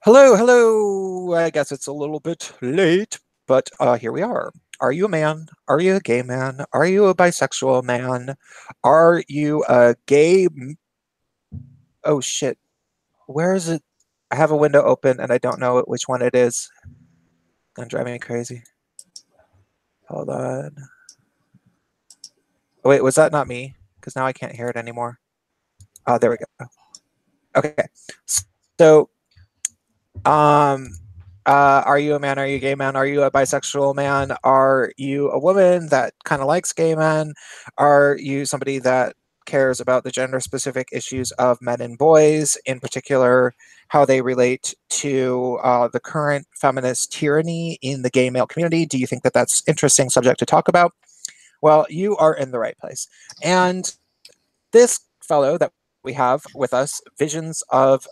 Hello, hello. I guess it's a little bit late, but here we are. Are you a man? Are you a gay man? Are you a bisexual man? Are you a Oh shit. Where is it? I have a window open and I don't know which one it is. Gonna drive me crazy. Hold on. Oh, wait, was that not me? Because now I can't hear it anymore. Oh, there we go. Okay. So, um, are you a man? Are you a gay man? Are you a bisexual man? Are you a woman that kind of likes gay men? Are you somebody that cares about the gender specific issues of men and boys, in particular, how they relate to the current feminist tyranny in the gay male community? Do you think that that's interesting subject to talk about? Well, you are in the right place. And this fellow that we have with us, Visions of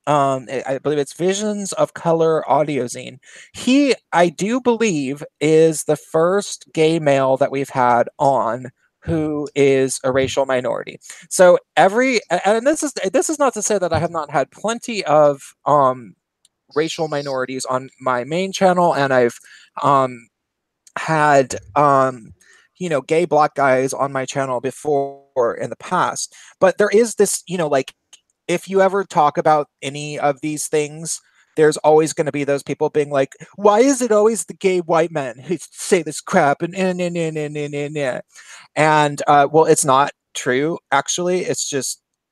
I believe it's Visions of Color Audiozine. He, I do believe, is the first gay male that we've had on who is a racial minority. So and this is not to say that I have not had plenty of racial minorities on my main channel, and I've um had gay black guys on my channel before in the past. But there is this, like, if you ever talk about any of these things, there's always going to be those people being like, why is it always the gay white men who say this crap? And well, it's not true, actually.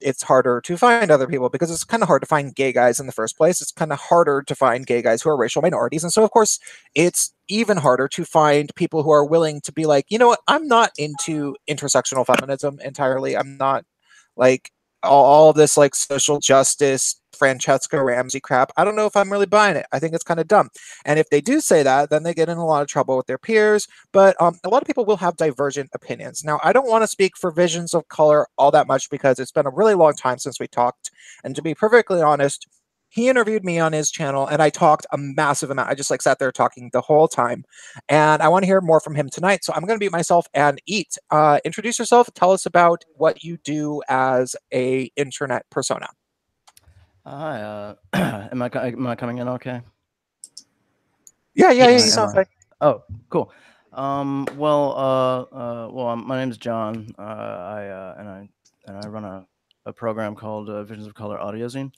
It's harder to find other people because it's kind of hard to find gay guys in the first place. It's kind of harder to find gay guys who are racial minorities. And so, of course, it's even harder to find people who are willing to be like, you know what, I'm not into intersectional feminism entirely. I'm not like all this like social justice Francesca Ramsey crap. I don't know if I'm really buying it. I think it's kind of dumb. And if they do say that, then they get in a lot of trouble with their peers. But a lot of people will have divergent opinions. Now, I don't want to speak for Visions of Color all that much because it's been a really long time since we talked. And to be perfectly honest, he interviewed me on his channel and I talked a massive amount. I just like sat there talking the whole time. And I want to hear more from him tonight. So I'm going to mute myself and eat. Introduce yourself. Tell us about what you do as a internet persona. Hi, am I coming in okay? Yeah, yeah, yeah. You Am I? sound fine. Oh, cool. My name's John. I run a program called Visions of Color Audiozine,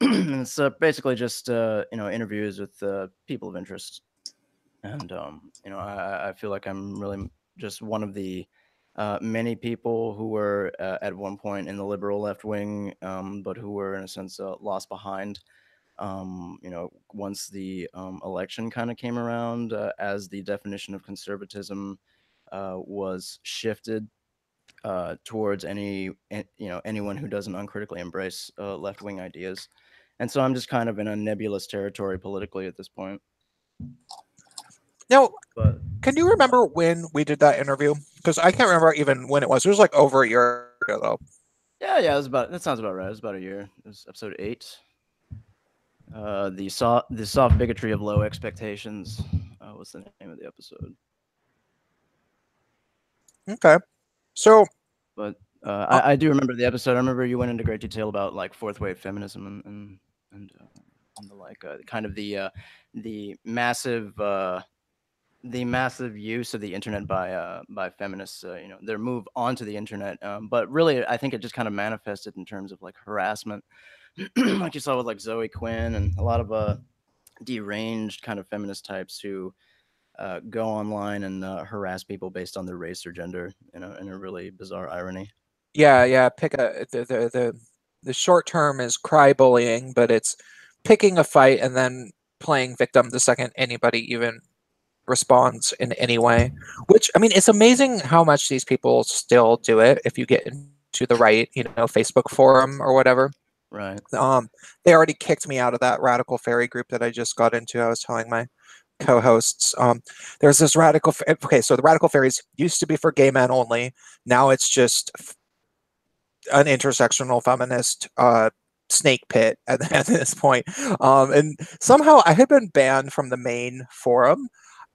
and it's basically just interviews with people of interest. And I feel like I'm really just one of the many people who were at one point in the liberal left wing, but who were in a sense lost behind. Once the election kind of came around, as the definition of conservatism was shifted towards anyone who doesn't uncritically embrace left wing ideas. And so I'm just kind of in a nebulous territory politically at this point. Now, But can you remember when we did that interview? Because I can't remember even when it was. It was like over a year ago, though. yeah, that sounds about right. It was about a year. It was episode 8. The soft bigotry of low expectations was the name of the episode. Okay. So, But uh, I do remember the episode. I remember you went into great detail about like fourth wave feminism and the like, kind of the massive use of the internet by feminists. Their move onto the internet. But really, I think it just kind of manifested in terms of like harassment, like you saw with like Zoe Quinn and a lot of deranged kind of feminist types who go online and harass people based on their race or gender in a really bizarre irony. yeah, yeah. Pick a the short term is cry bullying, but it's picking a fight and then playing victim the second anybody even responds in any way. Which, I mean, it's amazing how much these people still do it if you get into the right, Facebook forum or whatever. Right. Um, they already kicked me out of that radical fairy group that I just got into. I was telling my co-hosts, there's this okay, so the radical fairies used to be for gay men only. Now it's just an intersectional feminist snake pit at this point. And somehow I had been banned from the main forum.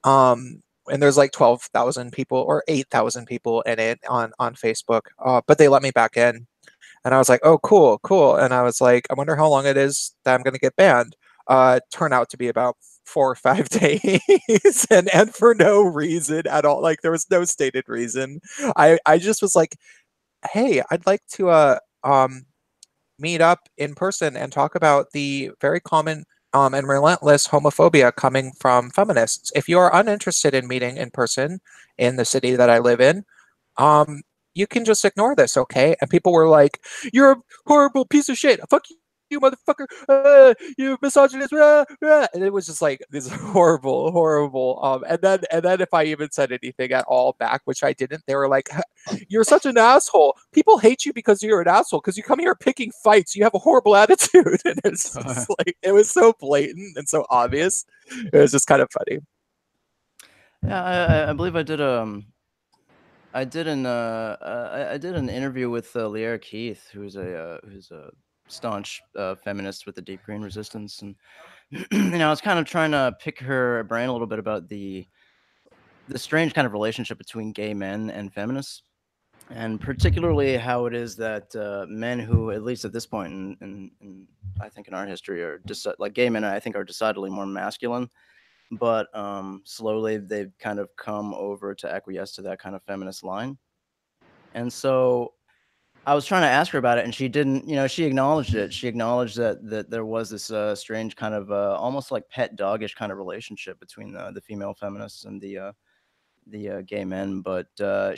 And there's like 12,000 people or 8,000 people in it on Facebook, but they let me back in. And I was like, oh, cool, cool. And I was like, I wonder how long it is that I'm going to get banned. Turned out to be about 4 or 5 days, and for no reason at all. Like there was no stated reason. I just was like, hey, I'd like to meet up in person and talk about the very common and relentless homophobia coming from feminists. If you are uninterested in meeting in person in the city that I live in, um, you can just ignore this, okay? And people were like, "You're a horrible piece of shit. Fuck you, motherfucker. You misogynist." And it was just like this horrible, horrible. And then if I even said anything at all back, which I didn't, they were like, "You're such an asshole. People hate you because you're an asshole. Because you come here picking fights. You have a horrible attitude." And it's just like it was so blatant and so obvious. It was just kind of funny. Yeah, I believe I did an interview with Leah Keith, who's a staunch feminist with the Deep Green Resistance, and I was kind of trying to pick her brain a little bit about the strange kind of relationship between gay men and feminists, and particularly how it is that men who, at least at this point in I think in our history, are just like gay men, I think are decidedly more masculine, but slowly they've kind of come over to acquiesce to that kind of feminist line. And so I was trying to ask her about it, and she didn't. She acknowledged it. She acknowledged that there was this strange kind of almost like pet doggish kind of relationship between the female feminists and the gay men, but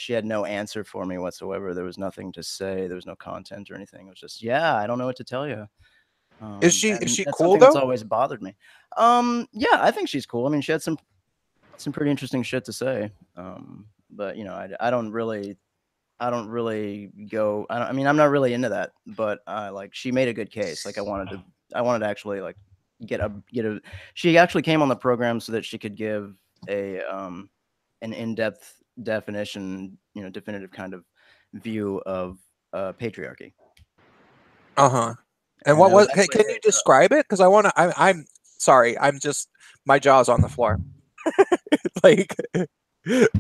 she had no answer for me whatsoever. There was nothing to say. There was no content or anything. It was just, yeah, I don't know what to tell you. Is And she that's cool something that's though? always bothered me. Yeah, I think she's cool. I mean, she had some pretty interesting shit to say. But I don't really go. I mean, I'm not really into that, but like she made a good case. Like I wanted to actually like get a. She actually came on the program so that she could give a an in-depth definition, definitive kind of view of patriarchy. Uh-huh. And And what it was was actually can you describe it? Because I want to I'm sorry, I'm just my jaw's on the floor. Like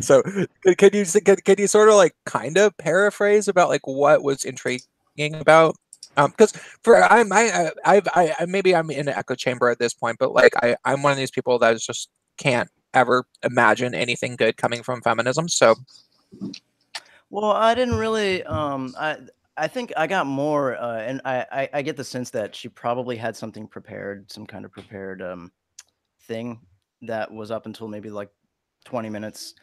so can you sort of like kind of paraphrase about like what was intriguing about because for I maybe I'm in an echo chamber at this point, but like I'm one of these people that just can't ever imagine anything good coming from feminism. So well, I didn't really. I think I got more, and I get the sense that she probably had something prepared, some kind of prepared thing that was up until maybe like 20 minutes.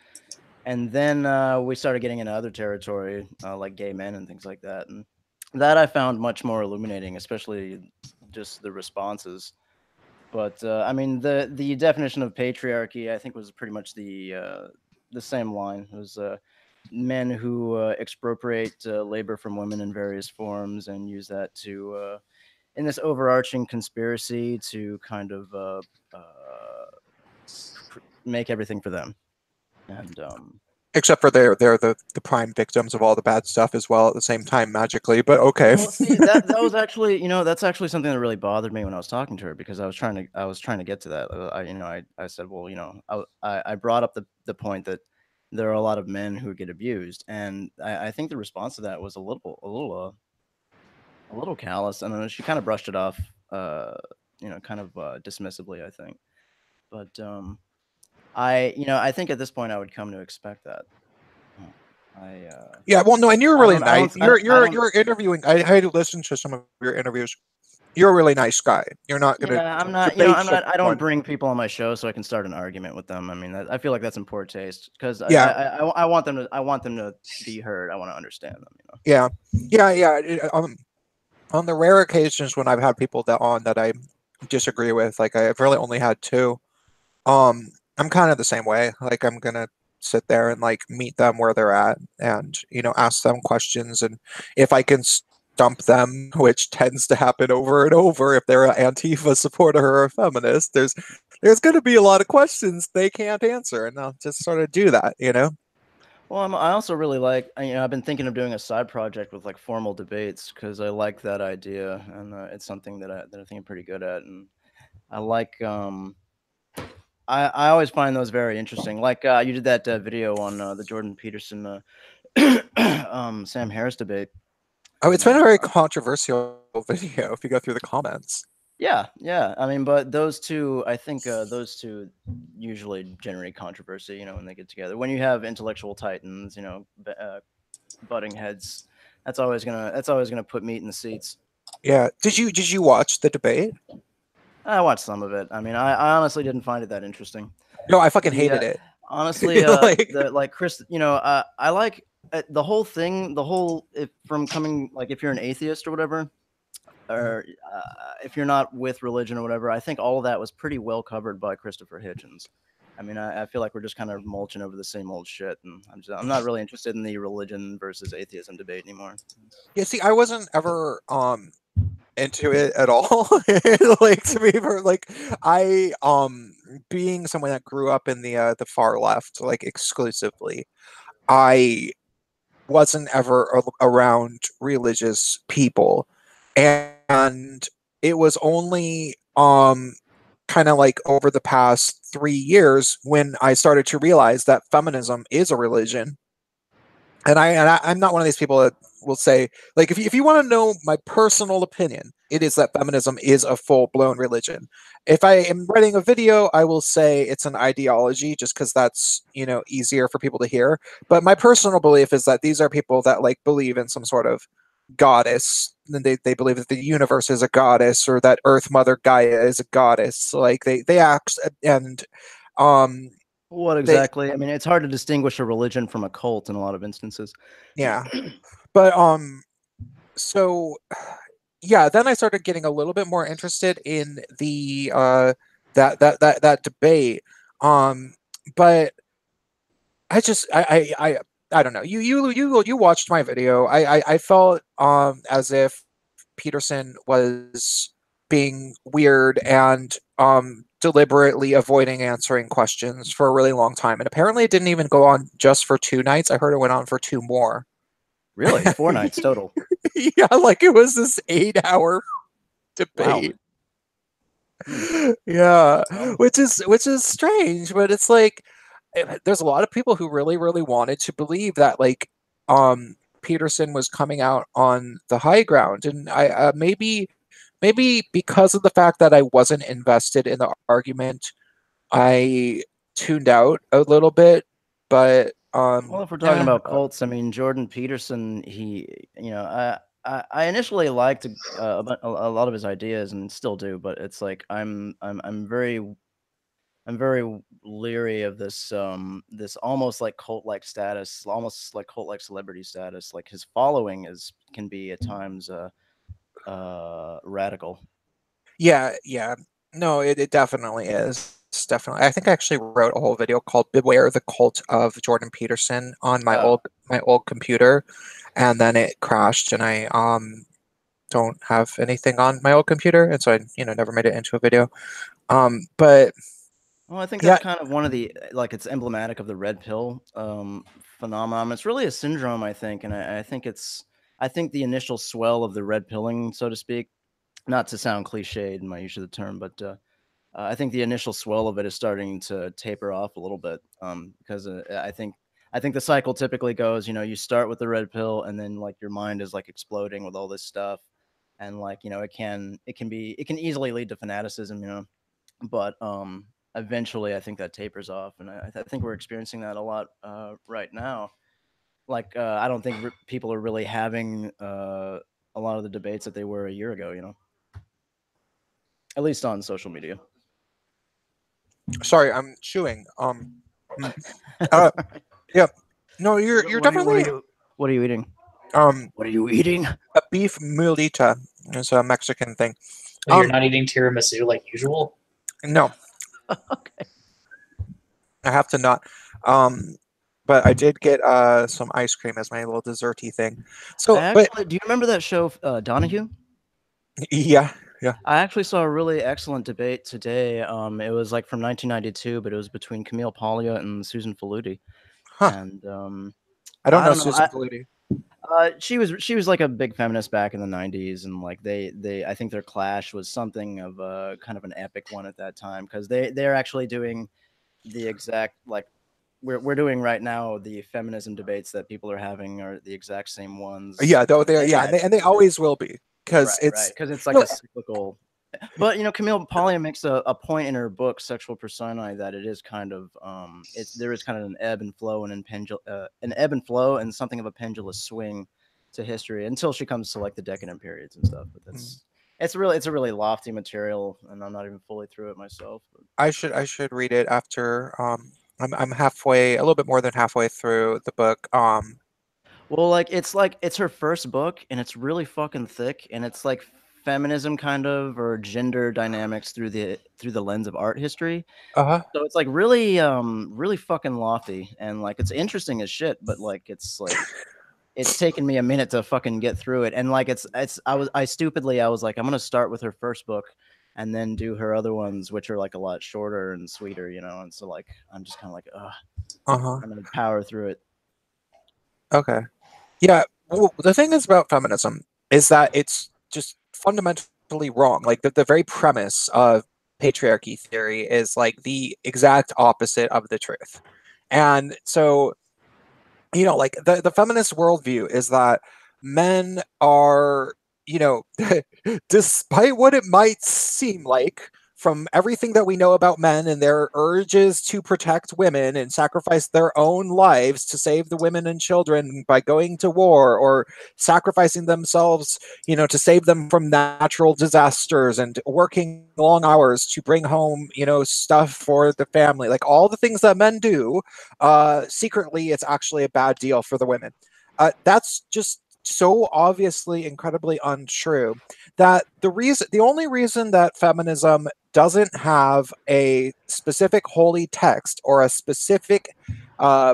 And then we started getting into other territory, like gay men and things like that. And that I found much more illuminating, especially just the responses. But I mean, the definition of patriarchy, I think, was pretty much the same line. It was men who expropriate labor from women in various forms and use that to in this overarching conspiracy to kind of make everything for them. And except for they're the prime victims of all the bad stuff as well at the same time magically, but okay. well, see, that was actually, that's actually something that really bothered me when I was talking to her, because I was trying to get to that. I said, well, I brought up the point that there are a lot of men who get abused, and I think the response to that was a little callous, and she kind of brushed it off, kind of dismissively, I think. But I think at this point I would come to expect that. Uh, Yeah, well, no, and you're really I nice. don't, I don't. You're interviewing. I listened to some of your interviews. You're a really nice guy. You're not going to Yeah, I'm not. debate I don't someone. bring people on my show so I can start an argument with them. I mean, I feel like that's in poor taste, because Yeah, I want them to be heard. I want to understand them. yeah, yeah. On the rare occasions when I've had people that on that I disagree with, like I've really only had two. I'm kind of the same way. Like I'm gonna sit there and like meet them where they're at, and ask them questions, and if I can stump them, which tends to happen over and over, if they're an Antifa supporter or a feminist, there's going to be a lot of questions they can't answer, and I'll just sort of do that. Well, I also really like. I've been thinking of doing a side project with like formal debates, because I like that idea, and it's something that I think I'm pretty good at, and I like. I always find those very interesting. Like you did that video on the Jordan Peterson Sam Harris debate. Oh, You it's been know. a very controversial video if you go through the comments. Yeah, yeah. I mean, but those two, I think those two usually generate controversy. You know, when they get together. When you have intellectual titans, you know, butting heads, that's always gonna put meat in the seats. Yeah. Did you watch the debate? I watched some of it. I mean, I honestly didn't find it that interesting. No, I fucking The hated it. honestly, Like, the like Chris, you know, I like the whole thing. The whole if from coming like if you're an atheist or whatever, or if you're not with religion or whatever, I think all of that was pretty well covered by Christopher Hitchens. I mean, I feel like we're just kind of mulching over the same old shit, and I'm not really interested in the religion versus atheism debate anymore. yeah, see, I wasn't ever into it at all. Like to me, like being someone that grew up in the far left, like exclusively, I wasn't ever around religious people, and it was only kind of like over the past 3 years when I started to realize that feminism is a religion. I'm not one of these people that will say, like, if you want to know my personal opinion, it is that feminism is a full blown religion. If I am writing a video, I will say it's an ideology just because that's, easier for people to hear. But my personal belief is that these are people that like believe in some sort of goddess. And they believe that the universe is a goddess, or that Earth Mother Gaia is a goddess. Like they act, and um What they exactly? I mean, it's hard to distinguish a religion from a cult in a lot of instances. yeah. But so yeah, then I started getting a little bit more interested in the that debate. Um, but I don't know. You watched my video. I felt as if Peterson was being weird and deliberately avoiding answering questions for a really long time. And apparently it didn't even go on just for 2 nights. I heard it went on for two more. Really, 4 nights total. Yeah, like it was this 8 hour Wow. debate. Hmm. Yeah, Well, which is strange, but it's like there's a lot of people who really really wanted to believe that like Peterson was coming out on the high ground, and I maybe because of the fact that I wasn't invested in the argument, I tuned out a little bit, but well, if we're talking yeah. about cults, I mean, Jordan Peterson, you know, I initially liked a lot of his ideas and still do, but it's like I'm very leery of this almost like cult like status, almost like cult like celebrity status. Like his following is can be at times radical. Yeah, yeah. No, it definitely is. It's definitely. I think I actually wrote a whole video called "Beware the Cult of Jordan Peterson" on Oh, my old computer, and then it crashed, and I don't have anything on my old computer, and so I never made it into a video. But well, I think that's yeah, kind of one of the like it's emblematic of the red pill phenomenon. It's really a syndrome, I think, and I think the initial swell of the red pilling, so to speak, not to sound cliched in my use of the term, but I think the initial swell of it is starting to taper off a little bit because I think the cycle typically goes, you know, you start with the red pill and then like your mind is like exploding with all this stuff, and like it can easily lead to fanaticism, you know, but eventually I think that tapers off, and I think we're experiencing that a lot right now. Like I don't think people are really having a lot of the debates that they were a year ago, you know, at least on social media. sorry, I'm chewing. Mm, uh, yeah. No, you're What are definitely you what are you eating? um What are you eating? a beef mulita. It's a Mexican thing. Oh, you're Um, not eating tiramisu like usual? no, Okay. I have to not. Um, but I did get some ice cream as my little desserty thing. So, but Actually, do you remember that show, Donahue? yeah, yeah, I actually saw a really excellent debate today. It was like from 1992, but it was between Camille Paglia and Susan Faludi. huh? And I don't I know don't know. Susan Valudi. She was like a big feminist back in the 90s, and like they I think their clash was something of a kind of an epic one at that time because they're actually doing the exact like we're doing right now, the feminism debates that people are having are the exact same ones. Yeah, though they yeah, had. and they always will be, because Right, it's because it's you like know, a cyclical. But Camille Paglia makes a point in her book Sexual Personae that it is kind of there is kind of an ebb and flow and an ebb and flow and something of a pendulous swing to history until she comes to like the decadent periods and stuff. But it's a really lofty material, and I'm not even fully through it myself. But. I should read it after. I'm halfway, a little bit more than halfway through the book. Well, like it's her first book, and it's really fucking thick, and it's like feminism kind of or gender dynamics through the lens of art history. Uh-huh. So it's like really fucking lofty, and like it's interesting as shit, but like it's taken me a minute to fucking get through it, and like I was like I'm gonna start with her first book, and then do her other ones, which are like a lot shorter and sweeter, and so like I'm just kind of like Uh-huh. I'm gonna power through it. Okay. Yeah, well, the thing is about feminism is that it's just fundamentally wrong. Like the very premise of patriarchy theory is like the exact opposite of the truth. And so, like the feminist worldview is that men are, despite what it might seem like from everything that we know about men and their urges to protect women and sacrifice their own lives to save the women and children by going to war, or sacrificing themselves, to save them from natural disasters, and working long hours to bring home, stuff for the family, like all the things that men do, secretly it's actually a bad deal for the women. That's just so obviously incredibly untrue that the only reason that feminism doesn't have a specific holy text or a specific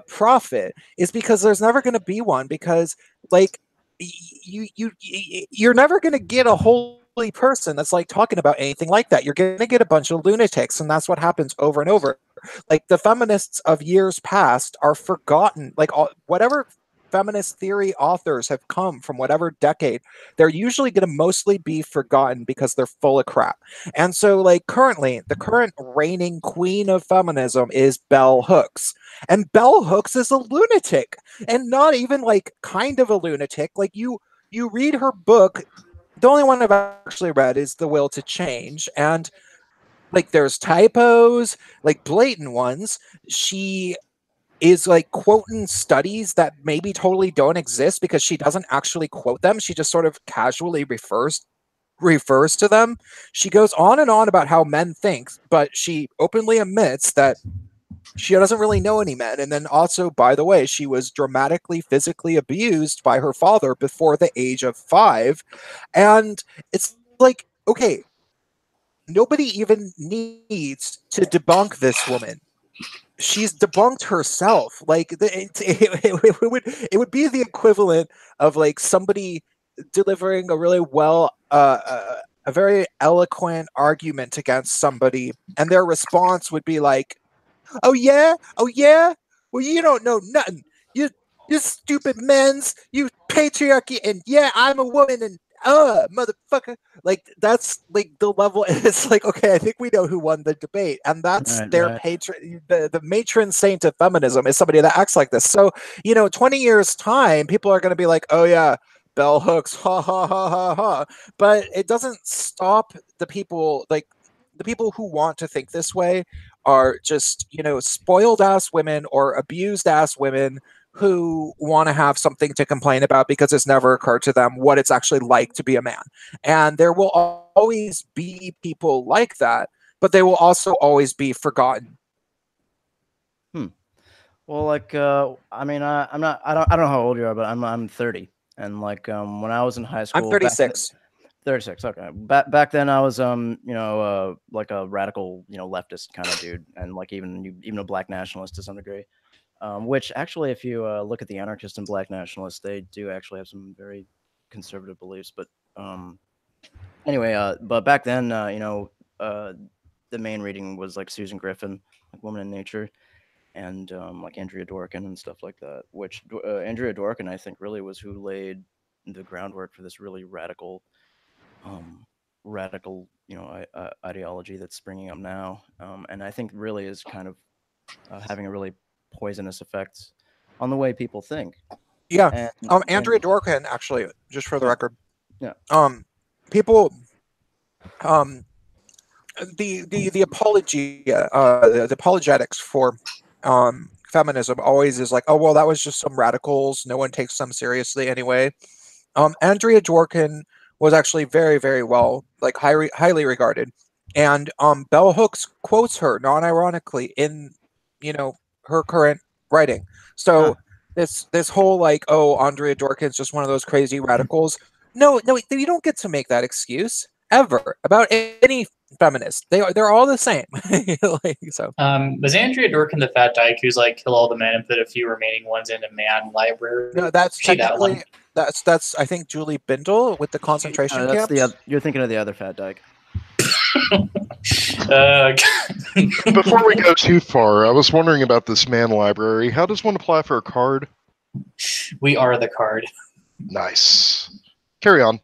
prophet is because there's never going to be one, because like you're never going to get a holy person that's like talking about anything like that. You're going to get a bunch of lunatics, and that's what happens over and over. Like the feminists of years past are forgotten. Like whatever feminist theory authors have come from whatever decade, they're usually going to mostly be forgotten because they're full of crap. And so, like, currently, the current reigning queen of feminism is Bell Hooks. And Bell Hooks is a lunatic, and not even like kind of a lunatic. Like, you read her book. The only one I've actually read is The Will to Change, and like there's typos, like blatant ones. She is like quoting studies that maybe totally don't exist because she doesn't actually quote them. She just sort of casually refers to them. She goes on and on about how men think, but she openly admits that she doesn't really know any men. And then also, by the way, she was dramatically physically abused by her father before the age of 5. And it's like, okay, nobody even needs to debunk this woman. She's debunked herself. Like it would be the equivalent of like somebody delivering a really a very eloquent argument against somebody, and their response would be like, "Oh yeah, oh yeah. Well, you don't know nothing. You stupid men's, you patriarchy, and yeah, I'm a woman, and motherfucker." Like that's like the level. It's like, okay, I think we know who won the debate, and that's their Right. patron. The matron saint of feminism is somebody that acts like this. So 20 years time, people are going to be like, "Oh yeah, bell hooks, ha ha ha ha ha." But it doesn't stop the people who want to think this way are just, spoiled ass women or abused ass women who want to have something to complain about because it's never occurred to them what it's actually like to be a man. And there will always be people like that, but they will also always be forgotten. Well, like, I mean, I'm not, I don't know how old you are, but I'm 30, and like, when I was in high I'm school, 36. 36, okay, back then I was, like a radical, leftist kind of dude, and like even a black nationalist to some degree, which actually, if you look at the anarchist and black nationalists, they do actually have some very conservative beliefs, but anyway, but back then, the main reading was like Susan Griffin, like Woman in Nature, and like Andrea Dworkin and stuff like that. Which Andrea Dworkin, I think, really was who laid the groundwork for this really um, radical, ideology that's springing up now, and I think really is kind of having a really poisonous effects on the way people think. Yeah. And, Andrea Dworkin, actually, just for the record. Yeah. People, the apology, the apologetics for feminism always is like, oh well, that was just some radicals. No one takes them seriously anyway. Andrea Dworkin was actually very, very well, like highly regarded, and Bell Hooks quotes her non-ironically in, her current writing. So this whole like, oh, Andrea Dworkin's just one of those crazy radicals. No, you don't get to make that excuse ever about any feminist. They're all the same. Like, so. Was Andrea Dworkin the fat dyke who's like kill all the men and put a few remaining ones in a man library? No, that's She that technically one. that's I think Julie Bindel with the concentration that's camps. you're thinking of the other fat dyke. Before we go too far, I was wondering about this man library. How does one apply for a card? We are the card. Nice. Carry on.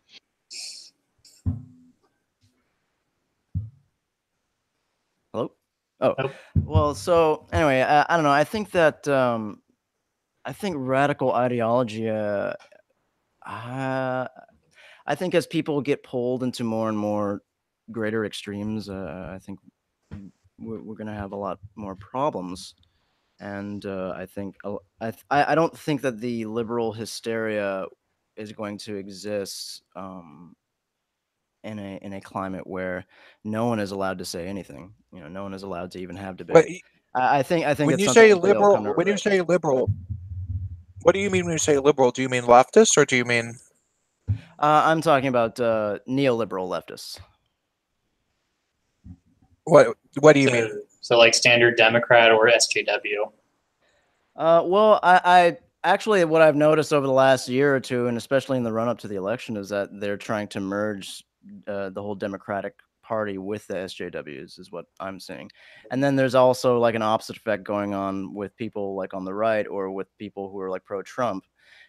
Hello? Oh, well, so anyway, I don't know. I think that I think radical ideology. I think as people get pulled into more and more greater extremes, I think we're going to have a lot more problems. And I think I don't think that the liberal hysteria is going to exist in a climate where no one is allowed to say anything. No one is allowed to even have debate. I think when you say liberal, what do you mean when you say liberal? Do you mean leftist or do you mean? I'm talking about neoliberal leftists. What do you mean? So like standard Democrat or SJW? Well, I actually, what I've noticed over the last year or two, and especially in the run up to the election, is that they're trying to merge the whole Democratic Party with the SJWs, is what I'm seeing. And then there's also like an opposite effect going on with people like on the right or with people who are like pro-Trump.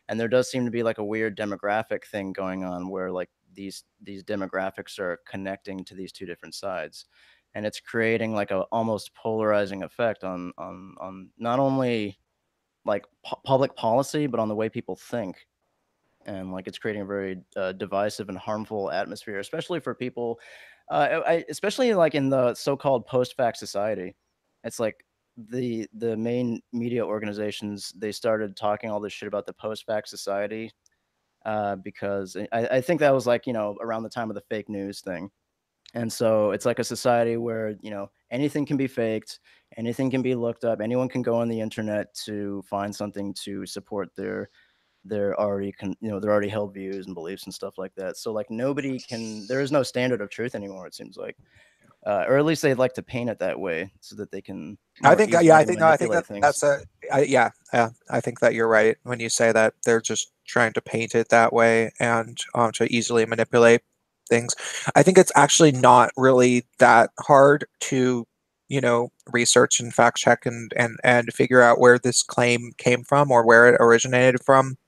And there does seem to be like a weird demographic thing going on where like these demographics are connecting to these two different sides. And it's creating like a almost polarizing effect on not only like public policy, but on the way people think. And like it's creating a very divisive and harmful atmosphere, especially for people, especially like in the so-called post-fact society. It's like the main media organizations, they started talking all this shit about the post-fact society because I think that was like, around the time of the fake news thing. And so it's like a society where, anything can be faked, anything can be looked up, anyone can go on the internet to find something to support their already their already held views and beliefs and stuff like that. So like there is no standard of truth anymore, it seems like. Or at least they'd like to paint it that way so that they can I think that's I think that you're right when you say that they're just trying to paint it that way and to easily manipulate things. I think it's actually not really that hard to, research and fact check and figure out where this claim came from or where it originated from,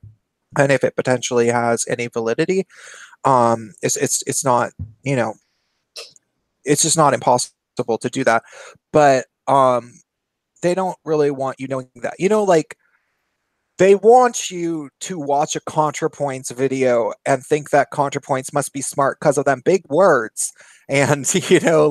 and if it potentially has any validity. It's not, it's just not impossible to do that. But they don't really want you knowing that. Like they want you to watch a ContraPoints video and think that ContraPoints must be smart because of them big words. And,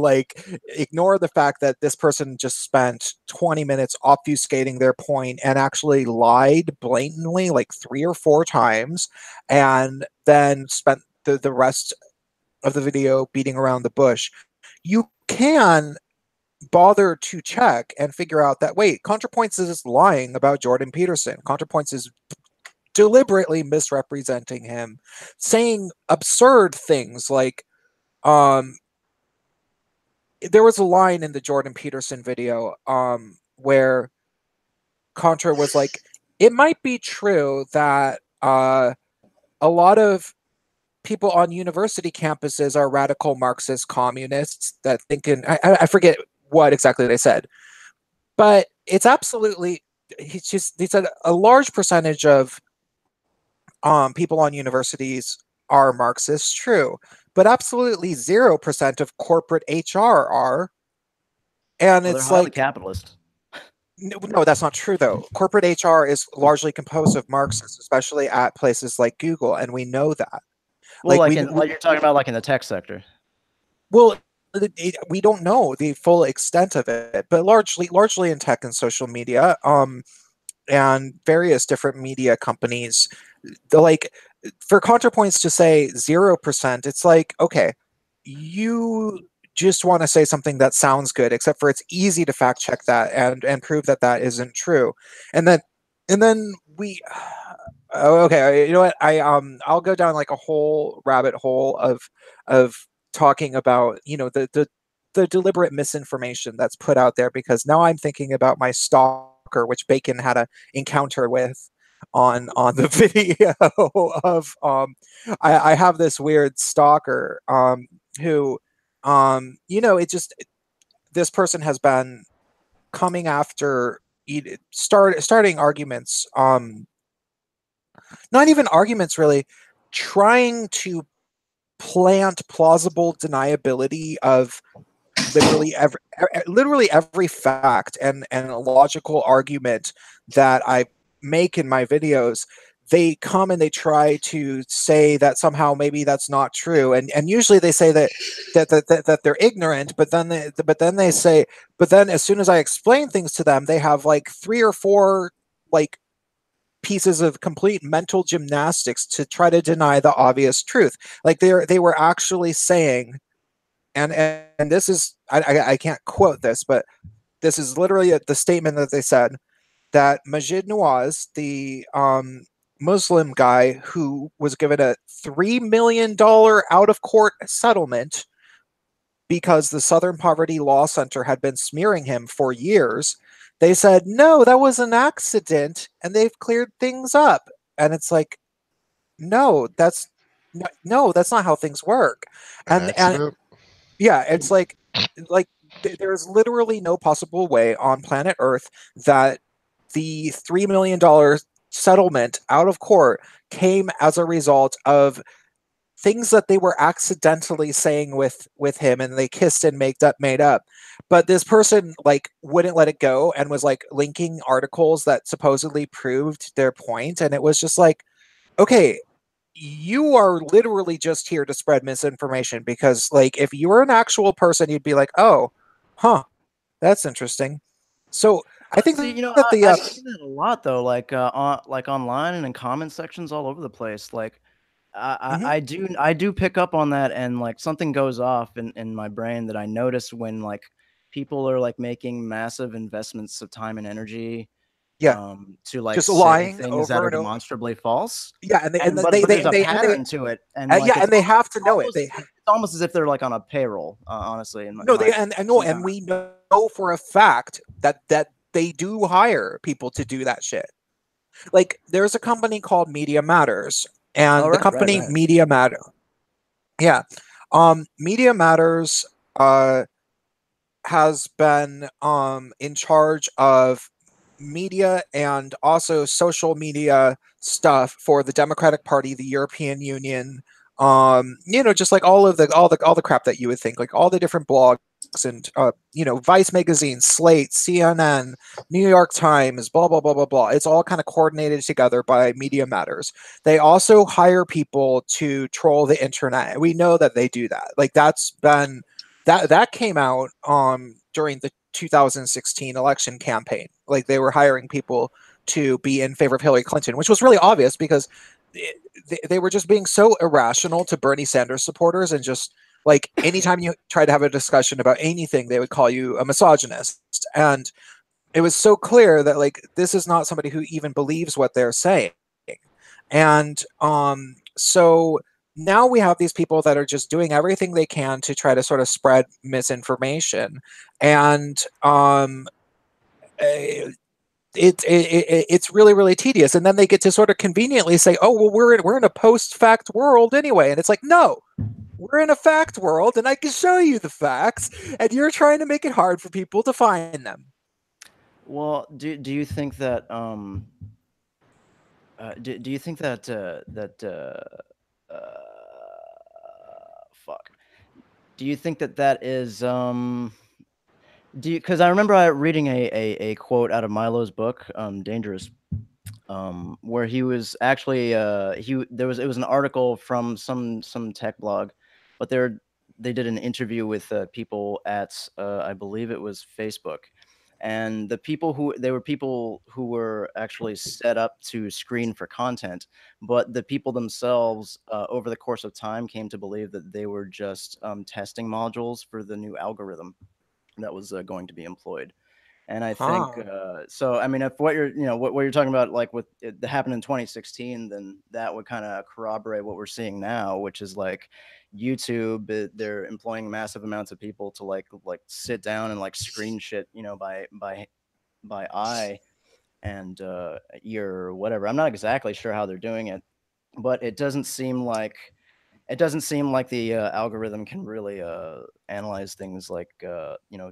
like ignore the fact that this person just spent 20 minutes obfuscating their point and actually lied blatantly like 3 or 4 times and then spent the rest of the video beating around the bush. You can bother to check and figure out that, wait, ContraPoints is lying about Jordan Peterson. ContraPoints is deliberately misrepresenting him, saying absurd things like, there was a line in the Jordan Peterson video where Contra was like, it might be true that a lot of people on university campuses are radical Marxist communists that think I forget what exactly they said, but it's absolutely, he said a large percentage of people on universities are Marxists, true, but absolutely 0% of corporate HR are. And well, it's they're highly like capitalist. No, that's not true though. Corporate HR is largely composed of Marxists, especially at places like Google, and we know that. Well, Like like you're talking about, like in the tech sector. well, we don't know the full extent of it, but largely in tech and social media, and various different media companies, like for ContraPoints to say 0%, it's like, okay, you just want to say something that sounds good, except for it's easy to fact check that and prove that that isn't true, and then we. Oh, okay, you know what? I'll go down like a whole rabbit hole of talking about the deliberate misinformation that's put out there, because now I'm thinking about my stalker, which Bacon had a encounter with on the video of I have this weird stalker who it just this person has been coming after starting arguments, not even arguments really, trying to plant plausible deniability of literally every fact and a logical argument that I make in my videos. They come and they try to say that somehow maybe that's not true, and usually they say that they're ignorant, but then they say, but then as soon as I explain things to them, they have like 3 or 4 like pieces of complete mental gymnastics to try to deny the obvious truth. Like they were actually saying, and this is I can't quote this, but this is literally the statement that they said, that Majid Nawaz, the Muslim guy who was given a $3 million out of court settlement because the Southern Poverty Law Center had been smearing him for years. They said, no, that was an accident, and they've cleared things up. And it's like, no, that's not how things work. And Accident. yeah, it's like there's literally no possible way on planet Earth that the $3 million settlement out of court came as a result of things that they were accidentally saying with him, and they kissed and made up. But this person like wouldn't let it go and was like linking articles that supposedly proved their point, and it was just like, okay, you are literally just here to spread misinformation, because like if you were an actual person, you'd be like, oh, huh, that's interesting. So I think See, that the I've seen that a lot though, like like online and in comment sections all over the place. Like Mhm. I do pick up on that, and like something goes off in my brain that I notice when like people are like making massive investments of time and energy Yeah, to like just say lying things that over are and over. demonstrably false. Yeah, and they and And they but they there's and a they and they pattern to it, and like yeah, and they have to know it. it's almost as if they're like on a payroll, honestly, in No, my they and no, and sometimes. we know for a fact that they do hire people to do that shit. Like there's a company called Media Matters, Oh, and the company right. Media Matter, yeah, Media Matters has been in charge of media and also social media stuff for the Democratic Party, the European Union, just like all the crap that you would think, like all the different blogs and Vice magazine, Slate, CNN, New York Times, blah blah blah blah blah. It's all kind of coordinated together by Media Matters. They also hire people to troll the internet. We know that they do that. Like that came out during the 2016 election campaign. Like they were hiring people to be in favor of Hillary Clinton, which was really obvious because they were just being so irrational to Bernie Sanders supporters, and just like anytime you try to have a discussion about anything, they would call you a misogynist. And it was so clear that like this is not somebody who even believes what they're saying. And so now we have these people that are just doing everything they can to try to sort of spread misinformation, and eh, it's really really tedious. And then they get to sort of conveniently say, oh well, we're in a post fact world anyway, and it's like, no, we're in a fact world and I can show you the facts, and you're trying to make it hard for people to find them. Well, do you think that do you think that fuck? Do you think that that is Because I remember reading a quote out of Milo's book, Dangerous, where he was actually it was an article from some tech blog, but they did an interview with people at I believe it was Facebook, and they were people who were actually set up to screen for content, but the people themselves over the course of time came to believe that they were just testing modules for the new algorithm that was going to be employed. And I think so. I mean, if what you're, what you're talking about, like with it happened in 2016, then that would kind of corroborate what we're seeing now, which is like YouTube. They're employing massive amounts of people to like sit down and like screen shit, by eye and ear or whatever. I'm not exactly sure how they're doing it, but it doesn't seem like the algorithm can really analyze things like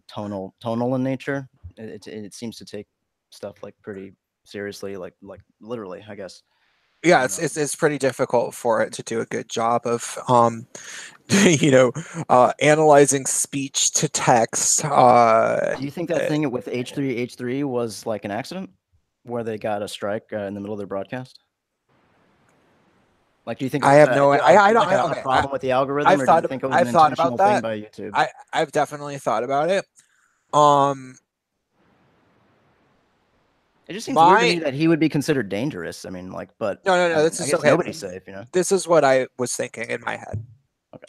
tonal in nature. It seems to take stuff like pretty seriously, like literally, I guess. Yeah, And, it's pretty difficult for it to do a good job of analyzing speech to text. do you think that thing with H3 was like an accident, where they got a strike in the middle of their broadcast? Like, do you think it I was have no. I don't. a Okay, problem with the algorithm, or do you think it was an I've thought about intentional thing that. by YouTube? I've definitely thought about it. Um, It just seems weird to my me that he would be considered dangerous. I mean, like, but no, I this I is guess okay. nobody's safe, you know? This is what I was thinking in my head. Okay.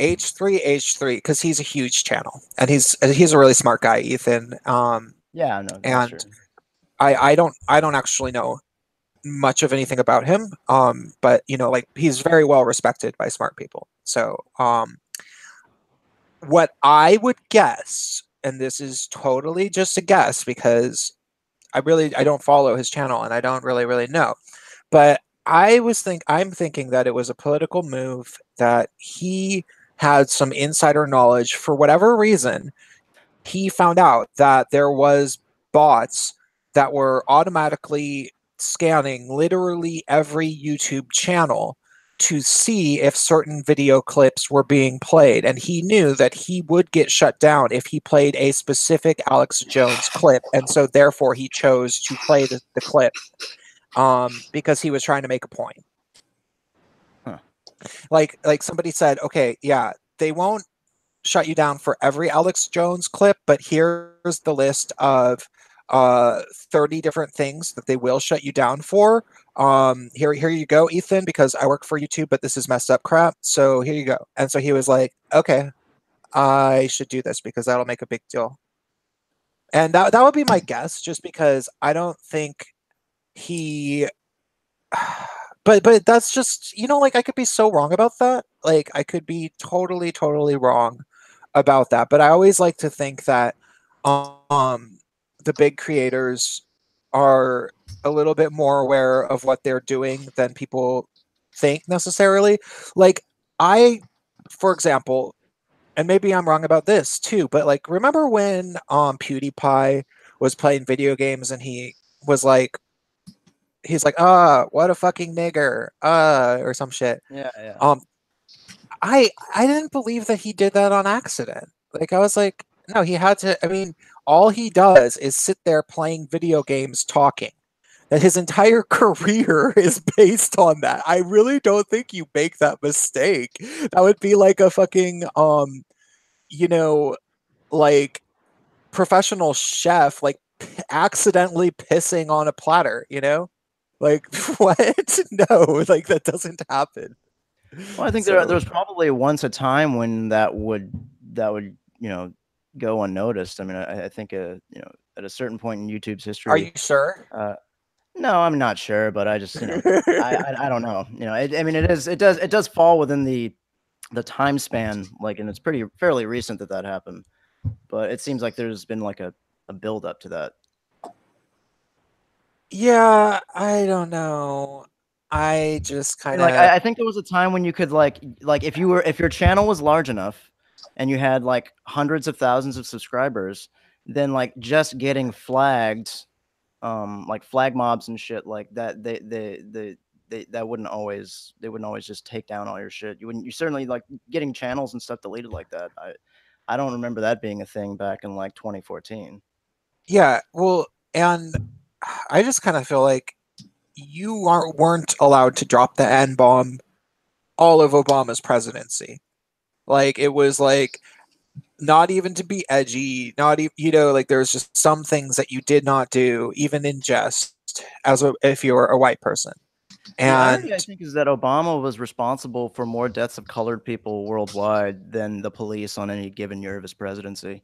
H3, because he's a huge channel and he's a really smart guy, Ethan. Yeah, no, that's And true. I don't actually know much of anything about him. But like he's very well respected by smart people. So what I would guess, and this is totally just a guess because I don't follow his channel and I don't really know, but I'm thinking that it was a political move, that he had some insider knowledge for whatever reason. He found out that there was bots that were automatically scanning literally every YouTube channel to see if certain video clips were being played, and he knew that he would get shut down if he played a specific Alex Jones clip, and so therefore he chose to play the clip because he was trying to make a point. Huh. Like somebody said, okay, yeah, they won't shut you down for every Alex Jones clip, but here's the list of 30 different things that they will shut you down for. Here you go, Ethan, because I work for YouTube, but this is messed up crap. So here you go. And so he was like, okay, I should do this because that'll make a big deal. And that would be my guess, just because I don't think he but that's just, like I could be so wrong about that. Like I could be totally wrong about that. But I always like to think that the big creators are a little bit more aware of what they're doing than people think necessarily. Like for example, and maybe I'm wrong about this too, but like remember when PewDiePie was playing video games and was like he's like, what a fucking nigger, or some shit. Yeah. I didn't believe that he did that on accident. Like I was like, no, he had to. I mean, all he does is sit there playing video games, talking. That his entire career is based on that. I really don't think you make that mistake. That would be like a fucking like professional chef, like accidentally pissing on a platter. Like what? No, like that doesn't happen. Well, I think So- there was probably once a time when that would go unnoticed. I mean, I think at a certain point in YouTube's history. Are you sure? No, I'm not sure, but I just I don't know. I mean, it does fall within the time span, like, and it's fairly recent that happened. But it seems like there's been like a build up to that. Yeah, I don't know. I just kind of Like I think there was a time when you could like if your channel was large enough and you had like hundreds of thousands of subscribers, then like just getting flagged, like flag mobs and shit like that, they wouldn't always just take down all your shit. You certainly like getting channels and stuff deleted like that. I don't remember that being a thing back in like 2014. Yeah, well, and I just kind of feel like weren't allowed to drop the N bomb all of Obama's presidency. Like it was like not even to be edgy, not even like there's just some things that you did not do, even in jest, if you were a white person. The And irony, I think, is that Obama was responsible for more deaths of colored people worldwide than the police on any given year of his presidency.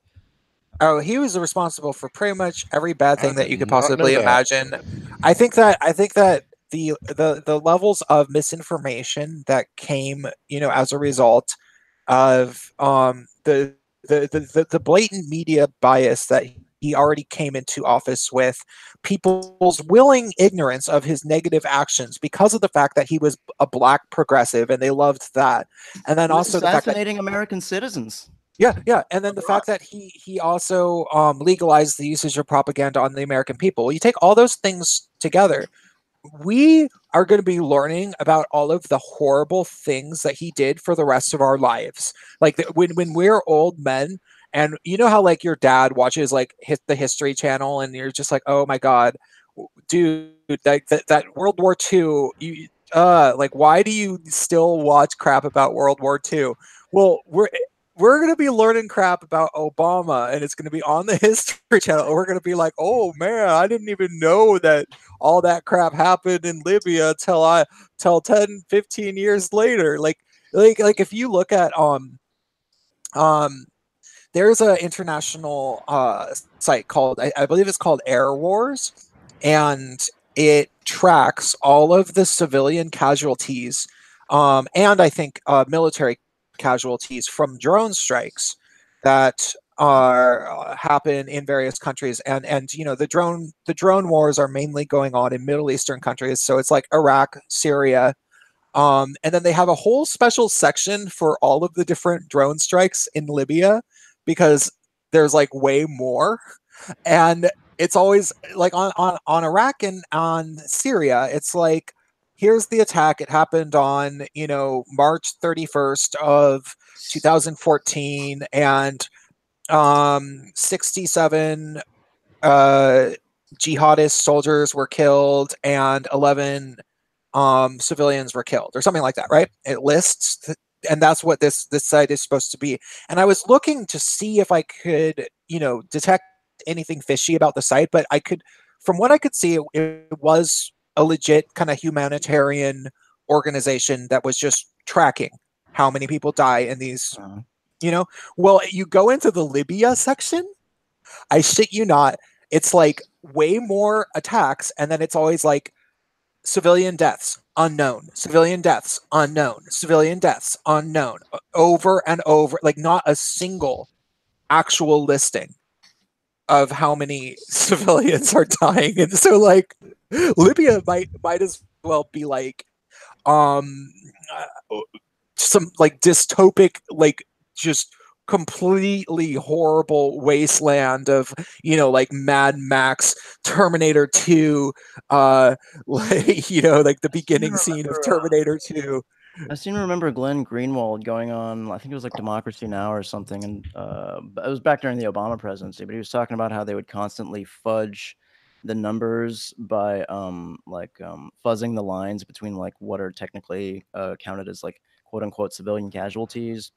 oh, he was responsible for pretty much every bad I thing that did you could not know possibly that. imagine. I think that the levels of misinformation that came, as a result of the blatant media bias that he already came into office with, people's willing ignorance of his negative actions because of the fact that he was a black progressive and they loved that, and then He was also the fact that assassinating American citizens. yeah, and then the fact that he also legalized the usage of propaganda on the American people. You take all those things together, we are going to be learning about all of the horrible things that he did for the rest of our lives. Like when we're old men, and you know how like your dad watches like the History Channel, and you're just like, oh my god, dude, that World War II, like why do you still watch crap about World War II? Well, we're going to be learning crap about Obama, and it's going to be on the History Channel. We're going to be like, oh man, I didn't even know that all that crap happened in Libya till 10, 15 years later. Like if you look at um there's an international site called, I believe it's called Air Wars, and it tracks all of the civilian casualties, and I think military casualties from drone strikes that are happen in various countries, and the drone wars are mainly going on in Middle Eastern countries, so it's like Iraq, Syria. And then they have a whole special section for all of the different drone strikes in Libya, because there's like way more. And it's always like on Iraq and on Syria, it's like, here's the attack. It happened on, March 31st of 2014, and 67 uh, jihadist soldiers were killed, and 11 civilians were killed, or something like that, right? It lists, and that's what this site is supposed to be. And I was looking to see if I could, detect anything fishy about the site, but from what I could see, it was a legit kind of humanitarian organization that was just tracking how many people die in these. Well, you go into the Libya section, I shit you not, it's like way more attacks, and then it's always like civilian deaths unknown, civilian deaths unknown, civilian deaths unknown, over and over, like not a single actual listing of how many civilians are dying. And so like Libya might as well be like um some like dystopic, like just completely horrible wasteland of, like Mad Max, Terminator 2, like, like the beginning scene of Terminator 2. I seem to remember Glenn Greenwald going on, I think it was like Democracy Now! Or something, and it was back during the Obama presidency, but he was talking about how they would constantly fudge the numbers by fuzzing the lines between like what are technically counted as like quote unquote civilian casualties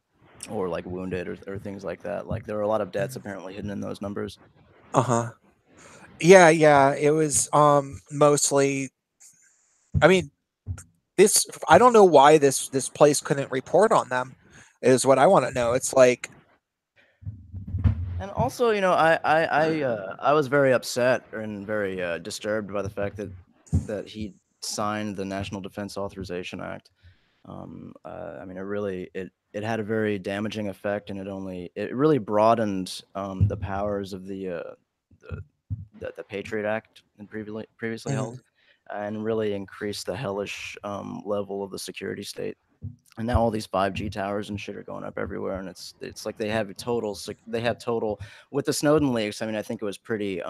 or like wounded or things like that. Like there were a lot of deaths apparently hidden in those numbers. Uh-huh. Yeah, it was mostly, I mean, I don't know why this place couldn't report on them, is what I want to know. It's like, And also, I was very upset and very disturbed by the fact that he signed the National Defense Authorization Act. I mean, it had a very damaging effect, and it really broadened the powers of the, the Patriot Act and previously held, and really increased the hellish level of the security state. And now all these 5G towers and shit are going up everywhere, and it's like they have total with the Snowden leaks. I mean, I think it was pretty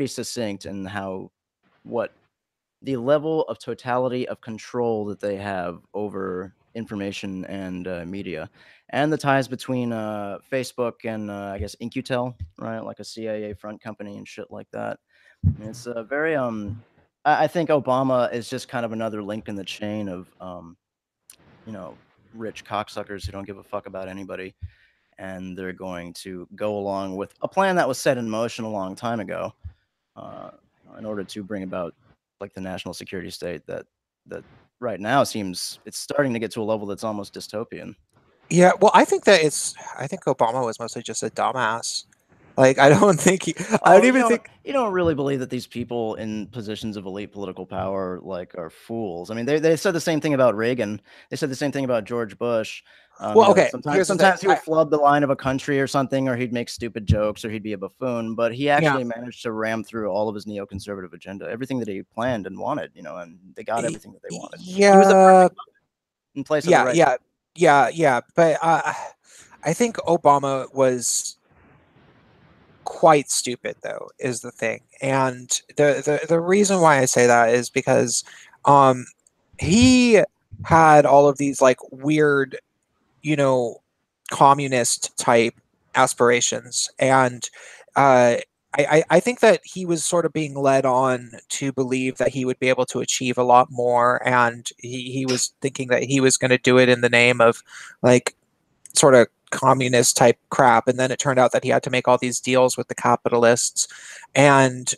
succinct in how what the level of totality of control that they have over information and media, and the ties between Facebook and I guess InQtel, right? Like a CIA front company and shit like that. And it's very I think Obama is just kind of another link in the chain of you know, rich cocksuckers who don't give a fuck about anybody, and they're going to go along with a plan that was set in motion a long time ago, uh, in order to bring about like the national security state that right now seems it's starting to get to a level that's almost dystopian. Yeah, well, I think Obama was mostly just a dumbass. Like, I don't think I Oh, don't even think. you don't really believe that these people in positions of elite political power like are fools. I mean, they said the same thing about Reagan. They said the same thing about George Bush. Well, okay, Sometimes here's the thing. he would flub the line of a country or something, or he'd make stupid jokes, or he'd be a buffoon. But he actually managed to ram through all of his neoconservative agenda, everything that he planned and wanted. And they got everything that they wanted. Yeah, He was the perfect puppet in place of the right. yeah. But I think Obama was quite stupid, though, is the thing. And the reason why I say that is because he had all of these like weird, communist type aspirations. And I think that he was sort of being led on to believe that he would be able to achieve a lot more. And he was thinking that he was going to do it in the name of like sort of communist type crap. And then it turned out that he had to make all these deals with the capitalists. And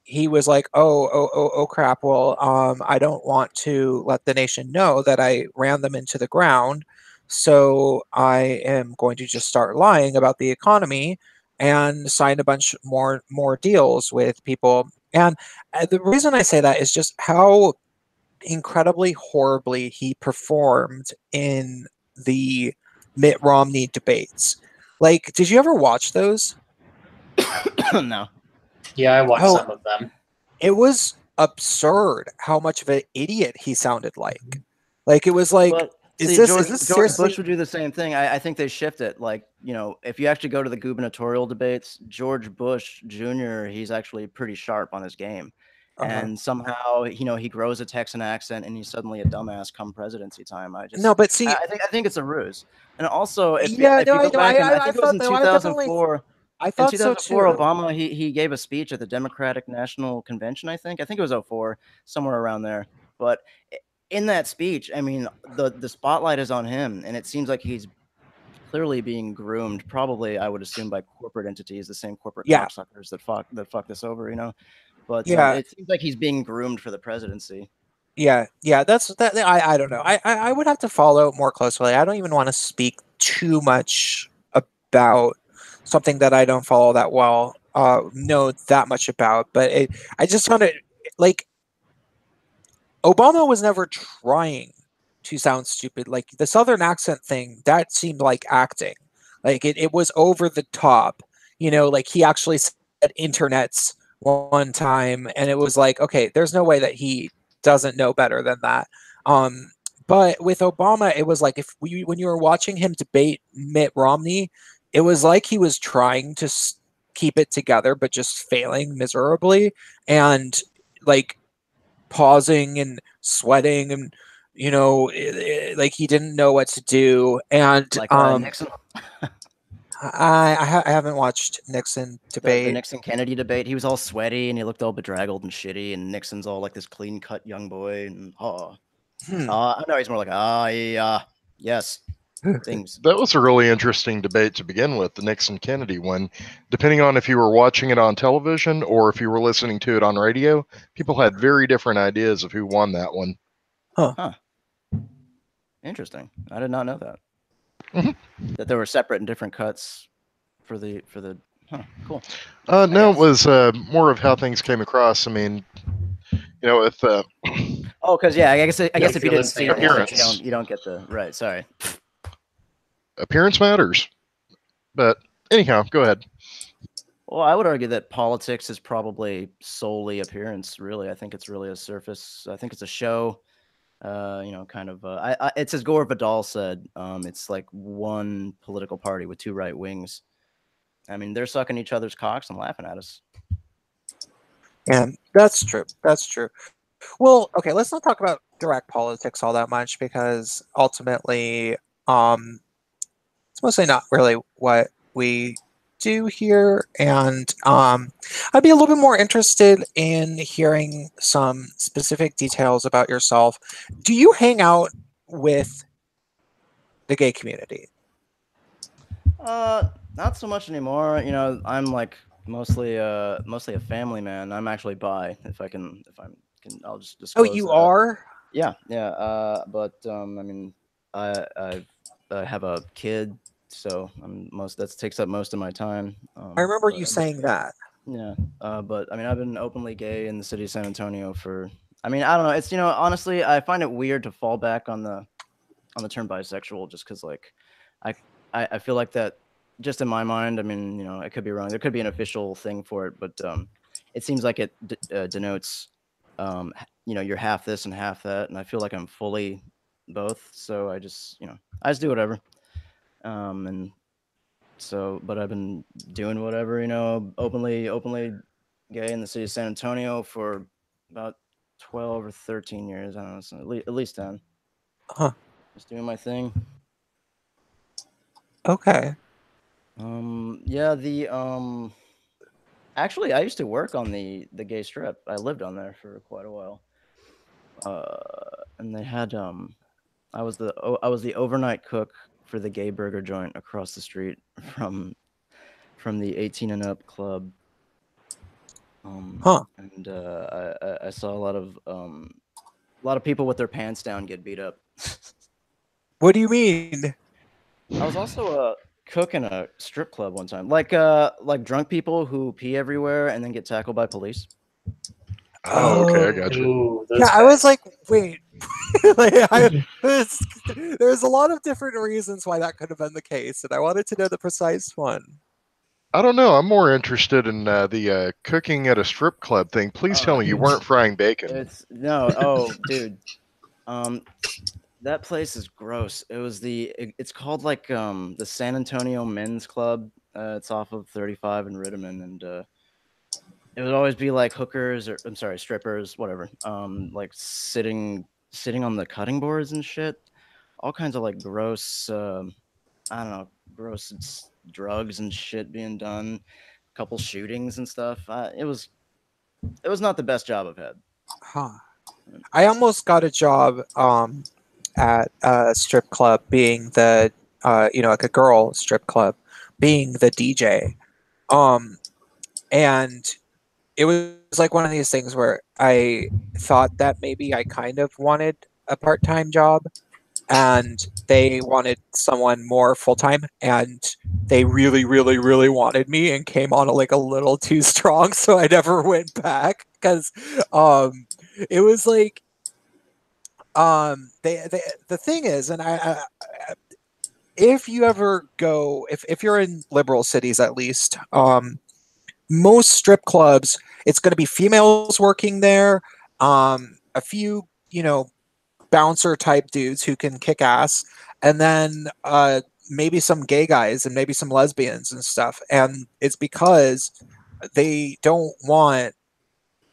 he was like, oh crap. Well, I don't want to let the nation know that I ran them into the ground. So I am going to just start lying about the economy and sign a bunch more deals with people. And the reason I say that is just how incredibly horribly he performed in the Mitt Romney debates. Like, did you ever watch those? No. Yeah, I watched some of them. It was absurd how much of an idiot he sounded like. Like, it was like, is this George Bush would do the same thing. I think they shift it. Like, if you actually go to the gubernatorial debates, George Bush Jr., he's actually pretty sharp on his game. And somehow, he grows a Texan accent and he's suddenly a dumbass come presidency time. I think it's a ruse. And also, if you go back, I think it was in 2004. I thought in 2004, so too. Obama, he gave a speech at the Democratic National Convention, I think it was 2004, somewhere around there. But in that speech, I mean, the spotlight is on him, and it seems like he's clearly being groomed, probably, I would assume, by corporate entities, the same corporate cocksuckers that fuck this over, But it seems like he's being groomed for the presidency. Yeah, that's that. I don't know. I would have to follow more closely. I don't even want to speak too much about something that I don't follow that well, know that much about. But I just found it like Obama was never trying to sound stupid. Like the Southern accent thing, that seemed like acting. Like it was over the top. Like he actually said internets one time, and it was like, okay, there's no way that he doesn't know better than that. But with Obama, it was like when you were watching him debate Mitt Romney, it was like he was trying to keep it together, but just failing miserably, and like pausing and sweating, and like he didn't know what to do. And like Nixon. I haven't watched Nixon debate. The Nixon Kennedy debate. He was all sweaty and he looked all bedraggled and shitty, and Nixon's all like this clean cut young boy. And I know he's more like yes. Things. That was a really interesting debate to begin with, the Nixon Kennedy one. Depending on if you were watching it on television or if you were listening to it on radio, people had very different ideas of who won that one. Huh. Interesting. I did not know that. That there were separate and different cuts for the cool. No, it was more of how things came across. I mean, if because I guess if you didn't see it, you don't get the right. Sorry. Appearance matters. But anyhow, go ahead. Well, I would argue that politics is probably solely appearance, really. I think it's really a surface. I think it's a show. Kind of. It's as Gore Vidal said. It's like one political party with two right wings. I mean, they're sucking each other's cocks and laughing at us. Yeah, that's true. That's true. Well, okay, let's not talk about direct politics all that much because ultimately, it's mostly not really what we do here. And I'd be a little bit more interested in hearing some specific details about yourself. Do you hang out with the gay community? Not so much anymore. You know, I'm like mostly a family man. I'm actually bi. If I can, I'll just Oh, disclose you that. are? Yeah, yeah. But I mean, I have a kid, so that takes up most of my time. I remember But you saying that. yeah. But I mean, I've been openly gay in the city of San Antonio for. I mean, I don't know. It's honestly, I find it weird to fall back on the term bisexual just because like, I, I feel like that just in my mind. I mean, I could be wrong. There could be an official thing for it, but it seems like it denotes you're half this and half that, and I feel like I'm fully both. So I just do whatever. And so, but I've been doing whatever, openly gay in the city of San Antonio for about 12 or 13 years. I don't know, so at least 10. Huh. Just doing my thing. Okay. Yeah, actually, I used to work on the gay strip. I lived on there for quite a while. And they had I was the overnight cook for the gay burger joint across the street from the 18 and up club. Huh. And I saw a lot of people with their pants down get beat up. What do you mean? I was also a cook in a strip club one time, like drunk people who pee everywhere and then get tackled by police. Oh, okay, I got you. Ooh, those Yeah, I was guys. like, wait. There's a lot of different reasons why that could have been the case, and I wanted to know the precise one. I don't know. I'm more interested in the cooking at a strip club thing. Please tell me you weren't frying bacon. Oh, dude, that place is gross. It's called like the San Antonio Men's Club. It's off of 35 and Rittiman, and it would always be like hookers or I'm sorry, strippers, whatever. Like sitting on the cutting boards and shit. All kinds of like gross. I don't know, gross drugs and shit being done. A couple shootings and stuff. It was not the best job I've had. Huh. I almost got a job at a strip club being the like a girl strip club being the DJ. And it was like one of these things where I thought that maybe I kind of wanted a part-time job and they wanted someone more full-time, and they really really really wanted me and came on like a little too strong, so I never went back because it was like they the thing is, and if you ever go, if you're in liberal cities at least, most strip clubs, it's going to be females working there, a few bouncer type dudes who can kick ass, and then maybe some gay guys and maybe some lesbians and stuff. And it's because they don't want,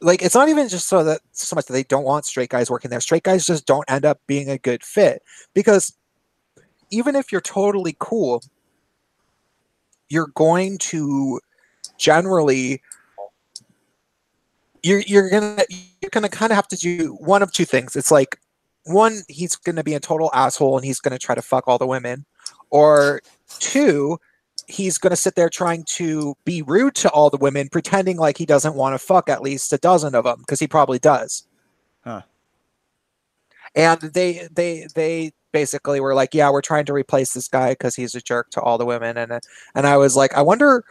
like, it's not even just so much that they don't want straight guys working there. Straight guys just don't end up being a good fit because even if you're totally cool, you're going to generally you're gonna kind of have to do one of two things. It's like, one, he's gonna be a total asshole and he's gonna try to fuck all the women, or two, he's gonna sit there trying to be rude to all the women, pretending like he doesn't want to fuck at least a dozen of them because he probably does. Huh. And they basically were like, yeah, we're trying to replace this guy because he's a jerk to all the women. And I was like, I wonder.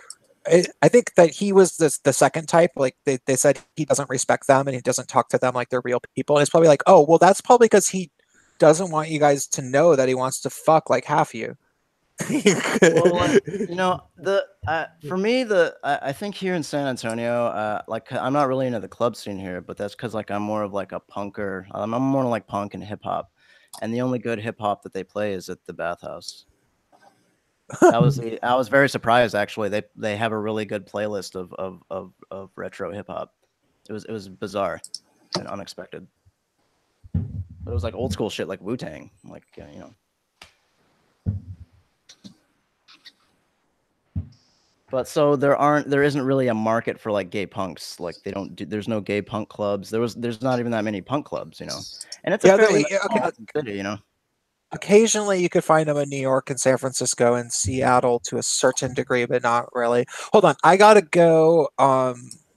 I think that he was the second type. Like they said he doesn't respect them and he doesn't talk to them like they're real people. And it's probably like, oh, well, that's probably because he doesn't want you guys to know that he wants to fuck like half you. Well, like, for me, I think here in San Antonio, like I'm not really into the club scene here, but that's because like I'm more of like a punker. I'm more like punk and hip hop, and the only good hip hop that they play is at the Bathhouse. I was very surprised actually. They have a really good playlist of retro hip hop. It was bizarre. and unexpected. But it was like old school shit, like Wu-Tang, like you know. But so there isn't really a market for like gay punks. Like they don't do, there's no gay punk clubs. There's not even that many punk clubs, you know. And it's a fairly small city, you know. Occasionally you could find them in New York and San Francisco and Seattle to a certain degree, but not really. Hold on, I gotta go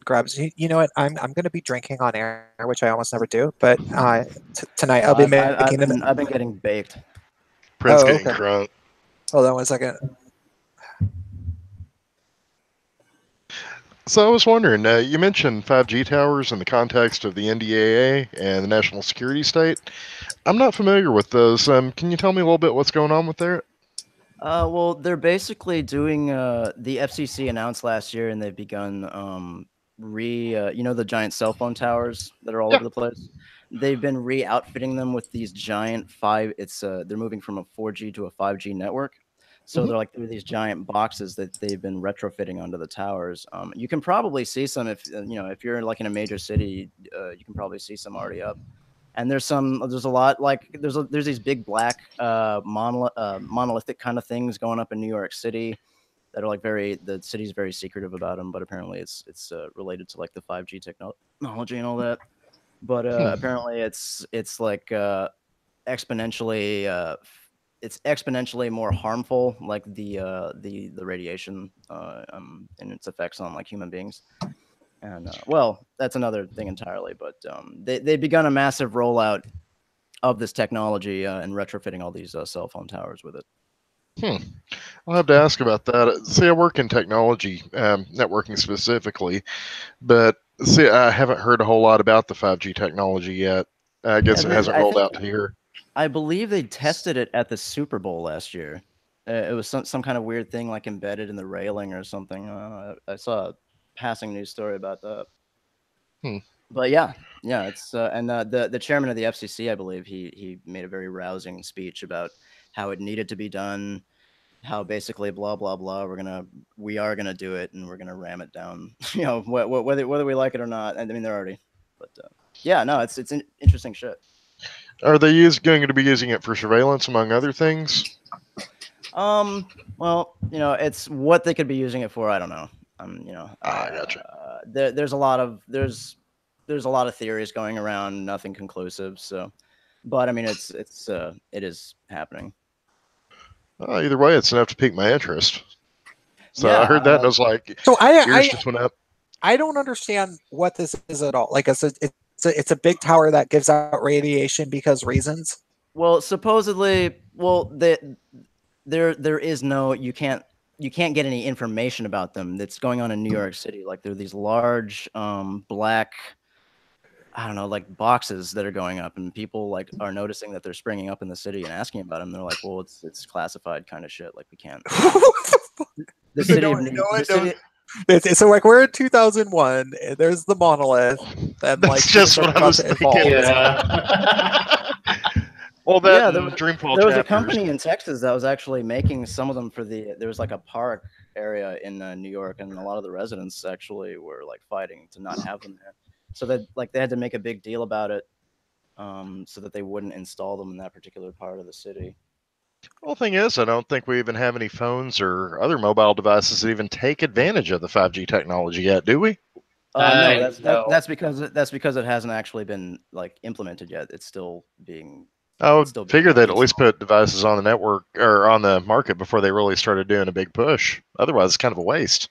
grab. You know what? I'm gonna be drinking on air, which I almost never do, but tonight I'll be making. I've been getting baked. Prince Oh, getting okay. crunk. Hold on one second. So I was wondering, you mentioned 5G towers in the context of the NDAA and the national security state. I'm not familiar with those. Can you tell me a little bit what's going on with that? Well, they're basically doing. The FCC announced last year, and they've begun you know, the giant cell phone towers that are all over the place. They've been re-outfitting them with these giant they're moving from a 4G to a 5G network. So they're like these giant boxes that they've been retrofitting onto the towers. You can probably see some if you know, if you're like in a major city, you can probably see some already up. And there's a lot like there's these big black monolithic kind of things going up in New York City that are like the city's very secretive about them, but apparently it's related to like the 5G technology and all that. But apparently it's like exponentially it's exponentially more harmful, like the radiation and its effects on like human beings. And well, that's another thing entirely. But they've begun a massive rollout of this technology and retrofitting all these cell phone towers with it. I'll have to ask about that. See, I work in technology, networking specifically, but see, I haven't heard a whole lot about the 5G technology yet. I guess it hasn't rolled out to here. I believe they tested it at the Super Bowl last year. It was some kind of weird thing like embedded in the railing or something. I saw a passing news story about that. But yeah, it's and the chairman of the FCC, I believe, he made a very rousing speech about how it needed to be done, how basically blah blah blah we are gonna do it and we're gonna ram it down, you know, whether we like it or not. And I mean, they're already, but yeah, no, it's interesting shit. Are they going to be using it for surveillance among other things? Well, you know, it's what they could be using it for. I don't know. You know, I gotcha. There's a lot of theories going around, nothing conclusive. So, but I mean, it is happening. Either way, it's enough to pique my interest. So yeah, I heard that and I was like, so ears just went up. I don't understand what this is at all. Like, it's a big tower that gives out radiation because reasons. Well, supposedly, there is no, you can't get any information about them that's going on in New York City. Like there are these large black, I don't know, like boxes that are going up, and people like are noticing that they're springing up in the city and asking about them. They're like, well, it's classified kind of shit. Like we can't. The city of New York. So like we're in 2001. And there's the monolith, and That's like just what I was thinking. Yeah. Well, that there Dreamfall was a company in Texas that was actually making some of them for there was like a park area in New York, and a lot of the residents actually were like fighting to not have them there. So that like they had to make a big deal about it, so that they wouldn't install them in that particular part of the city. Well, the thing is, I don't think we even have any phones or other mobile devices that even take advantage of the 5G technology yet, do we? No, that's because it hasn't actually been like implemented yet. It's still being. I would figure they'd at least put devices on the network or on the market before they really started doing a big push. Otherwise, it's kind of a waste.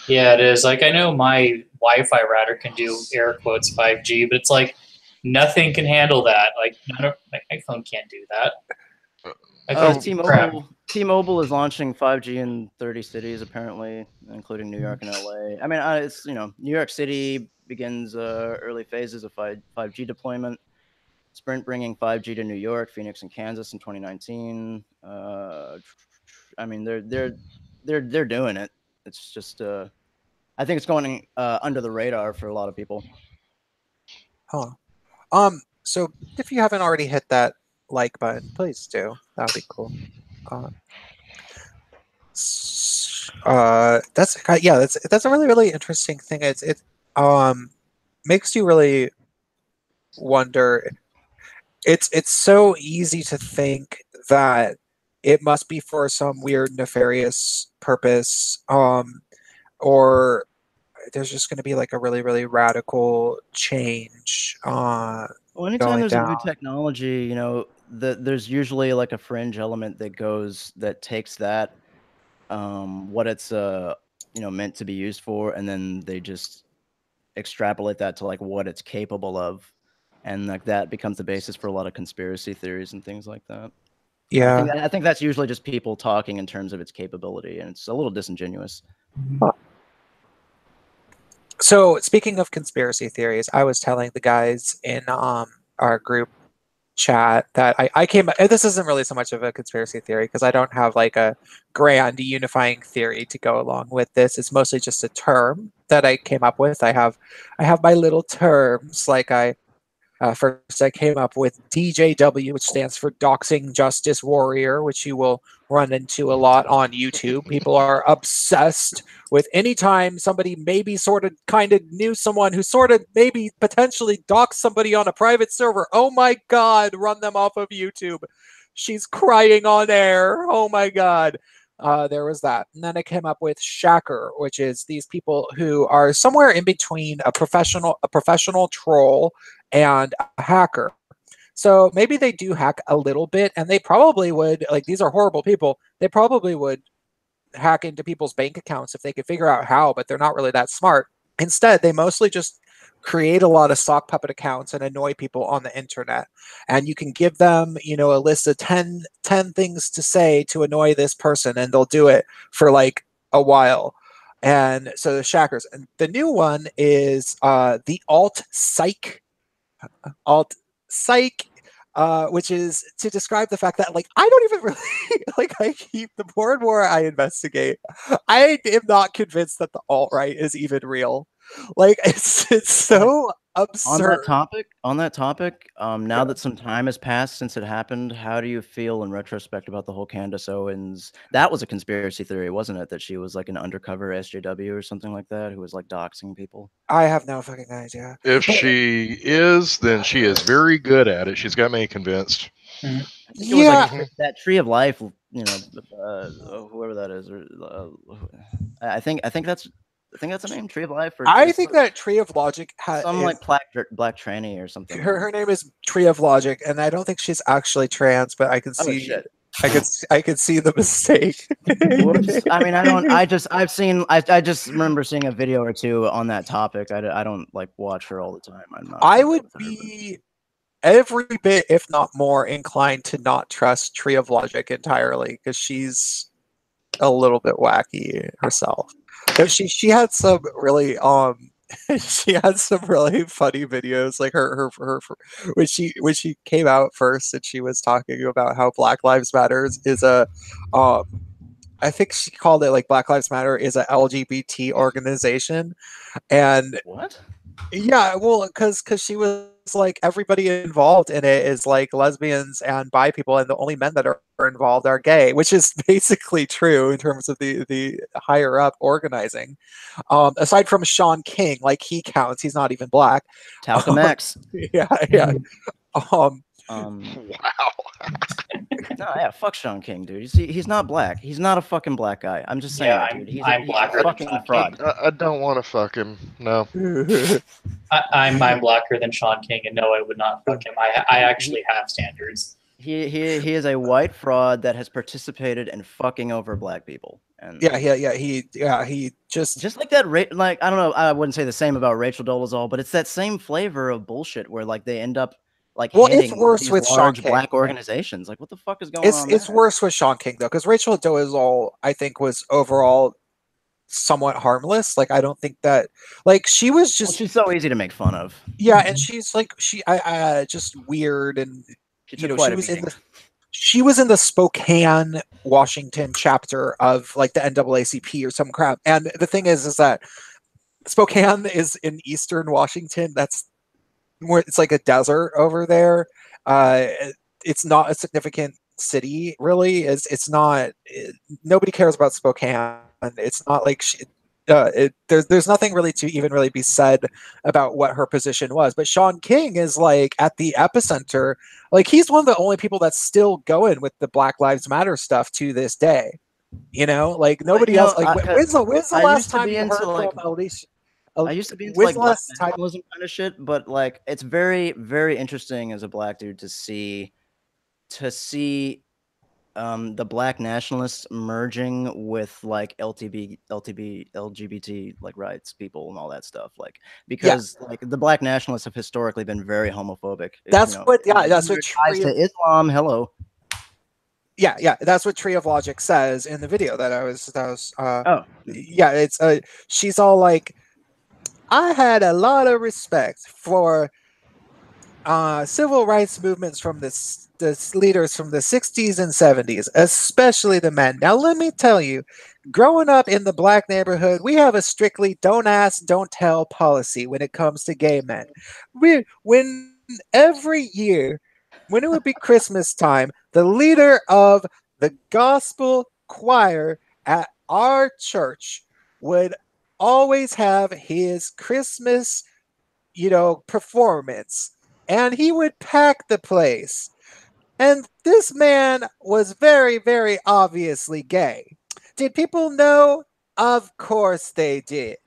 Yeah, it is. Like I know my Wi-Fi router can do air quotes 5G, but it's like nothing can handle that. Like my iPhone can't do that. T-Mobile is launching 5G in 30 cities apparently, including New York and LA. I mean, it's, you know, New York City begins early phases of 5G deployment. Sprint bringing 5G to New York, Phoenix, and Kansas in 2019. I mean, they're doing it. It's just I think it's going under the radar for a lot of people. Huh. So if you haven't already hit that like button, please do. That would be cool. That's a really interesting thing. It makes you really wonder. It's so easy to think that it must be for some weird nefarious purpose, or there's just going to be like a really, really radical change Well, anytime going there's a down. new technology, you know, there's usually like a fringe element that takes that, what it's you know, meant to be used for, and then they just extrapolate that to like what it's capable of, and like that becomes the basis for a lot of conspiracy theories and things like that. Yeah. I think that's usually just people talking in terms of its capability, and it's a little disingenuous. So speaking of conspiracy theories, I was telling the guys in our group chat that I came. This isn't really so much of a conspiracy theory because I don't have like a grand unifying theory to go along with this. It's mostly just a term that I came up with. I have my little terms. Like first I came up with DJW, which stands for Doxing Justice Warrior, which you will run into a lot on YouTube. People are obsessed with anytime somebody maybe sort of kind of knew someone who sort of maybe potentially doxed somebody on a private server. Oh my God, run them off of YouTube. She's crying on air. Oh my God. There was that. And then I came up with Shacker, which is these people who are somewhere in between a professional troll and a hacker. So maybe they do hack a little bit, and they probably would, like, these are horrible people. They probably would hack into people's bank accounts if they could figure out how, but they're not really that smart. Instead, they mostly just create a lot of sock puppet accounts and annoy people on the internet. And you can give them, you know, a list of 10 things to say to annoy this person, and they'll do it for like a while. And so the Shackers. And the new one is the alt psych, which is to describe the fact that like I don't even really like I keep the more and more I investigate, I am not convinced that the alt right is even real. Like it's so absurd. On that topic, now that some time has passed since it happened, how do you feel in retrospect about the whole Candace Owens? That was a conspiracy theory, wasn't it? That she was like an undercover SJW or something like that, who was like doxing people. I have no fucking idea. If she is, then she is very good at it. She's got me convinced. I think it was Yeah, like that Tree of Life, you know, whoever that is, or I think that's the name, Tree of Life, or I think that Tree of Logic some like black tranny or something. her name is Tree of Logic, and I don't think she's actually trans, but I can Oh see shit. I could see the mistake. Well, I mean, I just remember seeing a video or two on that topic. I don't like watch her all the time. I'm not. I would be every bit, if not more, inclined to not trust Tree of Logic entirely because she's a little bit wacky herself. Though she had some really she had some really funny videos, like her when she came out first and she was talking about how Black Lives Matters is a I think she called it like Black Lives Matter is a LGBT organization, and What? yeah, well, because she was like everybody involved in it is like lesbians and bi people, and the only men that are involved are gay, which is basically true in terms of the higher up organizing. Aside from Sean King, like he counts, he's not even black. Talcum X. Yeah, yeah. Wow. No, yeah, fuck Sean King, dude. He's not black. He's not a fucking black guy. I'm just saying Yeah, that, dude. He's I'm a blacker than fucking Sean fraud. I don't want to fuck him. No. I'm blacker than Sean King, and no, I would not fuck him. I actually have standards. He is a white fraud that has participated in fucking over black people. And he just like that, like I don't know, I wouldn't say the same about Rachel Dolezal, but it's that same flavor of bullshit where like they end up like it's worse these with Sean large King. black organizations. Like what the fuck is going on? It's worse with Sean King though, because Rachel Dolezal I think was overall somewhat harmless. Like I don't think that like she was just she's so easy to make fun of. Yeah, and she's like I just weird, and you know she was in the Spokane, Washington chapter of like the NAACP or some crap. And the thing is that Spokane is in eastern Washington. That's where it's like a desert over there. It's not a significant city, really. It's not. Nobody cares about Spokane. It's not like there's nothing really to even really be said about what her position was. But Sean King is like at the epicenter. Like he's one of the only people that's still going with the Black Lives Matter stuff to this day. You know, like nobody else. Like when's the last time you heard from Alicia? I used to be into like black nationalism kind of shit, but like it's very, very interesting as a black dude to see the black nationalists merging with like LGBT like rights people and all that stuff. Like because like the black nationalists have historically been very homophobic. That's what that's what ties to Islam. Hello. Yeah, that's what Tree of Logic says in the video that I was yeah, it's she's all like, I had a lot of respect for civil rights movements from the leaders from the 60s and 70s, especially the men. Now, let me tell you, growing up in the black neighborhood, we have a strictly don't ask, don't tell policy when it comes to gay men. When every year, when it would be Christmas time, the leader of the gospel choir at our church would always have his Christmas, performance, and he would pack the place. And this man was very, very obviously gay. Did people know? Of course they did.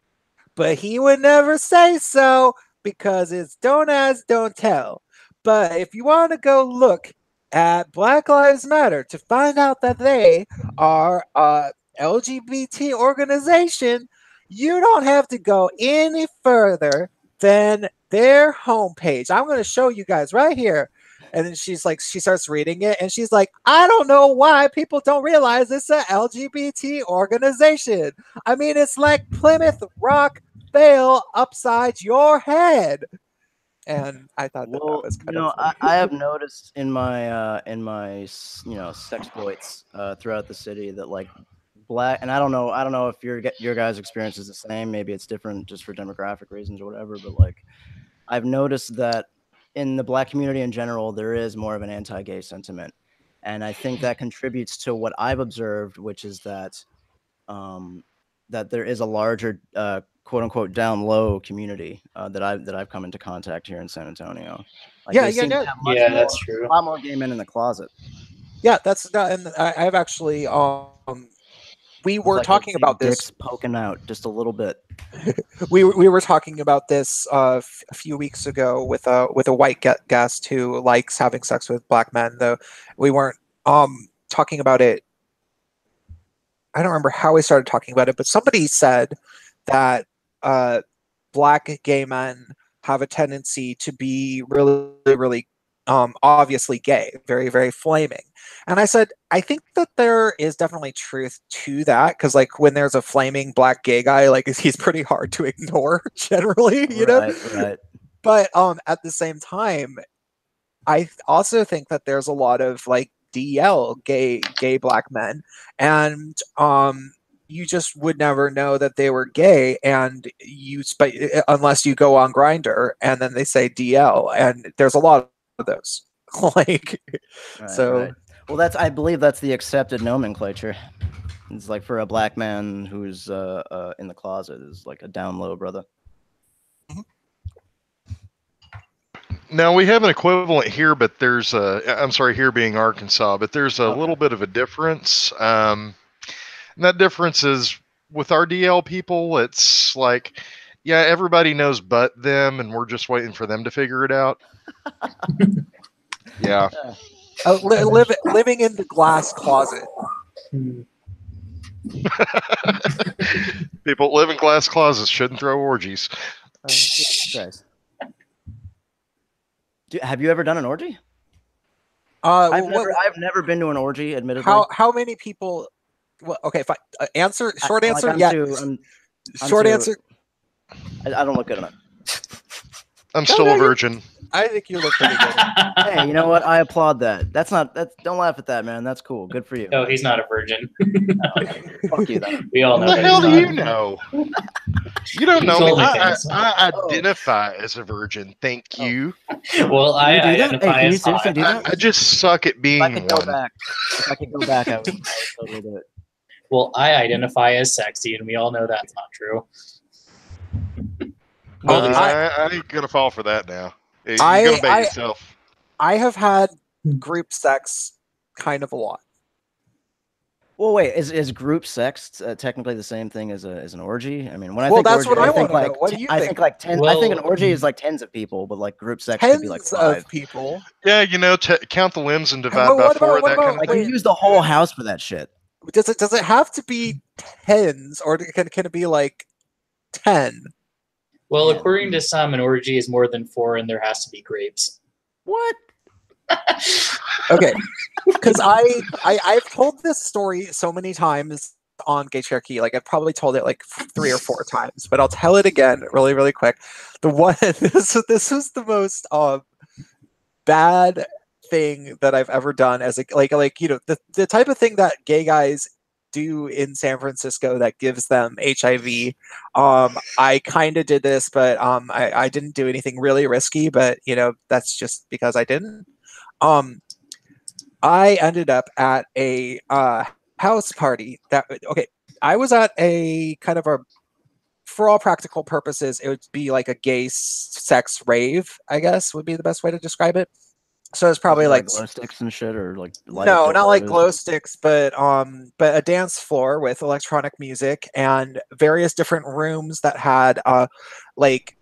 But he would never say so because it's don't ask, don't tell. But if you want to go look at Black Lives Matter to find out that they are a LGBT organization, you don't have to go any further than their homepage. I'm going to show you guys right here. And then she starts reading it, and she's like, I don't know why people don't realize it's an LGBT organization. I mean, it's like Plymouth Rock Fail upside your head. And I thought that was kind of funny. I have noticed in my sexploits throughout the city that like black, and I don't know if your guys' experience is the same. Maybe it's different just for demographic reasons or whatever. But like, I've noticed that in the black community in general, there is more of an anti-gay sentiment, and I think that contributes to what I've observed, which is that that there is a larger quote unquote down low community that I've come into contact here in San Antonio. Like that's true. A lot more gay men in the closet. Yeah, and I've actually we were talking about this. Dicks poking out just a little bit. we were talking about this a few weeks ago with a white guest who likes having sex with black men. Though we weren't talking about it. I don't remember how we started talking about it, but somebody said that black gay men have a tendency to be really, really obviously gay, very, very flaming. And I said, I think that there is definitely truth to that, because like when there's a flaming black gay guy, like he's pretty hard to ignore generally, you know? Right. But at the same time, I also think that there's a lot of like DL gay black men, and you just would never know that they were gay, and unless you go on Grindr and then they say DL, and there's a lot of those. Like, right. Well, I believe that's the accepted nomenclature. It's like for a black man who's in the closet is like a down low brother. Now we have an equivalent here, but there's I'm sorry, here being Arkansas, but there's a little bit of a difference. And that difference is with our DL people, it's like, yeah, everybody knows but them, and we're just waiting for them to figure it out. Yeah. Living in the glass closet. People live in glass closets shouldn't throw orgies. Have you ever done an orgy? I've never been to an orgy, admittedly. How many people? Well, okay, fine. Answer. Short answer. Short answer. I don't look good enough. I'm still a virgin. I think you look pretty good. Hey, you know what? I applaud that. Don't laugh at that, man. That's cool. Good for you. No, he's not a virgin. Fuck you, then. We all know. What the hell do you know? You don't know me. I Oh. identify as a virgin. Thank you. Well, I identify Hey, as hot. I just suck at being one. If I could go back, I would totally do it. Well, I identify as sexy, and we all know that's not true. Well, at least I ain't gonna fall for that now. You're I- gonna bet I- yourself. I have had group sex kind of a lot. Well, wait, is group sex technically the same thing as an orgy? I mean, when I Well, think that's orgy, what I think wanna know. like What do you I think? think like 10. I think an Well, orgy is like tens of people, but like group sex could be like Tens 5. of people. Yeah, count the limbs and divide Well, by what about- 4. what That about- kind of Like thing. you use the whole house for that shit. Does it have to be tens, or can it be like 10? well, Yeah. according to some, an orgy is more than 4, and there has to be grapes. What? Okay, because I've told this story so many times on Gaytriarchy. Like I've probably told it like 3 or 4 times, but I'll tell it again really, really quick. The one this was the most bad thing that I've ever done as a like the type of thing that gay guys do in San Francisco that gives them HIV. I kind of did this, but I didn't do anything really risky. But that's just because I didn't. I ended up at a house party okay, I was at a kind of a, for all practical purposes, it would be like a gay sex rave, I guess would be the best way to describe it. So it's probably like like glow sticks and shit, or like light no, up not like dildos? glow sticks, but a dance floor with electronic music and various different rooms that had like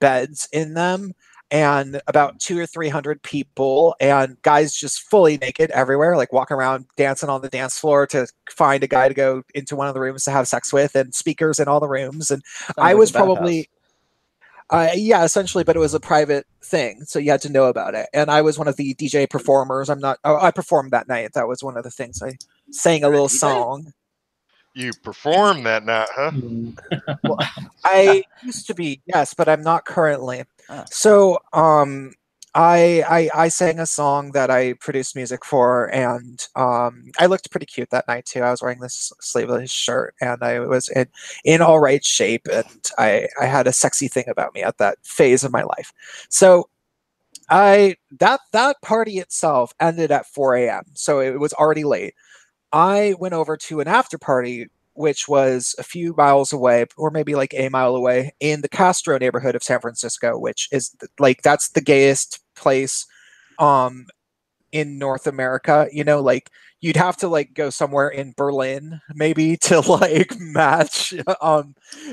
beds in them, and about 200 or 300 people, and guys just fully naked everywhere, like walking around dancing on the dance floor to find a guy to go into one of the rooms to have sex with, and speakers in all the rooms. And Sounds I like was a bathhouse. probably yeah, essentially, but it was a private thing, so you had to know about it. And I was one of the DJ performers. I performed that night. That was one of the things. I sang a little DJ? song. You performed that night, huh? Mm. Well, I used to be, yes, but I'm not currently. Ah. So, I sang a song that I produced music for, and I looked pretty cute that night too. I was wearing this sleeveless shirt, and I was in all right shape, and I had a sexy thing about me at that phase of my life. So that party itself ended at 4 a.m. So it was already late. I went over to an after party, which was a few miles away, or maybe like a mile away, in the Castro neighborhood of San Francisco, which is like that's the gayest place um in North America. Like you'd have to like go somewhere in Berlin maybe to like match.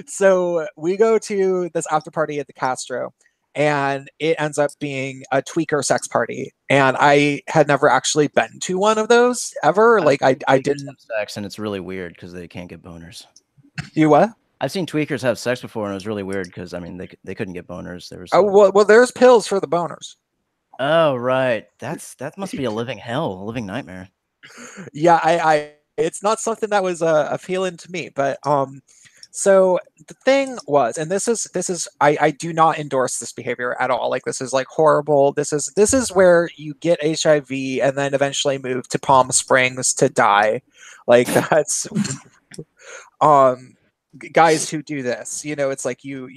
So we go to this after party at the Castro, and it ends up being a tweaker sex party. And I had never actually been to one of those ever. Like I Tweakers didn't. have sex, and it's really weird because they can't get boners. You what? I've seen tweakers have sex before, and it was really weird because I mean they couldn't get boners. They were Oh so... well, there's pills for the boners. Oh right, that must be a living hell, a living nightmare. Yeah, I it's not something that was appealing to me, but so the thing was, and this is I do not endorse this behavior at all. Like this is like horrible. This is where you get HIV and then eventually move to Palm Springs to die. Like that's guys who do this. It's like you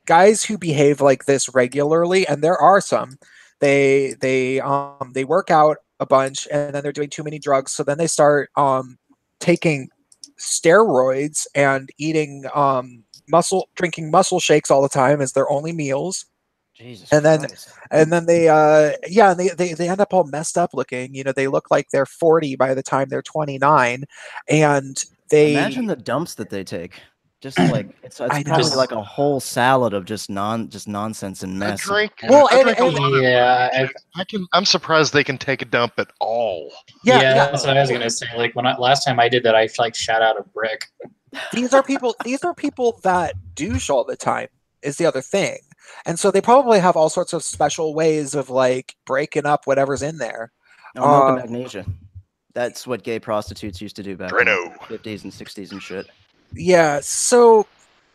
guys who behave like this regularly, and there are some. They work out a bunch, and then they're doing too many drugs, so then they start taking steroids and eating drinking muscle shakes all the time as their only meals. Jesus And then Christ. and then they yeah, and they end up all messed up looking. They look like they're 40 by the time they're 29, and they Imagine the dumps that they take. Just like it's I probably know. like a whole salad of just nonsense and I mess. drink. Well, I drink a and- lot of- Yeah, I'm surprised they can take a dump at all. yeah. that's what I was gonna say. Like last time I did that, I like shot out a brick. These are people that douche all the time, is the other thing. And so they probably have all sorts of special ways of like breaking up whatever's in there. Oh, milk and magnesia. That's what gay prostitutes used to do back in Drano. the 50s and 60s and shit. Yeah, so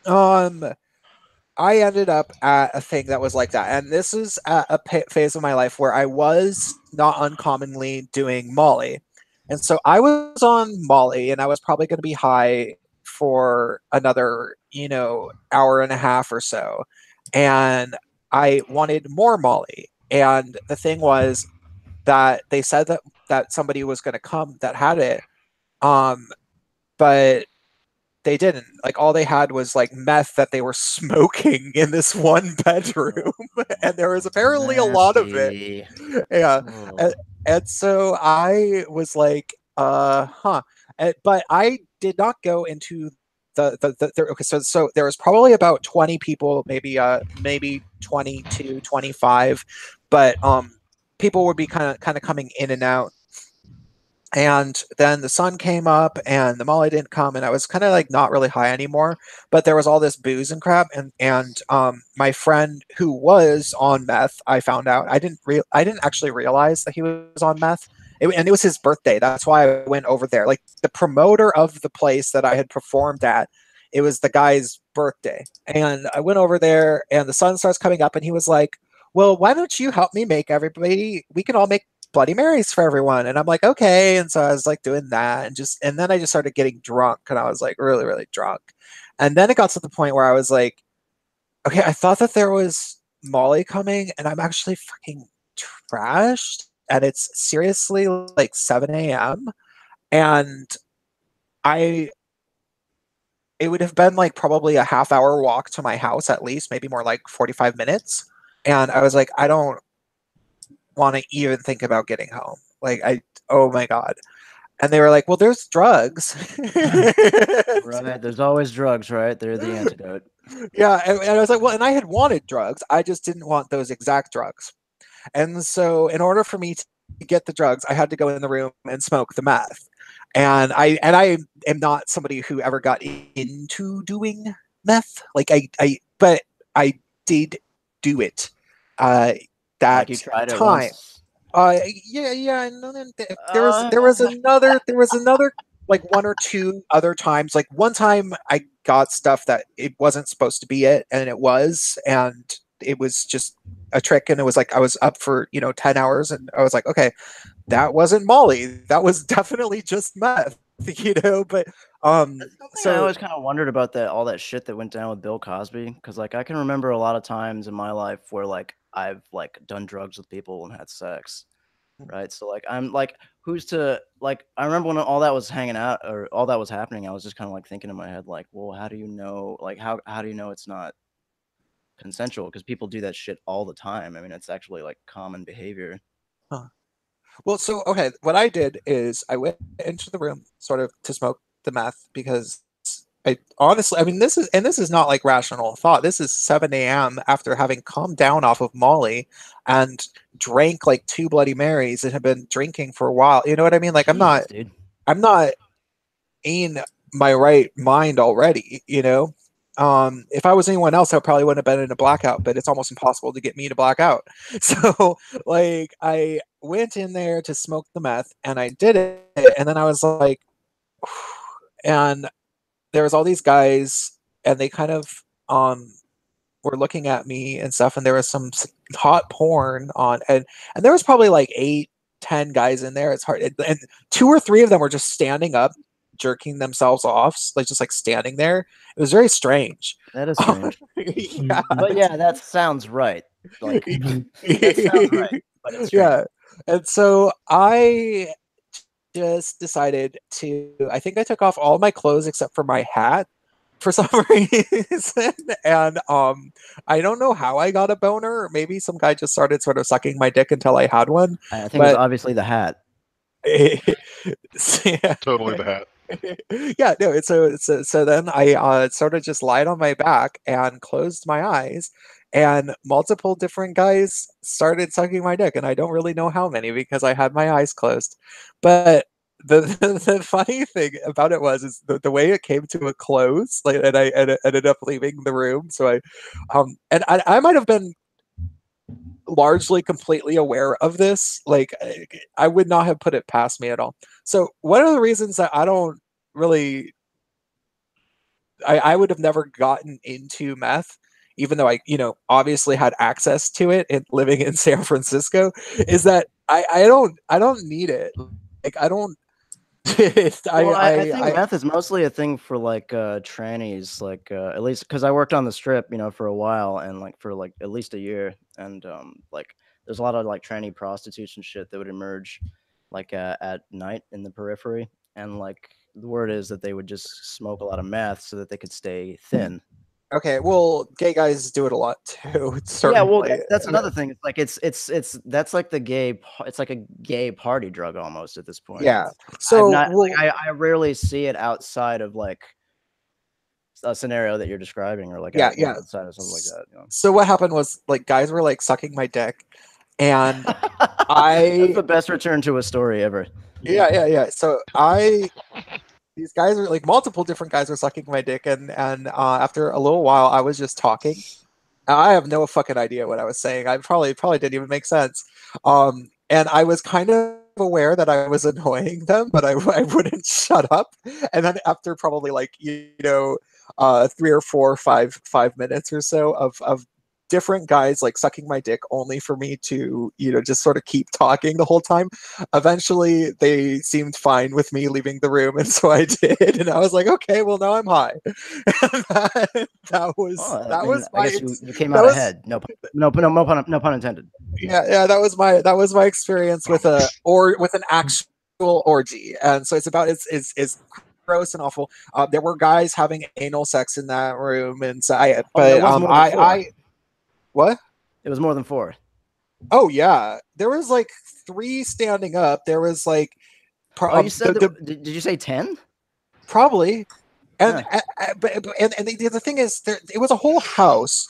I ended up at a thing that was like that. And this is at a phase of my life where I was not uncommonly doing Molly. And so I was on Molly, and I was probably going to be high for another, hour and a half or so. And I wanted more Molly. And the thing was that they said that somebody was going to come that had it. but they didn't. Like all they had was like meth that they were smoking in this one bedroom, and there was apparently a lot of it. Nasty. Yeah, Oh. and so I was like, huh. But I did not go into okay. So there was probably about 20 people, maybe 22, 25, but people would be kind of coming in and out. And then the sun came up and the Molly didn't come, and I was kind of like not really high anymore, but there was all this booze and crap. And my friend who was on meth, I found out, I didn't actually realize that he was on meth. And it was his birthday. That's why I went over there. Like the promoter of the place that I had performed at, it was the guy's birthday. And I went over there and the sun starts coming up and he was like, well, why don't you help me make everybody, we can all make Bloody Marys for everyone. And I'm like, okay. And so I was like doing that and then I just started getting drunk and I was like really, really drunk. And then it got to the point where I was like, okay, I thought that there was Molly coming and I'm actually fucking trashed. And it's seriously like 7 a.m. And I, it would have been like probably a half-hour walk to my house at least, maybe more like 45 minutes. And I was like, I don't want to even think about getting home. Oh my God. And they were like, well, there's drugs. Right. There's always drugs, right? They're the antidote. Yeah. And I was like, well, and I had wanted drugs. I just didn't want those exact drugs. And so in order for me to get the drugs, I had to go in the room and smoke the meth. And I am not somebody who ever got into doing meth. But I did do it. That Like you tried it time. once. Yeah. And then there was another like one or two other times. Like one time I got stuff that it wasn't supposed to be it, and it was, and it was just a trick. And it was like I was up for 10 hours, and I was like, okay, that wasn't Molly. That was definitely just meth, But I so always kind of wondered about all that shit that went down with Bill Cosby, because like I can remember a lot of times in my life where like I've like done drugs with people and had sex, right? So like I'm like, who's to like? I remember when all that was hanging out or all that was happening, I was just kind of like thinking in my head like, well, how do you know? Like how do you know it's not consensual? Because people do that shit all the time. I mean, it's actually like common behavior. huh. Well, so okay, what I did is I went into the room sort of to smoke the meth because I honestly, I mean, this is not like rational thought. This is 7 a.m. after having calmed down off of Molly and drank like 2 Bloody Marys and have been drinking for a while. You know what I mean? Like Jesus, dude. I'm not in my right mind already. If I was anyone else, I probably wouldn't have been in a blackout, but it's almost impossible to get me to black out. So, like, I went in there to smoke the meth and I did it. And then I was like, and there was all these guys and they kind of, were looking at me and stuff. And there was some hot porn on, and there was probably like 8, 10 guys in there. It's hard. And 2 or 3 of them were just standing up, jerking themselves off, like just like standing there. It was very strange. That is strange. Yeah. But yeah, that sounds right. Like that sounds right, but it's strange. Yeah. And so I just decided to, I think I took off all my clothes except for my hat for some reason. And I don't know how I got a boner. Maybe some guy just started sort of sucking my dick until I had one. I think it's obviously the hat. Yeah. Totally the hat. Yeah, no, so then I sort of just lied on my back and closed my eyes, and multiple different guys started sucking my dick, and I don't really know how many because I had my eyes closed. But the funny thing about it is the way it came to a close, like, and I ended up leaving the room. So I might have been largely completely aware of this. Like I would not have put it past me at all. So one of the reasons that I don't really, I would have never gotten into meth, even though I, obviously had access to it and living in San Francisco, is that I don't need it. Like I don't. I think meth is mostly a thing for like trannies, like at least because I worked on the strip, for a while and like for like at least a year, and like there's a lot of like tranny prostitutes and shit that would emerge like at night in the periphery, and like the word is that they would just smoke a lot of meth so that they could stay thin. Okay, well, gay guys do it a lot too. Yeah, well, Certainly. that's another thing. It's like it's that's like it's like a gay party drug almost at this point. Yeah. I've So not, well, I rarely see it outside of like a scenario that you're describing, or like yeah, yeah. outside of something like that. You know? So what happened was like guys were like sucking my dick, and That's the best return to a story ever. yeah. So these guys are like multiple different guys were sucking my dick, and after a little while, I was just talking. I have no fucking idea what I was saying. I probably didn't even make sense. And I was kind of aware that I was annoying them, but I wouldn't shut up. And then after probably like 3 or 4 or 5 minutes or so of different guys like sucking my dick only for me to just sort of keep talking the whole time, eventually they seemed fine with me leaving the room, and so I did, and I was like, okay, well, now I'm high. that was I guess you came out ahead. No pun intended. Yeah, that was my experience with an actual orgy. And so it's gross and awful. There were guys having anal sex in that room, and so what? It was more than 4. Oh yeah, there was like 3 standing up. There was like, you said did you say 10? Probably, and the thing is, it was a whole house.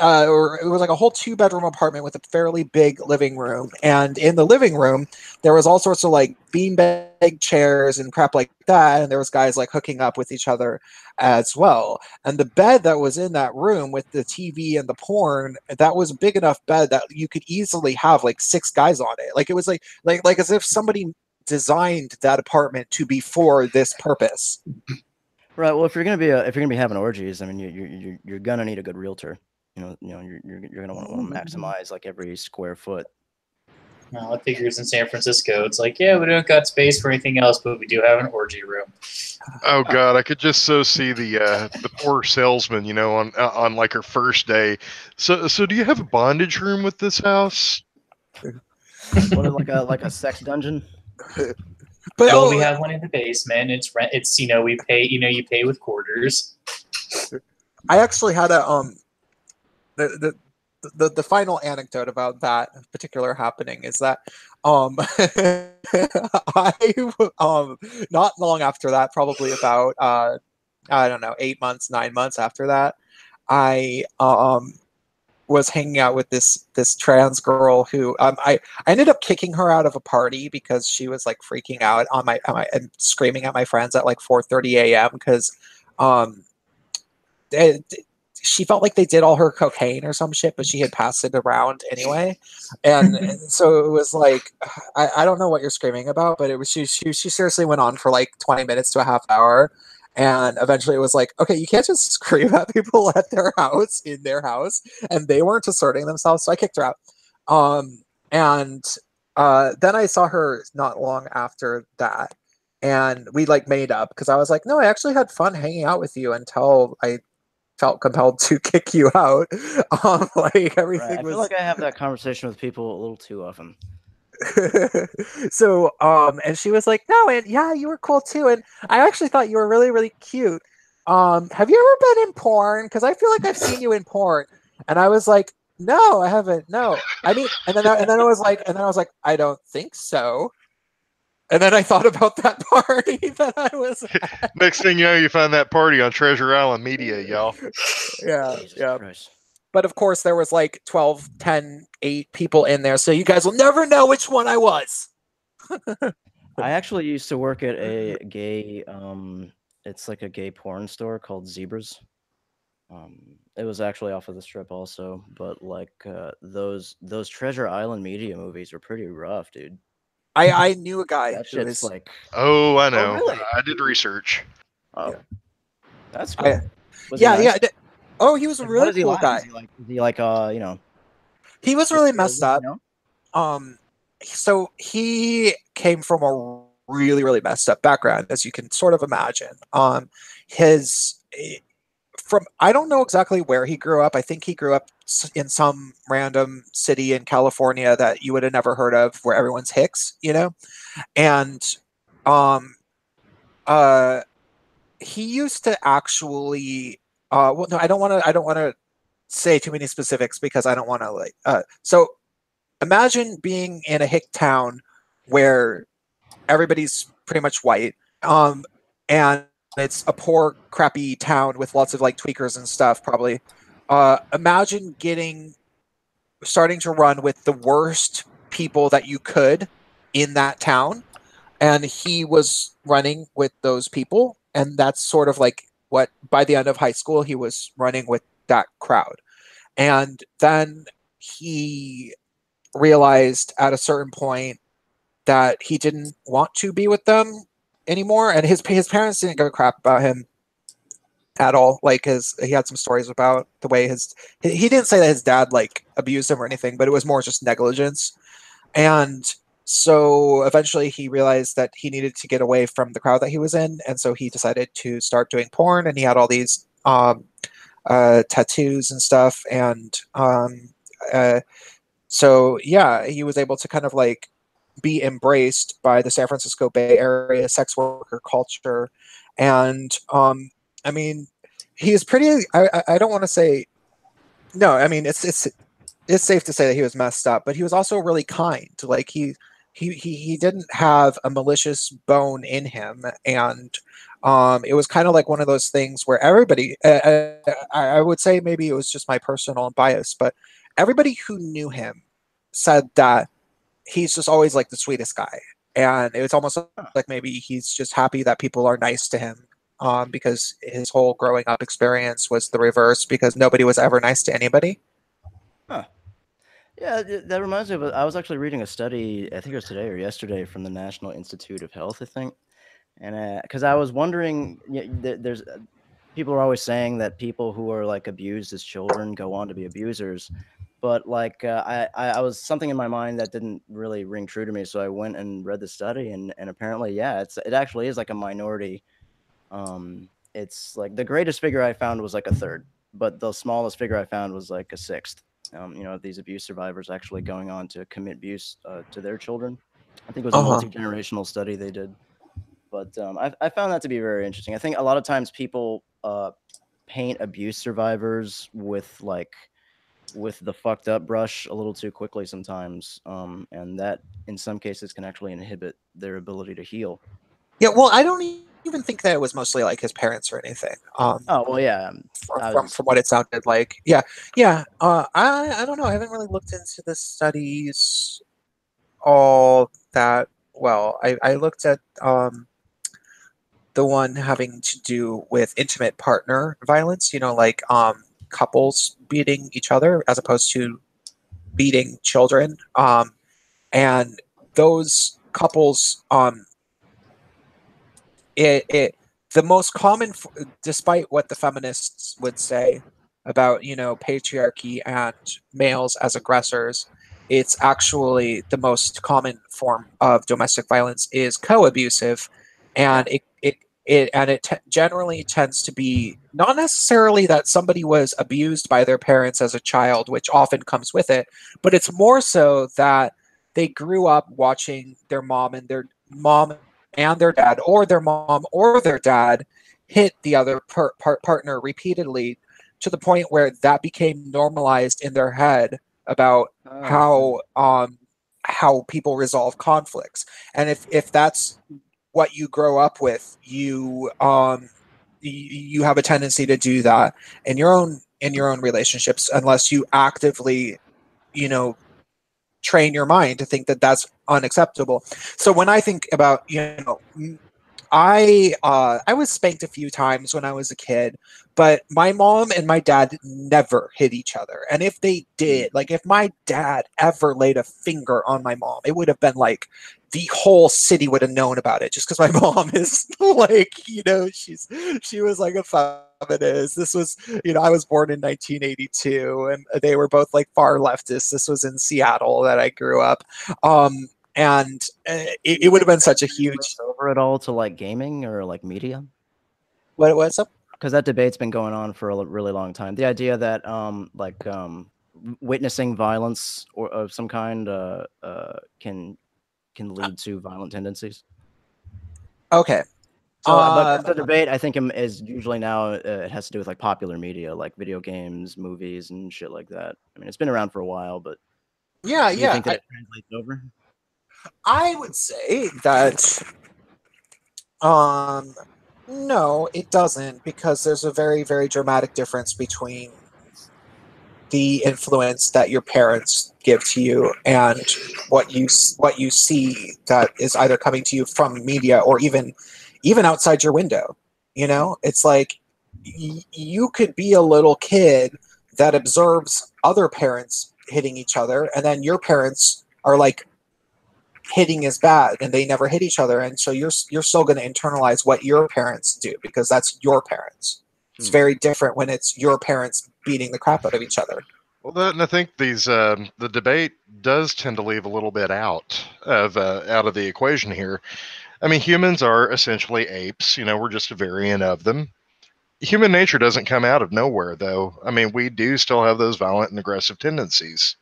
Or it was like a whole 2-bedroom apartment with a fairly big living room. And in the living room, there was all sorts of like beanbag chairs and crap like that. And there was guys like hooking up with each other as well. And the bed that was in that room with the TV and the porn, that was a big enough bed that you could easily have like 6 guys on it. Like it was like as if somebody designed that apartment to be for this purpose. Right. Well, if you're gonna be having orgies, I mean, you're gonna need a good realtor. You're gonna want to maximize like every square foot. Well, it figures in San Francisco. It's like, yeah, we don't got space for anything else, but we do have an orgy room. Oh God, I could just so see the poor salesman, on like her first day. So do you have a bondage room with this house? What, like a sex dungeon? But we have one in the basement. It's rent. It's we pay. You pay with quarters. I actually had the final anecdote about that particular happening is that I not long after that, probably about I don't know, 8 months, 9 months after that, I was hanging out with this trans girl who I ended up kicking her out of a party because she was like freaking out on my and screaming at my friends at like 4:30 a.m. because she felt like they did all her cocaine or some shit, but she had passed it around anyway. And so it was like, I don't know what you're screaming about, but it was she seriously went on for like 20 minutes to a half hour. And eventually it was like, okay, you can't just scream at people at their house, in their house. And they weren't asserting themselves. So I kicked her out. And then I saw her not long after that. And we like made up because I was like, no, I actually had fun hanging out with you until I felt compelled to kick you out. Like everything right. I feel like I have that conversation with people a little too often. So and she was like, no, and yeah, you were cool too, and I actually thought you were really, really cute. Have you ever been in porn? Because I feel like I've seen you in porn. And I was like, no, I haven't. No, I mean, and then I was like, I don't think so. And then I thought about that party that I was at. Next thing you know, you find that party on Treasure Island Media, y'all. Yeah, Jesus yeah. Christ. But of course, there was like 12, 10, 8 people in there, so you guys will never know which one I was. I actually used to work at a gay, it's like a gay porn store called Zebras. It was actually off of the strip also, but like those Treasure Island Media movies were pretty rough, dude. I knew a guy That who shit's was like, Oh, I know. really? I did research. oh, Yeah. that's cool. Was he yeah, nice? yeah. Oh, he was a Like, really what is he cool like? guy. Is he like He was really messed up. You know? So he came from a really, really messed up background, as you can sort of imagine. I don't know exactly where he grew up. I think he grew up in some random city in California that you would have never heard of, where everyone's Hicks, And he used to actually. Well, no, I don't want to. I don't want to say too many specifics because I don't want to like. So imagine being in a hick town where everybody's pretty much white, and it's a poor, crappy town with lots of like tweakers and stuff. Probably. Imagine starting to run with the worst people that you could in that town, and he was running with those people, and that's sort of like what by the end of high school he was running with that crowd. And then he realized at a certain point that he didn't want to be with them anymore, and his parents didn't give a crap about him at all. Like he had some stories about the way he didn't say that his dad like abused him or anything, but it was more just negligence. And so eventually he realized that he needed to get away from the crowd that he was in, and so he decided to start doing porn, and he had all these tattoos and stuff. And uh, so yeah, he was able to kind of like be embraced by the San Francisco Bay Area sex worker culture. And I mean, he is pretty. I don't want to say no. I mean, it's safe to say that he was messed up, but he was also really kind. Like he didn't have a malicious bone in him, and it was kind of like one of those things where everybody. I would say maybe it was just my personal bias, but everybody who knew him said that he's just always like the sweetest guy, and it was almost like maybe he's just happy that people are nice to him. Because his whole growing up experience was the reverse, because nobody was ever nice to anybody. Huh. Yeah, that reminds me of. I was actually reading a study. I think it was today or yesterday from the National Institute of Health. I think, and because I was wondering, there's people are always saying that people who are like abused as children go on to be abusers, but like I was something in my mind that didn't really ring true to me, so I went and read the study, and apparently, yeah, it actually is like a minority. It's like the greatest figure I found was like a third, but the smallest figure I found was like a sixth. These abuse survivors actually going on to commit abuse to their children. I think it was a Uh-huh. multi-generational study they did, but I found that to be very interesting. I think a lot of times people paint abuse survivors with the fucked up brush a little too quickly sometimes, and that in some cases can actually inhibit their ability to heal. Yeah, well, I don't even think that it was mostly like his parents or anything. Oh well, yeah. I was From what it sounded like. Yeah, yeah. I don't know. I haven't really looked into the studies all that well. I looked at the one having to do with intimate partner violence. You know, like couples beating each other as opposed to beating children. And those couples it the most common despite what the feminists would say about patriarchy and males as aggressors, it's actually the most common form of domestic violence is co-abusive. And Yeah. it generally tends to be not necessarily that somebody was abused by their parents as a child, which often comes with it, but it's more so that they grew up watching their mom and their dad, or their mom or their dad, hit the other partner repeatedly, to the point where that became normalized in their head about Oh, how people resolve conflicts. And if that's what you grow up with, you have a tendency to do that in your own relationships, unless you actively you know train your mind to think that that's unacceptable. So when I think about, I was spanked a few times when I was a kid, but my mom and my dad never hit each other. And if they did, like if my dad ever laid a finger on my mom, it would have been like the whole city would have known about it, just because my mom is like, she was like a feminist. This was, I was born in 1982, and they were both like far leftists. This was in Seattle that I grew up. And it would have been such a huge. over it all to like gaming or like media, What's up? because that debate's been going on for a really long time. The idea that witnessing violence or of some kind can lead to violent tendencies. Okay, So, but the debate, I think, is usually now it has to do with like popular media, like video games, movies, and shit like that. I mean, it's been around for a while, but do you think that it translates over? I would say that no, it doesn't, because there's a very, very dramatic difference between the influence that your parents give to you and what you see that is either coming to you from media or even outside your window. You know, it's like you could be a little kid that observes other parents hitting each other, and then your parents are like, hitting is bad and they never hit each other, and so you're still going to internalize what your parents do because that's your parents. It's very different when it's your parents beating the crap out of each other. Well, and I think the debate does tend to leave a little bit out of the equation here. I mean, humans are essentially apes. You know, we're just a variant of them. Human nature doesn't come out of nowhere, though. I mean, we do still have those violent and aggressive tendencies.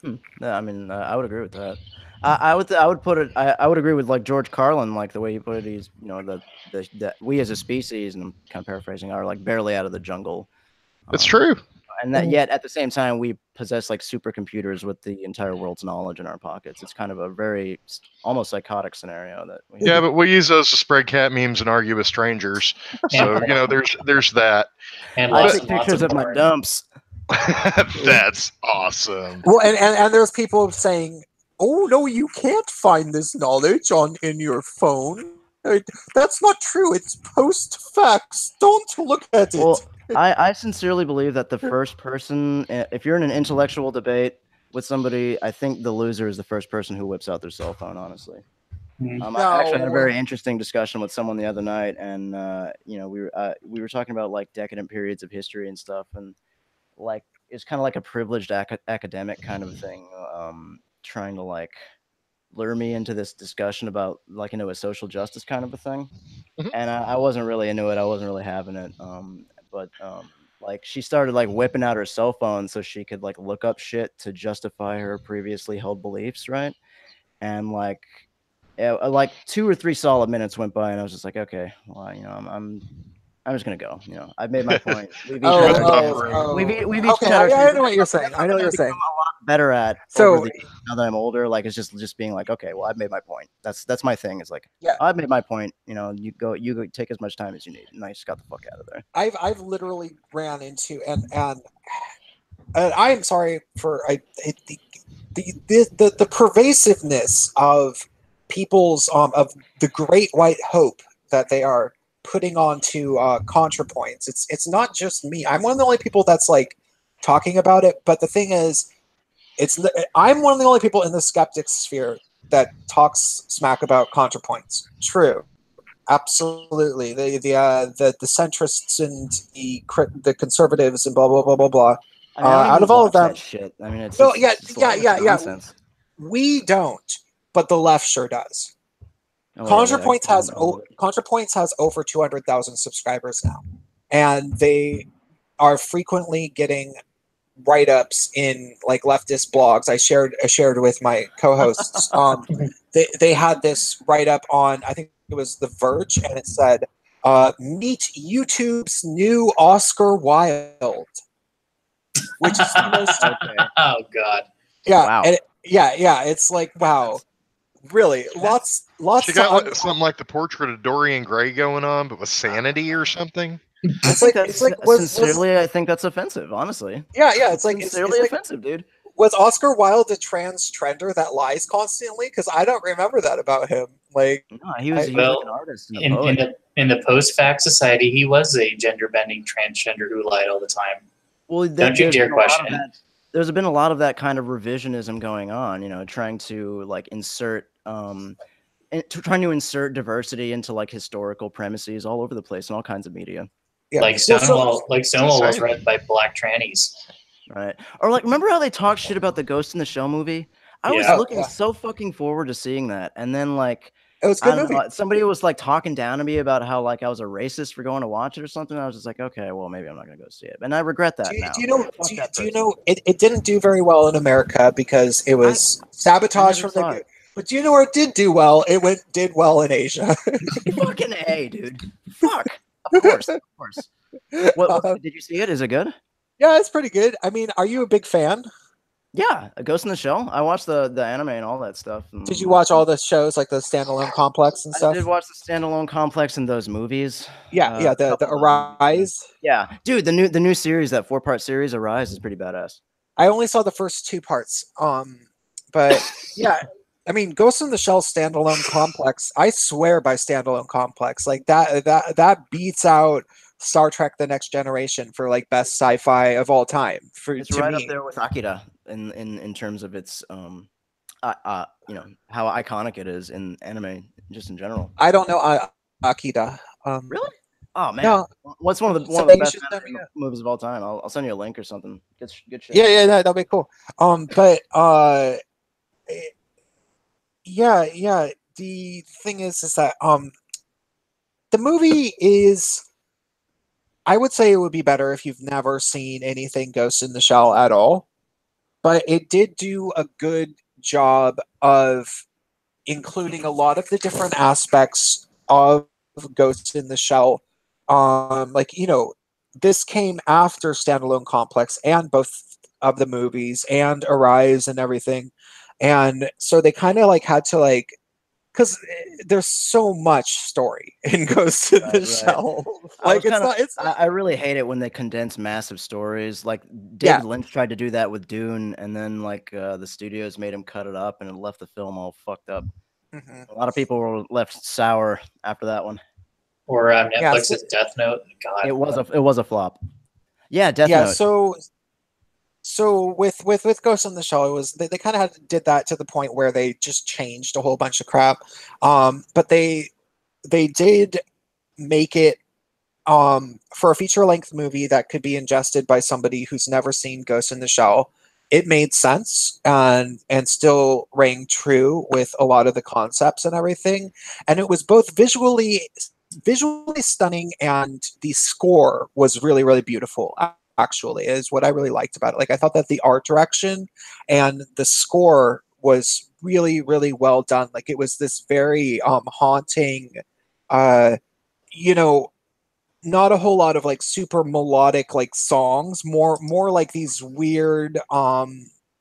Yeah, I mean, I would agree with that. I would put it. I would agree with like George Carlin, like the way he put it. He's, you know, the we as a species, and I'm kind of paraphrasing, are like barely out of the jungle. It's true. And that yet at the same time we possess like supercomputers with the entire world's knowledge in our pockets. It's kind of a very almost psychotic scenario that we Yeah, but we use those to spread cat memes and argue with strangers. So, you know, there's that. And I lots take and lots pictures of my porn. dumps. That's awesome. Well, and there's people saying, "Oh no, you can't find this knowledge in your phone. That's not true. It's post facts. Don't look at it." Well, I sincerely believe that the first person, if you're in an intellectual debate with somebody, I think the loser is the first person who whips out their cell phone, honestly. I actually had a very interesting discussion with someone the other night, and you know, we were talking about like decadent periods of history and stuff, and like it's kind of like a privileged academic kind of thing, trying to like lure me into this discussion about like into a social justice kind of a thing. And I wasn't really into it. I wasn't really having it. But like she started like whipping out her cell phone so she could like look up shit to justify her previously held beliefs, right? And like, like 2 or 3 solid minutes went by, and I was just like, okay, well, you know, I'm just gonna go. You know, I've made my point. We've each had our we've each okay, had our I know what you're saying. I know what you're saying. a lot better at So now that I'm older. Like it's just being like, okay, well, I've made my point. That's my thing. It's like, yeah, I've made my point. You know, you go take as much time as you need, and I just got the fuck out of there. I've literally ran into and I am sorry for the pervasiveness of people's of the great white hope that they are putting onto ContraPoints. It's not just me. I'm one of the only people that's like talking about it. But the thing is, I'm one of the only people in the skeptic sphere that talks smack about ContraPoints. True, absolutely. The centrists and the conservatives and blah blah blah blah blah. I mean, I don't out even of all of watch them, that shit. I mean, it's no, just nonsense. we don't, but the left sure does. Oh, yeah, ContraPoints has over 200,000 subscribers now, and they are frequently getting write-ups in like leftist blogs. I shared with my co-hosts. They had this write-up on, I think it was The Verge, and it said, "Meet YouTube's new Oscar Wilde," which is the most. Oh God. Yeah, wow. and yeah. It's like, wow. Really, lots. She got something like the portrait of Dorian Gray going on, but with sanity or something. I think sincerely, I think that's offensive. Honestly. Yeah. It's like sincerely it's offensive, dude. Was Oscar Wilde a trender that lies constantly? Because I don't remember that about him. Like, no, he was like an artist and a poet. In the post-fact society, he was a gender-bending transgender who lied all the time. Well, don't you dare question. There's been a lot of that kind of revisionism going on, you know, trying to like insert diversity into like historical premises all over the place in all kinds of media. Yeah. Like Stonewall was read by black trannies. Right. Or like, remember how they talked shit about the Ghost in the Shell movie? I was looking so fucking forward to seeing that. And then like, it was a good movie. Somebody was like talking down to me about how like I was a racist for going to watch it or something. I was just like, okay, well, maybe I'm not gonna go see it. And I regret that now. Do you know it didn't do very well in America because it was sabotaged from the But do you know where it did do well? It did well in Asia. Fucking A, dude. Fuck. Of course. Of course. Did you see it? Is it good? Yeah, it's pretty good. I mean, are you a big fan? Yeah, A Ghost in the Shell. I watched the anime and all that stuff. Did you watch all the shows like the standalone complex and I stuff? did watch the standalone complex and those movies. Yeah, yeah, A the couple of those movies, Arise. yeah, dude, the new series, that 4-part series, Arise, is pretty badass. I only saw the first 2 parts. But yeah, I mean, Ghost in the Shell standalone complex. I swear by standalone complex, like that beats out Star Trek: The Next Generation for like best sci-fi of all time. It's To right me, up there with Akira in terms of its you know, how iconic it is in anime just in general. I don't know Akira. Really? Oh man, No, what's one of so the you best should send me anime movies of all time? I'll send you a link or something. Good shit. Yeah, yeah, that'll be cool. But yeah, yeah. The thing is that the movie is. I would say it would be better if you've never seen anything Ghost in the Shell at all. But it did do a good job of including a lot of the different aspects of Ghost in the Shell. Like, you know, this came after Standalone Complex and both of the movies and Arise and everything. And so they kind of like had to like because there's so much story in Ghost in the Right. Shell. I was Like kind of. it's I really hate it when they condense massive stories. Like yeah. David Lynch tried to do that with Dune, and then like the studios made him cut it up, and it left the film all fucked up. Mhm. A lot of people were left sour after that one. Or Yeah, Netflix's Death Note. God, It was a flop. Yeah, Death yeah, Note. so with Ghost in the Shell, it was they kind of did that to the point where they just changed a whole bunch of crap. But they did make it for a feature length movie that could be ingested by somebody who's never seen Ghost in the Shell. It made sense and still rang true with a lot of the concepts and everything. And it was both visually stunning, and the score was really really beautiful. Actually, is what I really liked about it. Like I thought that the art direction and the score was really really well done. Like it was this very haunting, uh, you know, not a whole lot of like super melodic like songs, more like these weird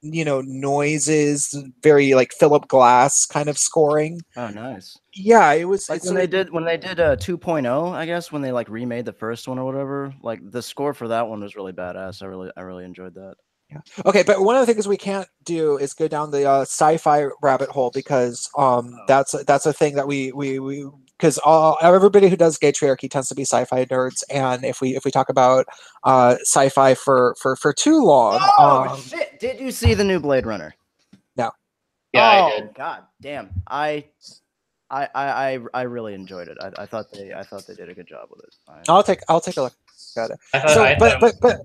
you know, noises, very like Philip Glass kind of scoring. Oh, nice. Yeah, it was Like it's when they did 2.0, I guess, when they like remade the first one or whatever. Like the score for that one was really badass. I really enjoyed that. yeah. Okay, but one of the things we can't do is go down the sci-fi rabbit hole because that's a thing that we because everybody who does Gaytriarchy tends to be sci-fi nerds, and if we talk about sci-fi for too long, Oh shit! Did you see the new Blade Runner? no. Yeah, I Oh did. god damn! I really enjoyed it. I thought they did a good job with it. I'll take a look at it. I thought, So, I thought, but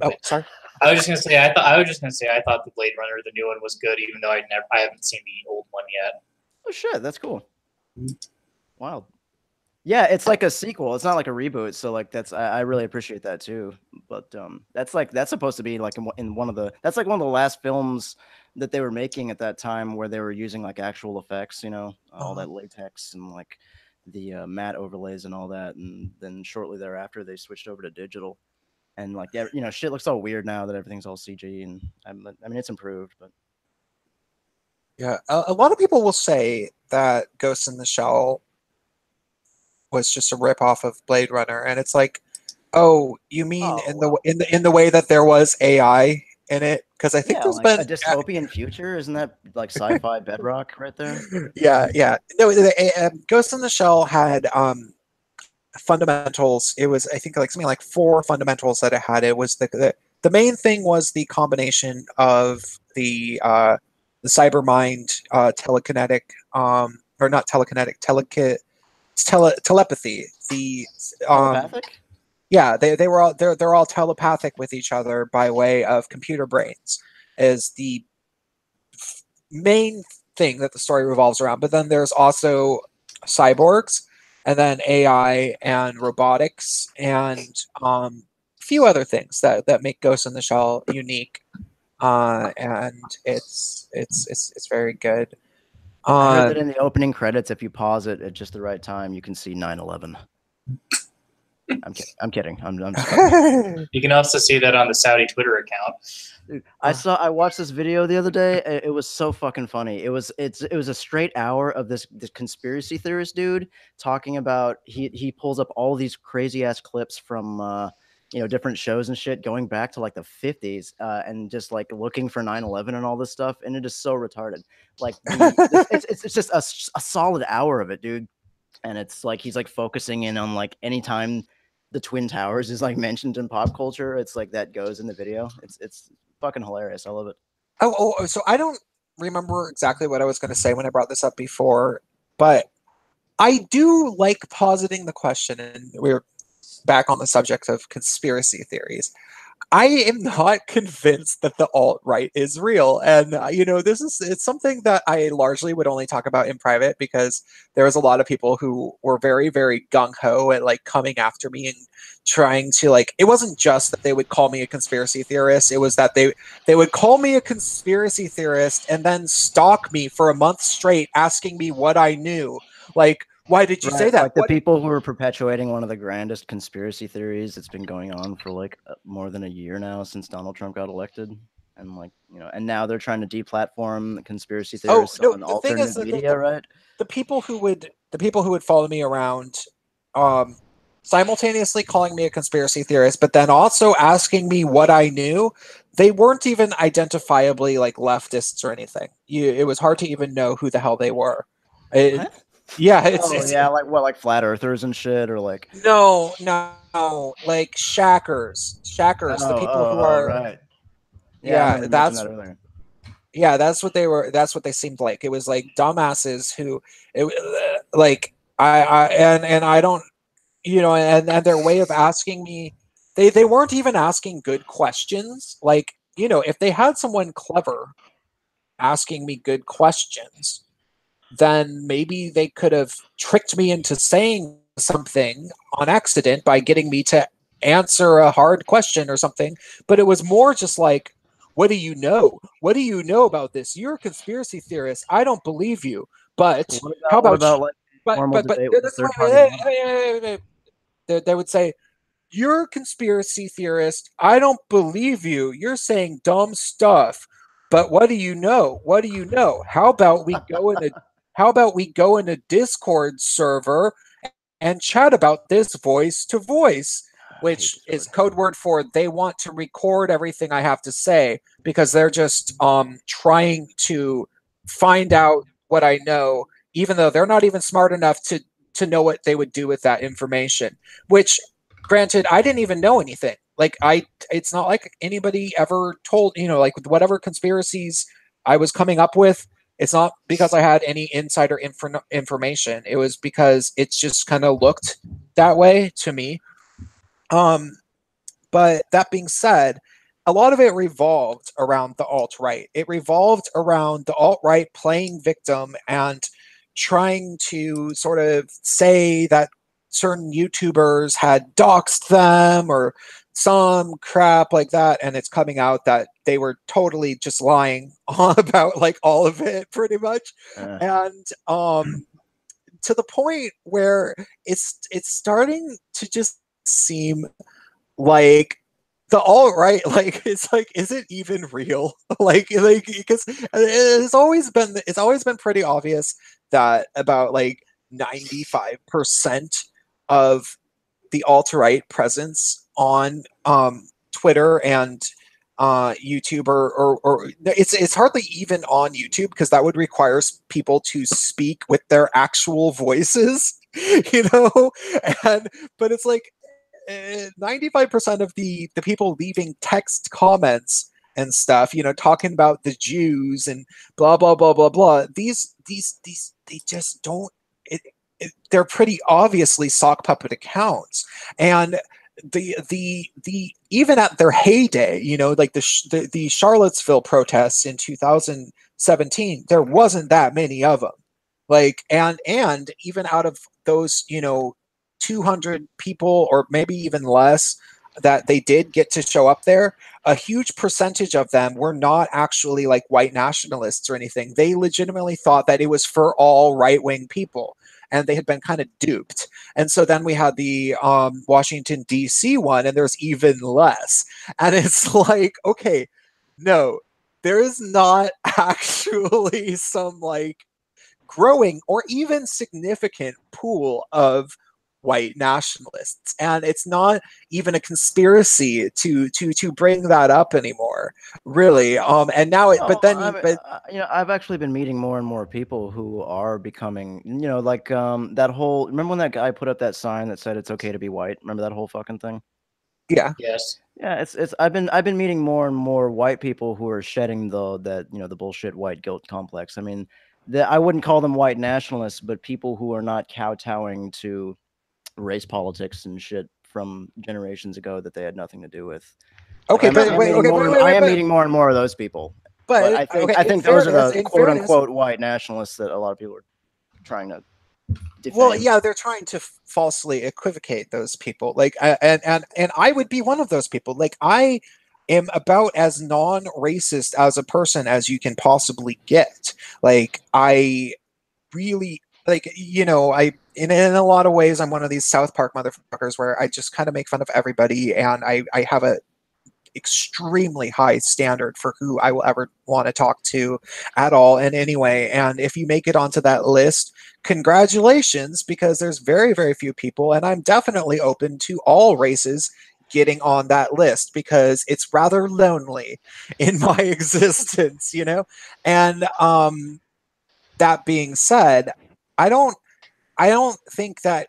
oh, sorry. I was just gonna say. I was just gonna say. I thought the Blade Runner, the new one, was good, even though I haven't seen the old one yet. Oh shit! That's cool. Wild. Yeah, it's like a sequel. It's not like a reboot. So like I really appreciate that too. But that's supposed to be like in one of the that's like one of the last films that they were making at that time where they were using like actual effects, you know, all that latex and like the matte overlays and all that. And then shortly thereafter they switched over to digital. And like you know, shit looks all weird now that everything's all CG. And I mean it's improved, but Yeah, a lot of people will say that Ghost in the Shell was just a ripoff of Blade Runner, and it's like, oh, you mean in the way that there was AI in it? Because I think yeah, there's like been a dystopian future, isn't that like sci-fi bedrock right there? yeah. No, Ghost in the Shell had fundamentals. It was I think like something like 4 fundamentals that it had. It was the main thing was the combination of the cyber mind, telekinetic, or not telekinetic, telepathy. The Telepathic? yeah, they were all they're all telepathic with each other by way of computer brains is the main thing that the story revolves around. But then there's also cyborgs, and then AI and robotics, and a few other things that make Ghost in the Shell unique. And it's very good. I heard that in the opening credits, if you pause it at just the right time, you can see 9/11. I'm kidding. I'm just fucking. You can also see that on the Saudi Twitter account. Dude, I watched this video the other day. It was so fucking funny. It was a straight hour of this conspiracy theorist dude talking about he pulls up all these crazy ass clips from different shows and shit going back to like the 50s and just like looking for 9/11 and all this stuff, and it is so retarded. Like it's just a solid hour of it, dude. And it's like he's like focusing in on like anytime the Twin Towers is like mentioned in pop culture, it's like that goes in the video. It's fucking hilarious. I love it. So I don't remember exactly what I was going to say when I brought this up before, but I do like positing the question, and we're back on the subject of conspiracy theories. I am not convinced that the alt-right is real. And, it's something that I largely would only talk about in private because there was a lot of people who were very, very gung-ho at like coming after me and trying to like, it wasn't just that they would call me a conspiracy theorist. It was that they would call me a conspiracy theorist and then stalk me for a month straight asking me what I knew. Like, why did you say that? Like the people who are perpetuating one of the grandest conspiracy theories that's been going on for like more than a year now since Donald Trump got elected, and like and now they're trying to deplatform the conspiracy theorists on alternate media, right? The people who would follow me around, simultaneously calling me a conspiracy theorist, but then also asking me what I knew. They weren't even identifiably like leftists or anything. It was hard to even know who the hell they were. Yeah, it's like what, like flat earthers and shit, or like no, like shackers, the people who are right. that's that earlier. Yeah, that's what they were. That's what they seemed like. It was like dumbasses who, like I don't, and their way of asking me, they weren't even asking good questions. Like if they had someone clever asking me good questions, then maybe they could have tricked me into saying something on accident by getting me to answer a hard question or something. But it was more just like, what do you know? What do you know about this? You're a conspiracy theorist. I don't believe you. But how about like but debate that's why they would say, you're a conspiracy theorist. I don't believe you. You're saying dumb stuff. But what do you know? What do you know? How about we go in a Discord server and chat about this voice to voice, which is code word for they want to record everything I have to say because they're just trying to find out what I know, even though they're not even smart enough to know what they would do with that information. Which, granted, I didn't even know anything. Like it's not like anybody ever told, like with whatever conspiracies I was coming up with, it's not because I had any insider information. It was because it's just kind of looked that way to me. But that being said, a lot of it revolved around the alt-right. It revolved around the alt-right playing victim and trying to sort of say that certain YouTubers had doxed them or some crap like that, and it's coming out that they were totally just lying about like all of it pretty much. And to the point where it's starting to just seem like the alt-right, like it's like, is it even real? like because it's always been pretty obvious that about like 95% of the alt-right presence on Twitter and YouTube or it's hardly even on YouTube because that would require people to speak with their actual voices, but it's like 95% of the people leaving text comments and stuff, talking about the Jews and blah blah blah blah blah. These they just don't. They're pretty obviously sock puppet accounts, and the even at their heyday, like the Charlottesville protests in 2017, there wasn't that many of them. Like and even out of those, 200 people or maybe even less, that they did get to show up there, a huge percentage of them were not actually like white nationalists or anything. They legitimately thought that it was for all right-wing people, and they had been kind of duped. And so then we had the Washington D.C. one, and there's even less. And it's like, okay, no, there is not actually some like growing or even significant pool of white nationalists, and it's not even a conspiracy to bring that up anymore, really. And now it, but then, I've actually been meeting more and more people who are becoming, like that whole. Remember when that guy put up that sign that said it's okay to be white? Remember that whole fucking thing? Yeah. Yes. Yeah, it's I've been meeting more and more white people who are shedding the bullshit white guilt complex. I mean, I wouldn't call them white nationalists, but people who are not kowtowing to race politics and shit from generations ago that they had nothing to do with. Okay, I am meeting more and more of those people. But I think those are the quote unquote white nationalists that a lot of people are trying to defame. Well, yeah, they're trying to falsely equivocate those people. Like, and I would be one of those people. Like, I am about as non-racist as a person as you can possibly get. Like, I really like, I in a lot of ways I'm one of these South Park motherfuckers where I just kind of make fun of everybody, and I have a extremely high standard for who I will ever want to talk to at all in any way. And if you make it onto that list, congratulations, because there's very, very few people, and I'm definitely open to all races getting on that list because it's rather lonely in my existence, And that being said, I don't think that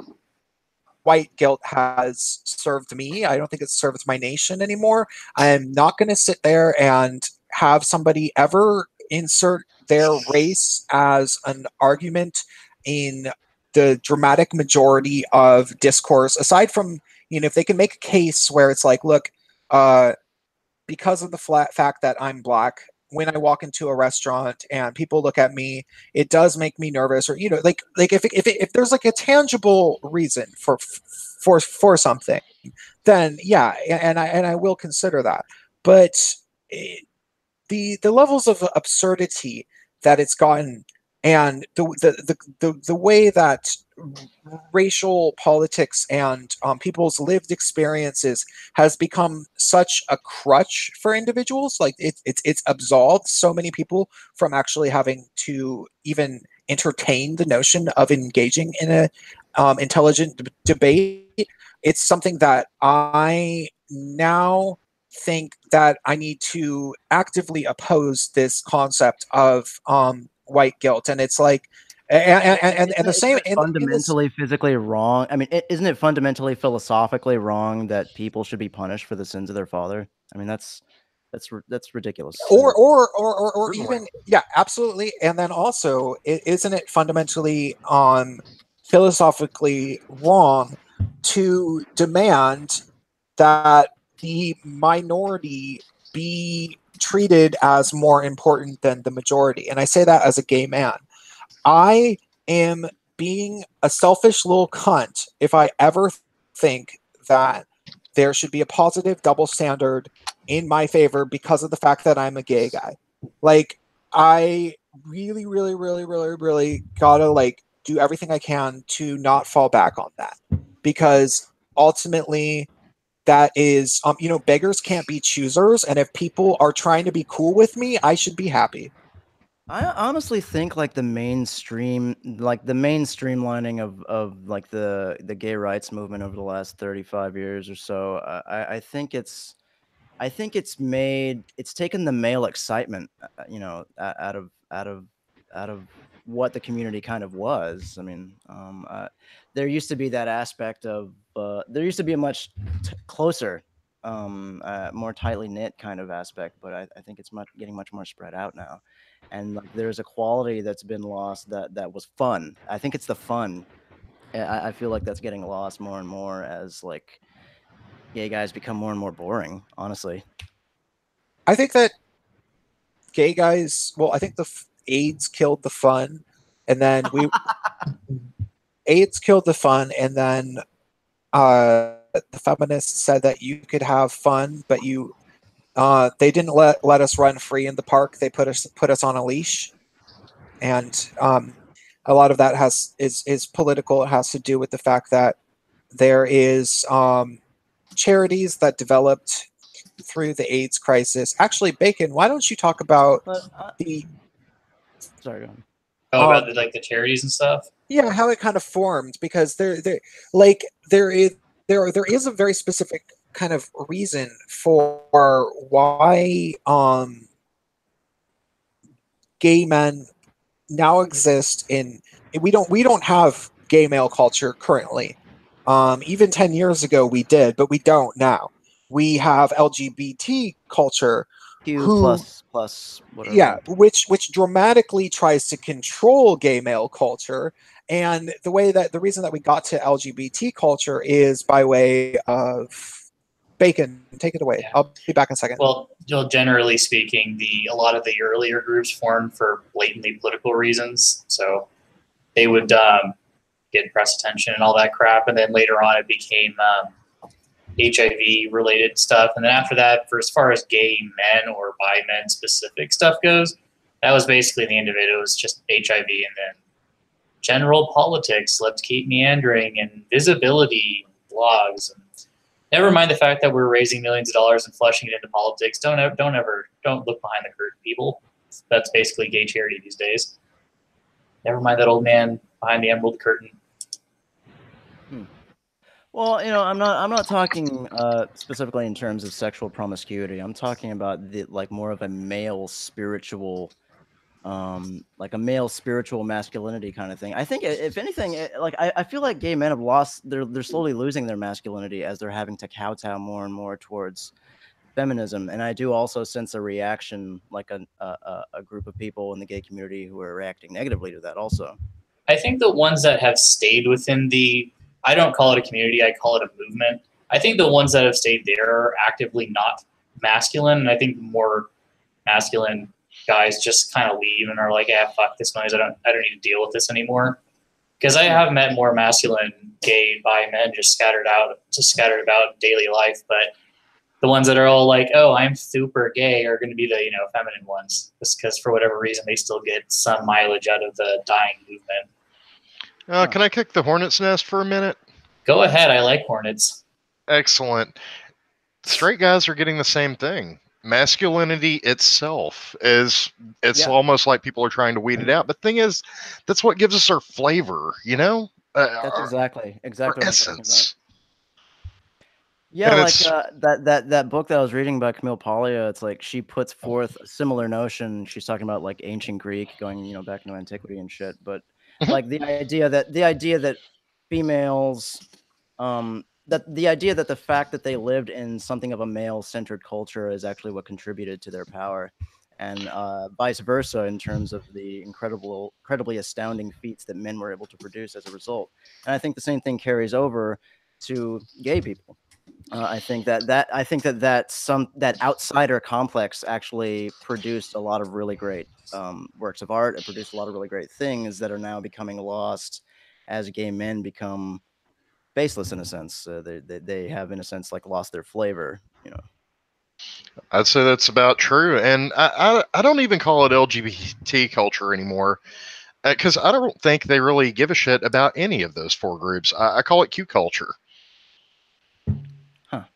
white guilt has served me. I don't think it's served my nation anymore. I'm not going to sit there and have somebody ever insert their race as an argument in the dramatic majority of discourse, aside from, if they can make a case where it's like, look, because of the fact that I'm black, when I walk into a restaurant and people look at me, it does make me nervous, or like if there's like a tangible reason for something, then yeah, and I will consider that. But the levels of absurdity that it's gotten, and the way that racial politics and people's lived experiences has become such a crutch for individuals, like it's absolved so many people from actually having to even entertain the notion of engaging in a intelligent debate. It's something that I now think that I need to actively oppose this concept of white guilt. And it's like, and the same fundamentally physically wrong. I mean, isn't it fundamentally philosophically wrong that people should be punished for the sins of their father? I mean, that's ridiculous. Or even, yeah, absolutely. And then also, isn't it fundamentally philosophically wrong to demand that the minority be treated as more important than the majority? And I say that as a gay man. I am being a selfish little cunt if I ever think that there should be a positive double standard in my favor because of the fact that I'm a gay guy. Like, I really, really, really, really, really gotta like do everything I can to not fall back on that, because ultimately that is, beggars can't be choosers, and if people are trying to be cool with me, I should be happy. I honestly think like the mainstreamlining of like the gay rights movement over the last 35 years or so, I think it's taken the male excitement, out of what the community kind of was. I mean, there used to be that aspect of there used to be a much closer, more tightly knit kind of aspect, but I think it's getting much more spread out now. And like, there's a quality that's been lost that was fun. I think it's the fun. I feel like that's getting lost more and more as like gay guys become more and more boring, honestly. I think that gay guys, well, I think AIDS killed the fun, and then AIDS killed the fun, and then the feminists said that you could have fun, but they didn't let us run free in the park. They put us on a leash, and a lot of that is political. It has to do with the fact that there is charities that developed through the AIDS crisis. Actually, Bacon, why don't you talk about But the sorry, go on. Oh, about the charities and stuff. yeah, how it kind of formed, because there is a very specific kind of reason for why gay men now exist in we don't have gay male culture currently. Even 10 years ago we did, but we don't now. We have LGBT culture, Q who plus whatever. yeah, which dramatically tries to control gay male culture. And the reason that we got to LGBT culture is by way of Bacon. Take it away. Yeah. I'll be back in a second. Well, generally speaking, a lot of the earlier groups formed for blatantly political reasons. So they would get press attention and all that crap, and then later on it became HIV related stuff. And then after that, for as far as gay men or bi men specific stuff goes, that was basically the end of it. It was just HIV, and then general politics. Let's keep meandering, and visibility, blogs, and never mind the fact that we're raising millions of dollars and flushing it into politics. Don't look behind the curtain, people. That's basically gay charity these days. Never mind that old man behind the emerald curtain. Well, I'm not talking specifically in terms of sexual promiscuity. I'm talking about more of a male spiritual, like a male spiritual masculinity kind of thing. I think if anything, I feel like gay men have lost. They're slowly losing their masculinity as they're having to kowtow more and more towards feminism. And I do also sense a reaction, like a group of people in the gay community who are reacting negatively to that also. I think the ones that have stayed within I don't call it a community, I call it a movement. I think the ones that have stayed there are actively not masculine, and I think more masculine guys just kind of leave and are like, "Yeah, fuck this noise. I don't need to deal with this anymore." Because I have met more masculine gay bi men just scattered about in daily life, but the ones that are all like, "Oh, I'm super gay," are going to be the feminine ones, just because for whatever reason they still get some mileage out of the dying movement. Can I kick the hornet's nest for a minute? Go ahead. I like hornets. Excellent. Straight guys are getting the same thing. Masculinity itself it's almost like people are trying to weed it out. But the thing is, that's what gives us our flavor, That's exactly our what I'm talking essence. about. Yeah, And like that book that I was reading by Camille Paglia, it's like she puts forth a similar notion. She's talking about like ancient Greek going, back into antiquity and shit. But like the idea that females, the idea that the fact that they lived in something of a male-centered culture is actually what contributed to their power, and vice versa in terms of the incredibly astounding feats that men were able to produce as a result. And I think the same thing carries over to gay people. I think that outsider complex actually produced a lot of really great works of art. It produced a lot of really great things that are now becoming lost as gay men become baseless in a sense. They have, in a sense, like lost their flavor. I'd say that's about true. And I don't even call it LGBT culture anymore, because I don't think they really give a shit about any of those four groups. I call it Q culture.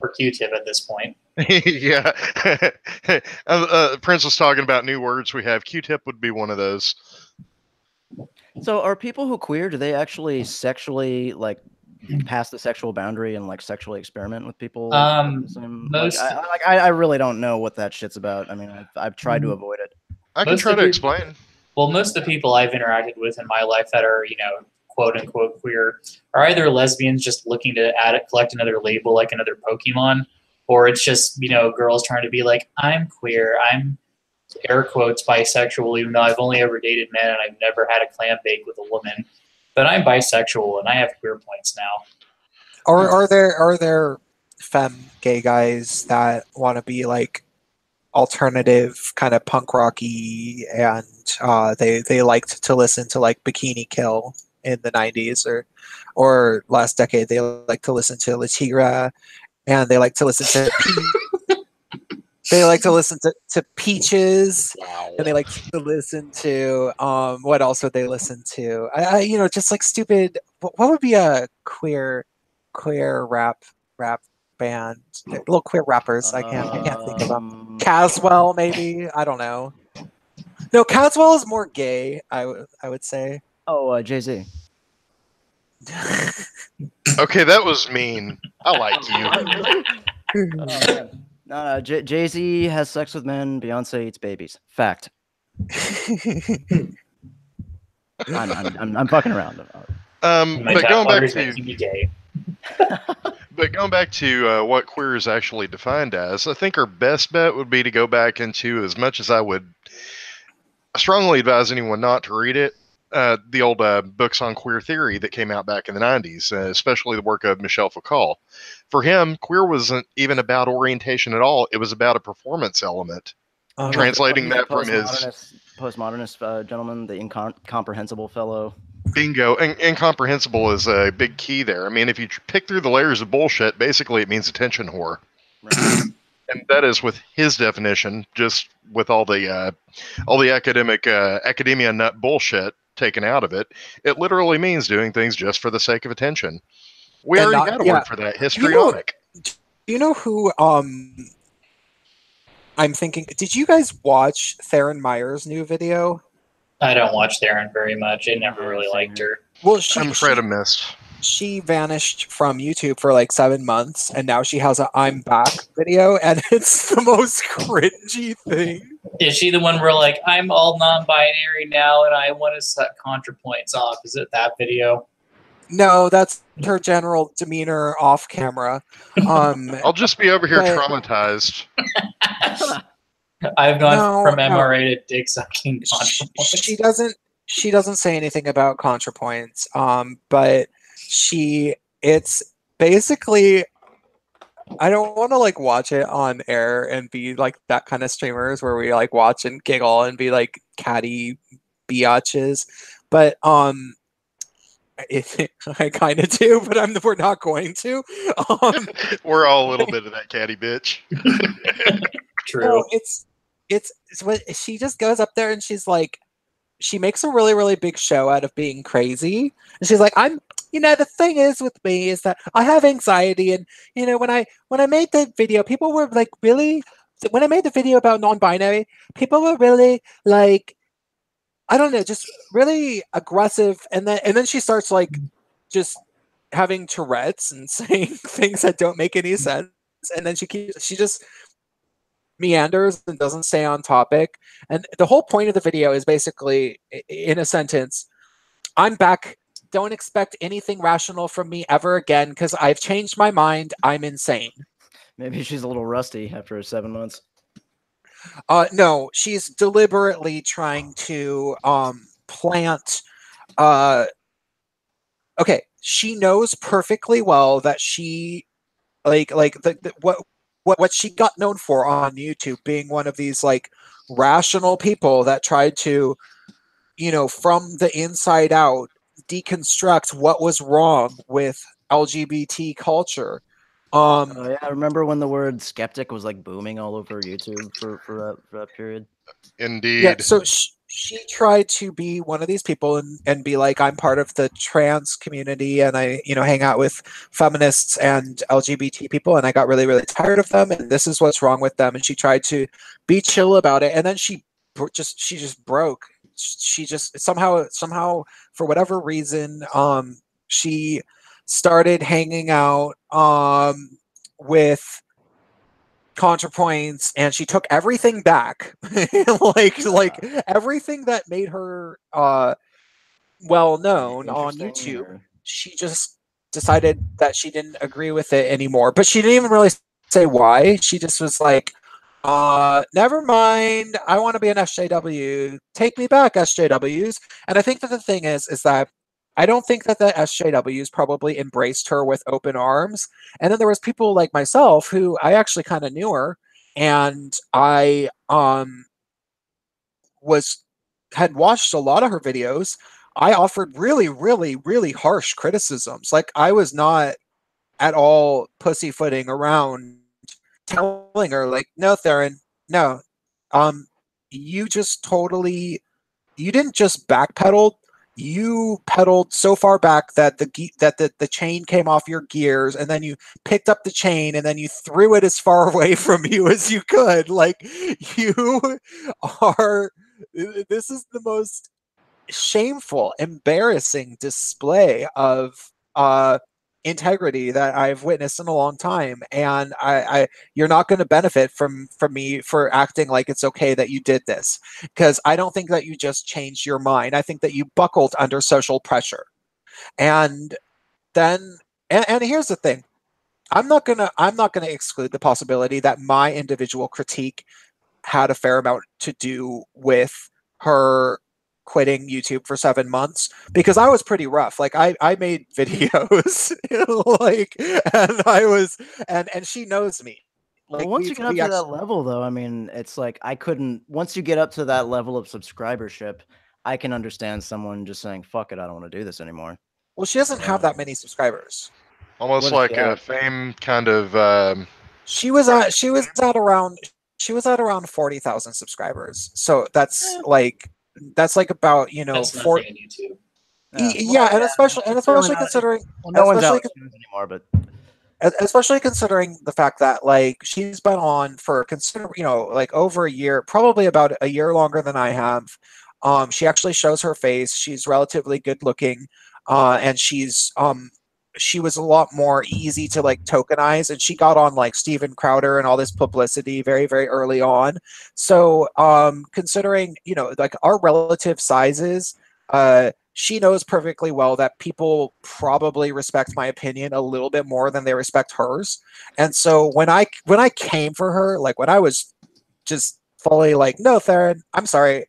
Or Q-tip at this point. Yeah. Prince was talking about new words we have. Q-tip would be one of those. So are people who queer, do they actually sexually like pass the sexual boundary and like sexually experiment with people? I really don't know what that shit's about. I mean, I've tried to avoid it. I can try to explain. Well, most of the people I've interacted with in my life that are, quote unquote queer are either lesbians just looking to collect another label like another Pokemon, or it's just, girls trying to be like, I'm queer, I'm air quotes bisexual, even though I've only ever dated men and I've never had a clam bake with a woman, but I'm bisexual and I have queer points now. Or are there femme gay guys that want to be like alternative, kind of punk rocky, and they liked to listen to like Bikini Kill in the 90s or last decade. They like to listen to Latigra, and they like to listen to they like to listen to Peaches, Wow. and they like to listen to what else would they listen to? I you know, just like stupid. What would be a queer rap band? Little queer rappers. I can't think of them. Caswell, maybe. I don't know. No, Caswell is more gay. I would say. Oh, Jay-Z. Okay, that was mean. I like you. Oh, man. No, Jay-Z has sex with men. Beyonce eats babies. Fact. I'm fucking around. My But tap going back waters to make you be gay. what queer is actually defined as, I think our best bet would be to go back into, as much as I would strongly advise anyone not to read it, the old books on queer theory that came out back in the 90s, especially the work of Michel Foucault. For him, queer wasn't even about orientation at all. It was about a performance element. Translating that from his postmodernist gentleman, the incomprehensible fellow. bingo, and incomprehensible is a big key there. I mean, if you pick through the layers of bullshit, basically it means attention whore. Right. And that is with his definition, just with all the academia nut bullshit taken out of it. It literally means doing things just for the sake of attention. We And already had a word for that, histrionic. Do you know who I'm thinking? Did you guys watch Theron Meyer's new video? I don't watch Theron very much. I never really liked her. Well, I'm afraid I missed. she vanished from YouTube for like 7 months, and now she has a "I'm Back" video, and it's the most cringy thing. Is she the one where like I'm all non-binary now and I want to set ContraPoints off? Is it that video? No, that's her general demeanor off camera. I'll just be over here but- traumatized. I've gone from No. MRA to dick sucking ContraPoints. She doesn't say anything about ContraPoints. But it's basically, I don't want to like watch it on air and be like that kind of streamers where we like watch and giggle and be like catty biatches, but I kind of do, but we're not going to. We're all a little bit of that catty bitch. True. No, it's what she just goes up there and she's like, she makes a really, really big show out of being crazy. And she's like, the thing is with me is that I have anxiety. And, when I made the video, people were like, really, when I made the video about non-binary, people were really like, I don't know, just really aggressive. And then she starts like just having Tourette's and saying things that don't make any sense. And then she just meanders and doesn't stay on topic. And the whole point of the video is basically, in a sentence, I'm back. Don't expect anything rational from me ever again because I've changed my mind. I'm insane. Maybe she's a little rusty after 7 months. No, she's deliberately trying to plant. Okay, she knows perfectly well that she what she got known for on YouTube, being one of these like rational people that tried to, from the inside out, deconstruct what was wrong with LGBT culture. Yeah, I remember when the word skeptic was like booming all over YouTube for that period. Indeed. Yeah, so she tried to be one of these people and be like, I'm part of the trans community and I, hang out with feminists and LGBT people, and I got really, really tired of them, and this is what's wrong with them. And she tried to be chill about it, and then she just broke. She just somehow for whatever reason, she started hanging out with ContraPoints, and she took everything back. like everything that made her well known on YouTube. Or... She just decided that she didn't agree with it anymore, but she didn't even really say why. She just was like, never mind, I want to be an SJW, take me back, SJWs. And I think that the thing is that I don't think that the SJWs probably embraced her with open arms. And then there was people like myself who I actually kind of knew her, and I had watched a lot of her videos. I offered really, really, really harsh criticisms. Like, I was not at all pussyfooting around telling her, like, no, Theron, no. Um, you just totally, you didn't just backpedal, you pedaled so far back that the chain came off your gears, and then you picked up the chain and then you threw it as far away from you as you could. Like, you are, this is the most shameful, embarrassing display of integrity that I've witnessed in a long time. And you're not going to benefit from me for acting like it's okay that you did this, because I don't think that you just changed your mind. I think that you buckled under social pressure. And then, and here's the thing. I'm not gonna exclude the possibility that my individual critique had a fair amount to do with her quitting YouTube for 7 months, because I was pretty rough. Like, I made videos, like, and I was, and she knows me. Well, Like, once you get up to that level, though, I mean, it's like I couldn't. Once you get up to that level of subscribership, I can understand someone just saying, "Fuck it, I don't want to do this anymore." Well, she doesn't have that many subscribers. Almost What does like she a have? fame kind of. She was at around 40,000 subscribers. So that's like about, That's four. nothing on YouTube. Yeah, and especially considering, Well, no one's especially out anymore, but especially considering the fact that, like, she's been on for consider like over a year, probably about a year longer than I have. She actually shows her face. She's relatively good looking, and she was a lot more easy to, like, tokenize, and she got on, like, Steven Crowder and all this publicity very, very early on. So considering, like, our relative sizes, she knows perfectly well that people probably respect my opinion a little bit more than they respect hers. And so when I came for her, like, when I was just fully like, no, Theron, I'm sorry,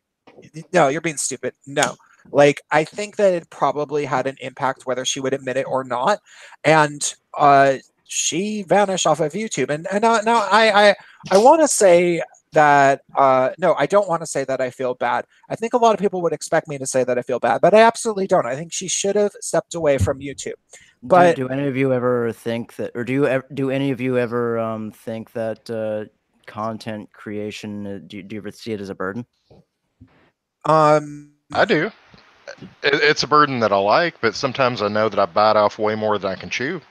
no, you're being stupid, no. Like, I think that it probably had an impact whether she would admit it or not. And she vanished off of YouTube. And now I want to say that no, I don't want to say that I feel bad. I think a lot of people would expect me to say that I feel bad, but I absolutely don't. I think she should have stepped away from YouTube. But do any of you ever think that, or do any of you ever think that content creation? Do you ever see it as a burden? I do. It's a burden that I like, but sometimes I know that I bite off way more than I can chew.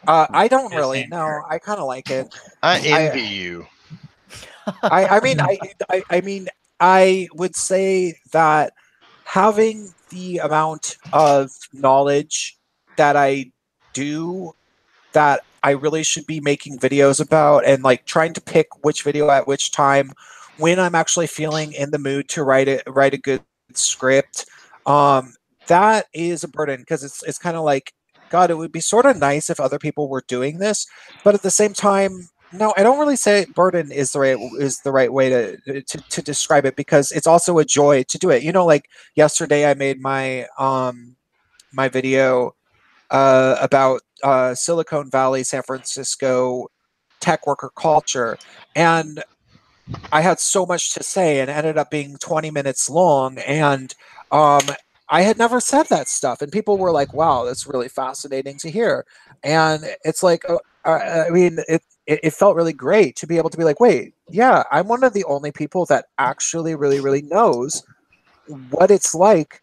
I don't Yeah, really. same No, here. I kind of like it. I envy you. I mean, I would say that having the amount of knowledge that I do, that I really should be making videos about, and, like, trying to pick which video at which time, when I'm actually feeling in the mood to write a good script, that is a burden, because it's kind of like, God, it would be sort of nice if other people were doing this, but at the same time, no, I don't really say burden is the right way to describe it, because it's also a joy to do it. Like, yesterday I made my video about Silicon Valley, San Francisco tech worker culture. And I had so much to say, and ended up being 20 minutes long. And um, I had never said that stuff. And people were like, wow, that's really fascinating to hear. And it's like, I mean, it felt really great to be able to be like, wait, yeah, I'm one of the only people that actually really, really knows what it's like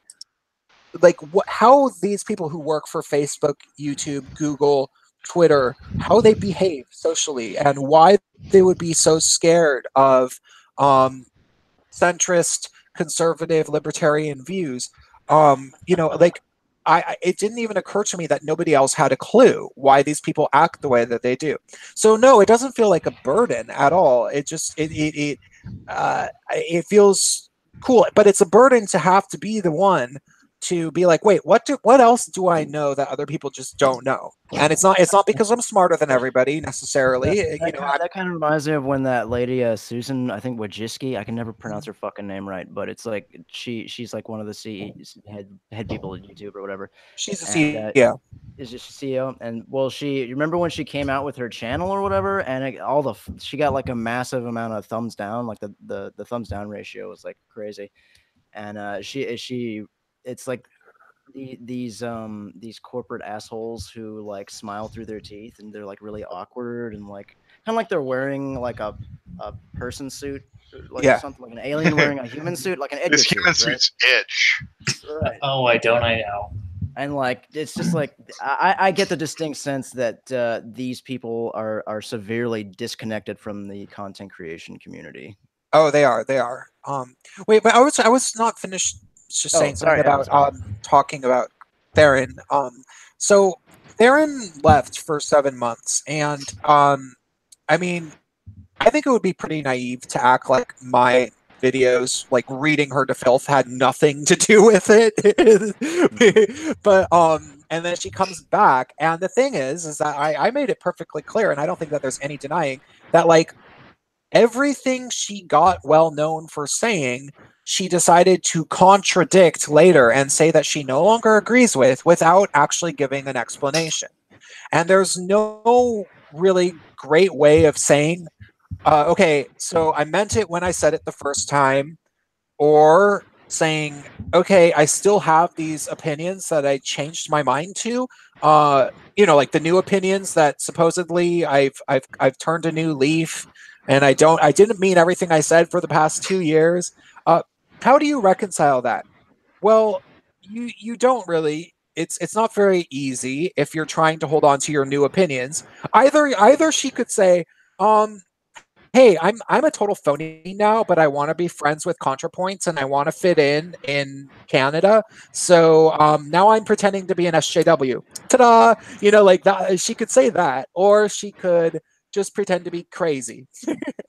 how these people who work for Facebook, YouTube, Google, Twitter, how they behave socially, and why they would be so scared of um, centrist, conservative, libertarian views. Like, it didn't even occur to me that nobody else had a clue why these people act the way that they do. So no, it doesn't feel like a burden at all. It just it feels cool, but it's a burden to have to be the one to be like, wait, what else do I know that other people just don't know? And it's not because I'm smarter than everybody necessarily. That kind of reminds me of when that lady Susan, I think Wojcicki, I can never pronounce her fucking name right, but it's like she's like one of the head people at YouTube or whatever. She's a And, CEO. Is she CEO? And well, you remember when she came out with her channel or whatever, and she got like a massive amount of thumbs down, like the thumbs down ratio was like crazy, and she it's like these corporate assholes who like smile through their teeth and they're like really awkward and like kind of like they're wearing like a person suit, like Yeah. something like an alien wearing a human suit, like an Edgar This human suit, right? suit's itch. Right. Oh, I know. And like it's just like I get the distinct sense that these people are severely disconnected from the content creation community. Oh, they are. They are. Wait, but I was not finished just Oh, saying sorry, something yeah, about sorry. talking about Theron. So Theron left for 7 months, and I mean, I think it would be pretty naive to act like my videos, like reading her to filth, had nothing to do with it. But and then she comes back, and the thing is that I made it perfectly clear, and I don't think that there's any denying that, like, everything she got well known for saying, she decided to contradict later and say that she no longer agrees with without actually giving an explanation. And there's no really great way of saying, okay, so I meant it when I said it the first time, or saying, okay, I still have these opinions that I changed my mind to. Like the new opinions that supposedly I've turned a new leaf, and I didn't mean everything I said for the past 2 years. How do you reconcile that? Well, you don't really. It's not very easy if you're trying to hold on to your new opinions. Either she could say, hey, I'm a total phony now, but I want to be friends with ContraPoints and I want to fit in Canada. So now I'm pretending to be an SJW. Ta-da! Like that. She could say that, or she could just pretend to be crazy.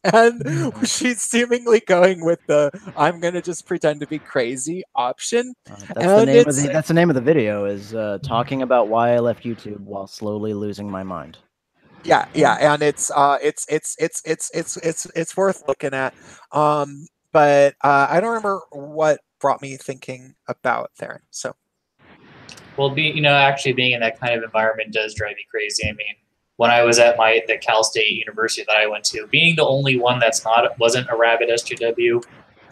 And she's seemingly going with the "I'm gonna just pretend to be crazy" option. That's the name of the video, is talking about why I left YouTube while slowly losing my mind. Yeah, and it's worth looking at. But I don't remember what brought me thinking about Theron. So, well, actually being in that kind of environment does drive me crazy. I mean, when I was at the Cal State University that I went to, being the only one wasn't a rabid SJW,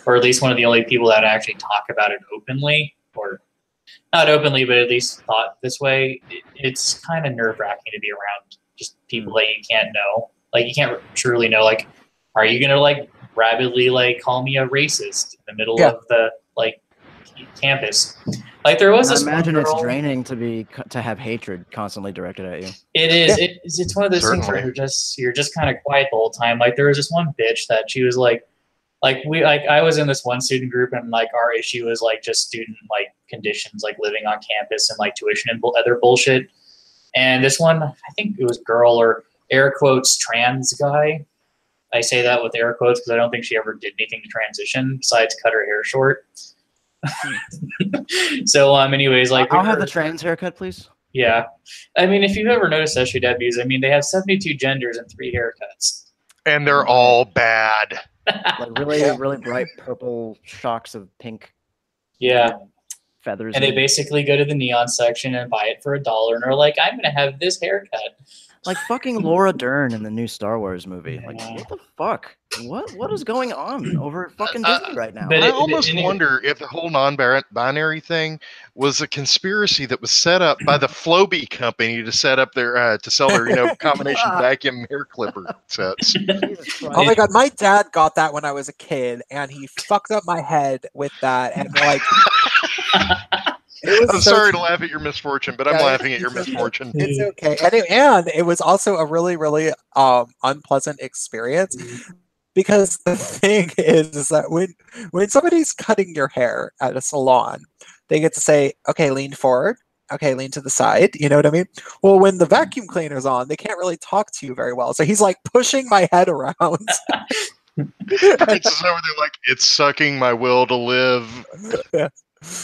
or at least one of the only people that actually talk about it openly, or not openly, but at least thought this way, it's kind of nerve-wracking to be around just people that you can't know. Like, you can't truly know, like, are you going to, like, rabidly, like, call me a racist in the middle of the, like, campus? Like, there was this one girl, it's draining to have hatred constantly directed at you. It is. Yeah. It's one of those things where you're just kind of quiet the whole time. Like, there was this one bitch that she was like I was in this one student group, and like our issue was like just student like conditions, like living on campus and like tuition and other bullshit. And this one, I think it was girl, or air quotes trans guy. I say that with air quotes because I don't think she ever did anything to transition besides cut her hair short. So anyways, like, I'll have the trans haircut, please. Yeah, I mean, if you've ever noticed SJWs, I mean, they have 72 genders and 3 haircuts, and they're all bad. Like really bright purple shocks of pink. Yeah. Feathers. And they basically go to the neon section and buy it for $1 and are like, I'm gonna have this haircut. Like fucking Laura Dern in the new Star Wars movie. Like, what the fuck? What is going on over at fucking Disney right now? I almost wonder if the whole non-binary thing was a conspiracy that was set up by the Flowbee company to set up their to sell their combination vacuum hair clipper sets. Oh my god, my dad got that when I was a kid, and he fucked up my head with that, and like. I'm sorry to laugh at your misfortune, but I'm laughing at your misfortune. It's okay. And it was also a really, really unpleasant experience, because the thing is that when somebody's cutting your hair at a salon, they get to say, okay, lean forward. Okay, lean to the side. You know what I mean? Well, when the vacuum cleaner's on, they can't really talk to you very well. So he's like pushing my head around. It's over there like, it's sucking my will to live. Yeah.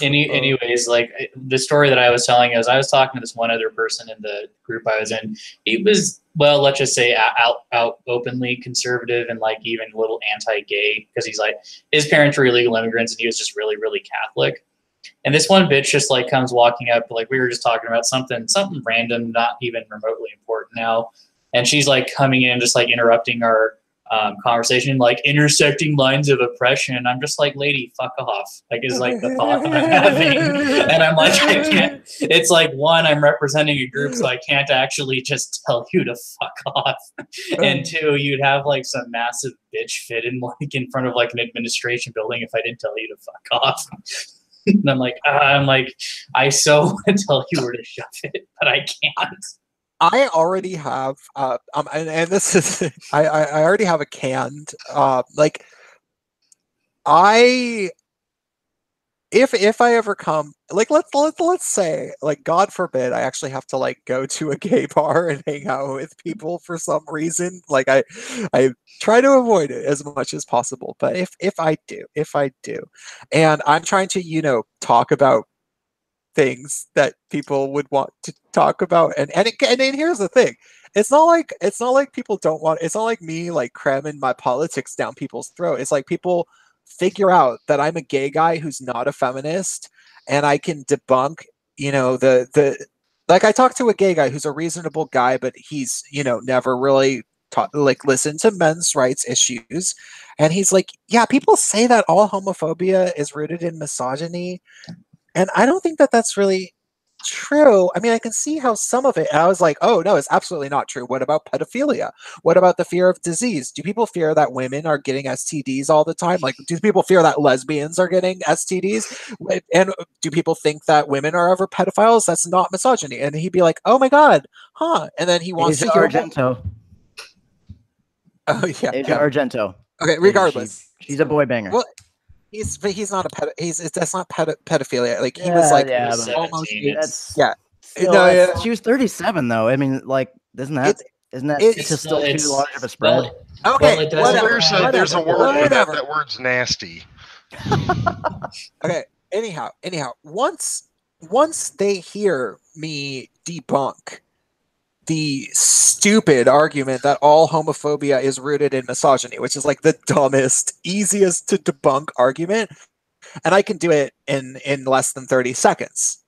Anyways, like, the story that I was telling is I was talking to this one other person in the group I was in. He was, well, let's just say out openly conservative and like even a little anti-gay, because he's like, his parents were illegal immigrants and he was just really, really Catholic. And this one bitch just like comes walking up, like we were just talking about something random, not even remotely important now. And she's like coming in, just like interrupting our conversation, like intersecting lines of oppression. I'm just like, lady, fuck off. Like, is like the thought that I'm having. And I'm like, I can't. It's like, one, I'm representing a group, so I can't actually just tell you to fuck off. And two, you'd have like some massive bitch fit in like in front of like an administration building if I didn't tell you to fuck off. And I'm like, I so want to tell you where to shove it, but I can't. I already have, and this is, I already have a canned, like, if I ever come, like, let's say, like, God forbid, I actually have to like go to a gay bar and hang out with people for some reason. Like, I try to avoid it as much as possible. But if I do, and I'm trying to talk about things that people would want to talk about, and then here's the thing, it's not like people don't want, it's not like me like cramming my politics down people's throat. It's like people figure out that I'm a gay guy who's not a feminist, and I can debunk the like, I talked to a gay guy who's a reasonable guy, but he's never really listened to men's rights issues, and he's like, yeah, people say that all homophobia is rooted in misogyny, and I don't think that that's really true. I mean, I can see how some of it, and I was like, oh, no, it's absolutely not true. What about pedophilia? What about the fear of disease? Do people fear that women are getting STDs all the time? Like, do people fear that lesbians are getting STDs? And do people think that women are ever pedophiles? That's not misogyny. And he'd be like, oh my God, huh? And then he wants to hear Argento. Oh, yeah. Asia Argento. Okay, regardless. She's a boy banger. Well, he's not a that's not pedophilia. Like, he was like, almost, yeah. Still, she was 37 though. I mean, like, isn't that still too large of a spread? Well, okay, there's a word for that. That word's nasty. Okay. Anyhow, once they hear me debunk the stupid argument that all homophobia is rooted in misogyny, which is like the dumbest, easiest to debunk argument, and I can do it in less than 30 seconds,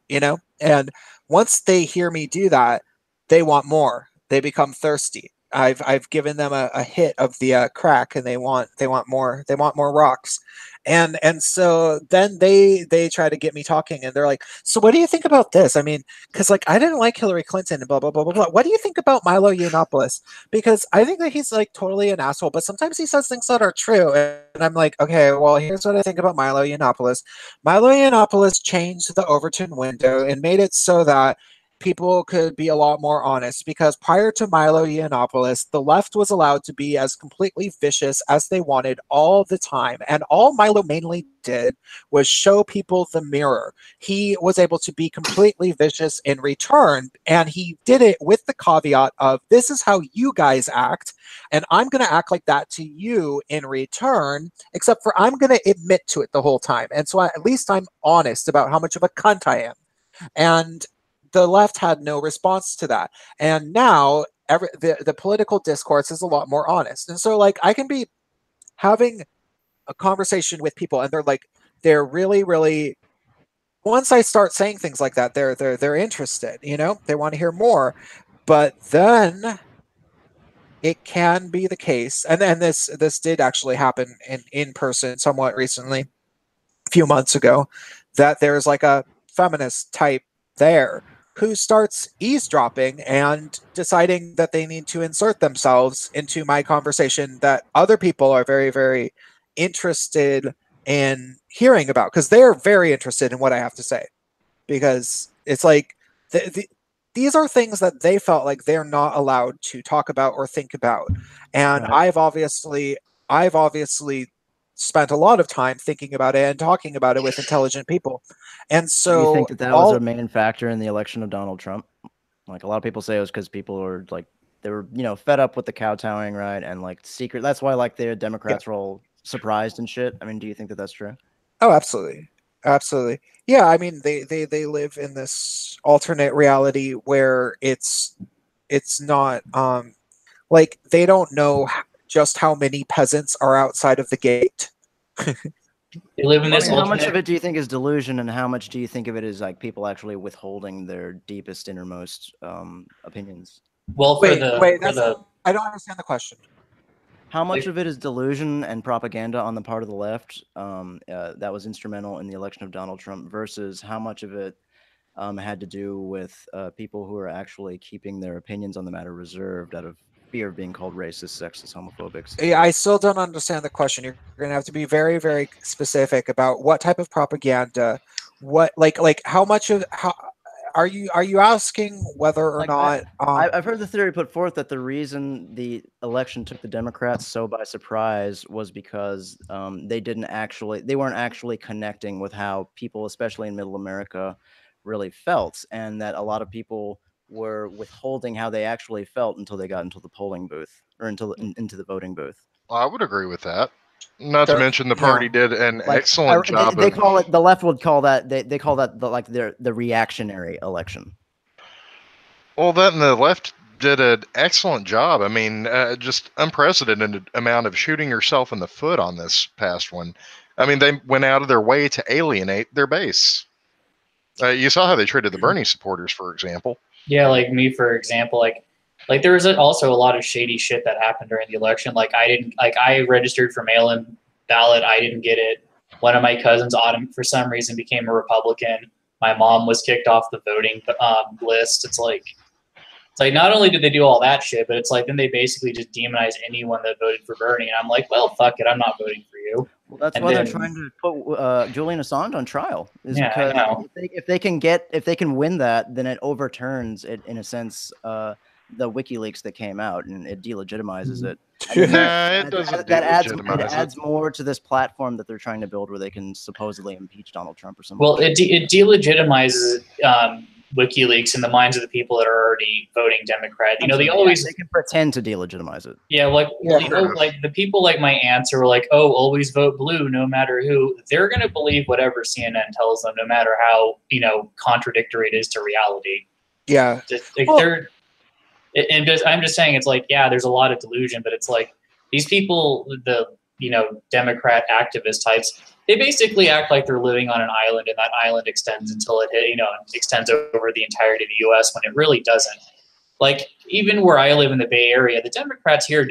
and once they hear me do that, they want more. They become thirsty. I've given them a hit of the crack, and they want more. They want more rocks, and so then they try to get me talking, and they're like, so what do you think about this? I mean, because like, I didn't like Hillary Clinton and blah blah blah blah blah. What do you think about Milo Yiannopoulos? Because I think that he's like totally an asshole, but sometimes he says things that are true. And I'm like, okay, well, here's what I think about Milo Yiannopoulos. Milo Yiannopoulos changed the Overton window and made it so that people could be a lot more honest, because prior to Milo Yiannopoulos, the left was allowed to be as completely vicious as they wanted all the time. And all Milo mainly did was show people the mirror. He was able to be completely vicious in return, and he did it with the caveat of, this is how you guys act, and I'm going to act like that to you in return, except for I'm going to admit to it the whole time. And so at least I'm honest about how much of a cunt I am. And the left had no response to that. And now the political discourse is a lot more honest. And so like, I can be having a conversation with people, and they're really, really, once I start saying things like that, they're interested, they want to hear more. But then it can be the case, and this did actually happen in person somewhat recently, a few months ago, that there's like a feminist type there who starts eavesdropping and deciding that they need to insert themselves into my conversation that other people are very, very interested in hearing about, because they're very interested in what I have to say, because it's like these are things that they felt like they're not allowed to talk about or think about. And right. I've obviously spent a lot of time thinking about it and talking about it with intelligent people. And so, do you think that was a main factor in the election of Donald Trump? Like, a lot of people say it was because people were like, they were, fed up with the kowtowing, right? And like secret. That's why like the Democrats were all surprised and shit. I mean, do you think that that's true? Oh, absolutely. Absolutely. Yeah. I mean, they live in this alternate reality where it's not, like, they don't know just how many peasants are outside of the gate. They live in this. How much of it do you think is delusion, and how much do you think of it as like people actually withholding their deepest, innermost opinions? Well, I don't understand the question. How much of it is delusion and propaganda on the part of the left that was instrumental in the election of Donald Trump versus how much of it had to do with people who are actually keeping their opinions on the matter reserved out of fear of being called racist, sexist, homophobic? Yeah, I still don't understand the question. You're going to have to be very, very specific about what type of propaganda, what like how much of how are you asking whether or Like, not I've heard the theory put forth that the reason the election took the Democrats so by surprise was because they weren't actually connecting with how people, especially in Middle America, really felt, and that a lot of people were withholding how they actually felt until they got into the polling booth or into the voting booth. I would agree with that. Not to Sure. mention the party did an excellent job. They call it, the left would call that, they call that the reactionary election. Well, then the left did an excellent job. I mean, just unprecedented amount of shooting yourself in the foot on this past one. I mean, they went out of their way to alienate their base. You saw how they treated the Bernie supporters, for example. Yeah, like me, for example, like there was also a lot of shady shit that happened during the election. Like I registered for mail-in ballot. I didn't get it. One of my cousins, Autumn, for some reason became a Republican. My mom was kicked off the voting list. It's like not only did they do all that shit, but it's like then they basically just demonize anyone that voted for Bernie. And I'm like, well, fuck it, I'm not voting for you. Well, that's why they're trying to put Julian Assange on trial. Yeah, because I know. if they can win that, then it overturns it in a sense. The WikiLeaks that came out, and it delegitimizes it. Nah, it doesn't delegitimize it adds more to this platform that they're trying to build, where they can supposedly impeach Donald Trump or something. Well, it delegitimizes WikiLeaks in the minds of the people that are already voting Democrat. You know, they can pretend to delegitimize it. Yeah, like like the people like my aunts who are like, oh, always vote blue no matter who. They're gonna believe whatever CNN tells them, no matter how contradictory it is to reality. Yeah, I'm just saying, it's like, yeah, there's a lot of delusion, but it's like these people, the Democrat activist types, they basically act like they're living on an island, and that island extends until it extends over the entirety of the U.S. when it really doesn't. Like, even where I live in the Bay Area, the Democrats here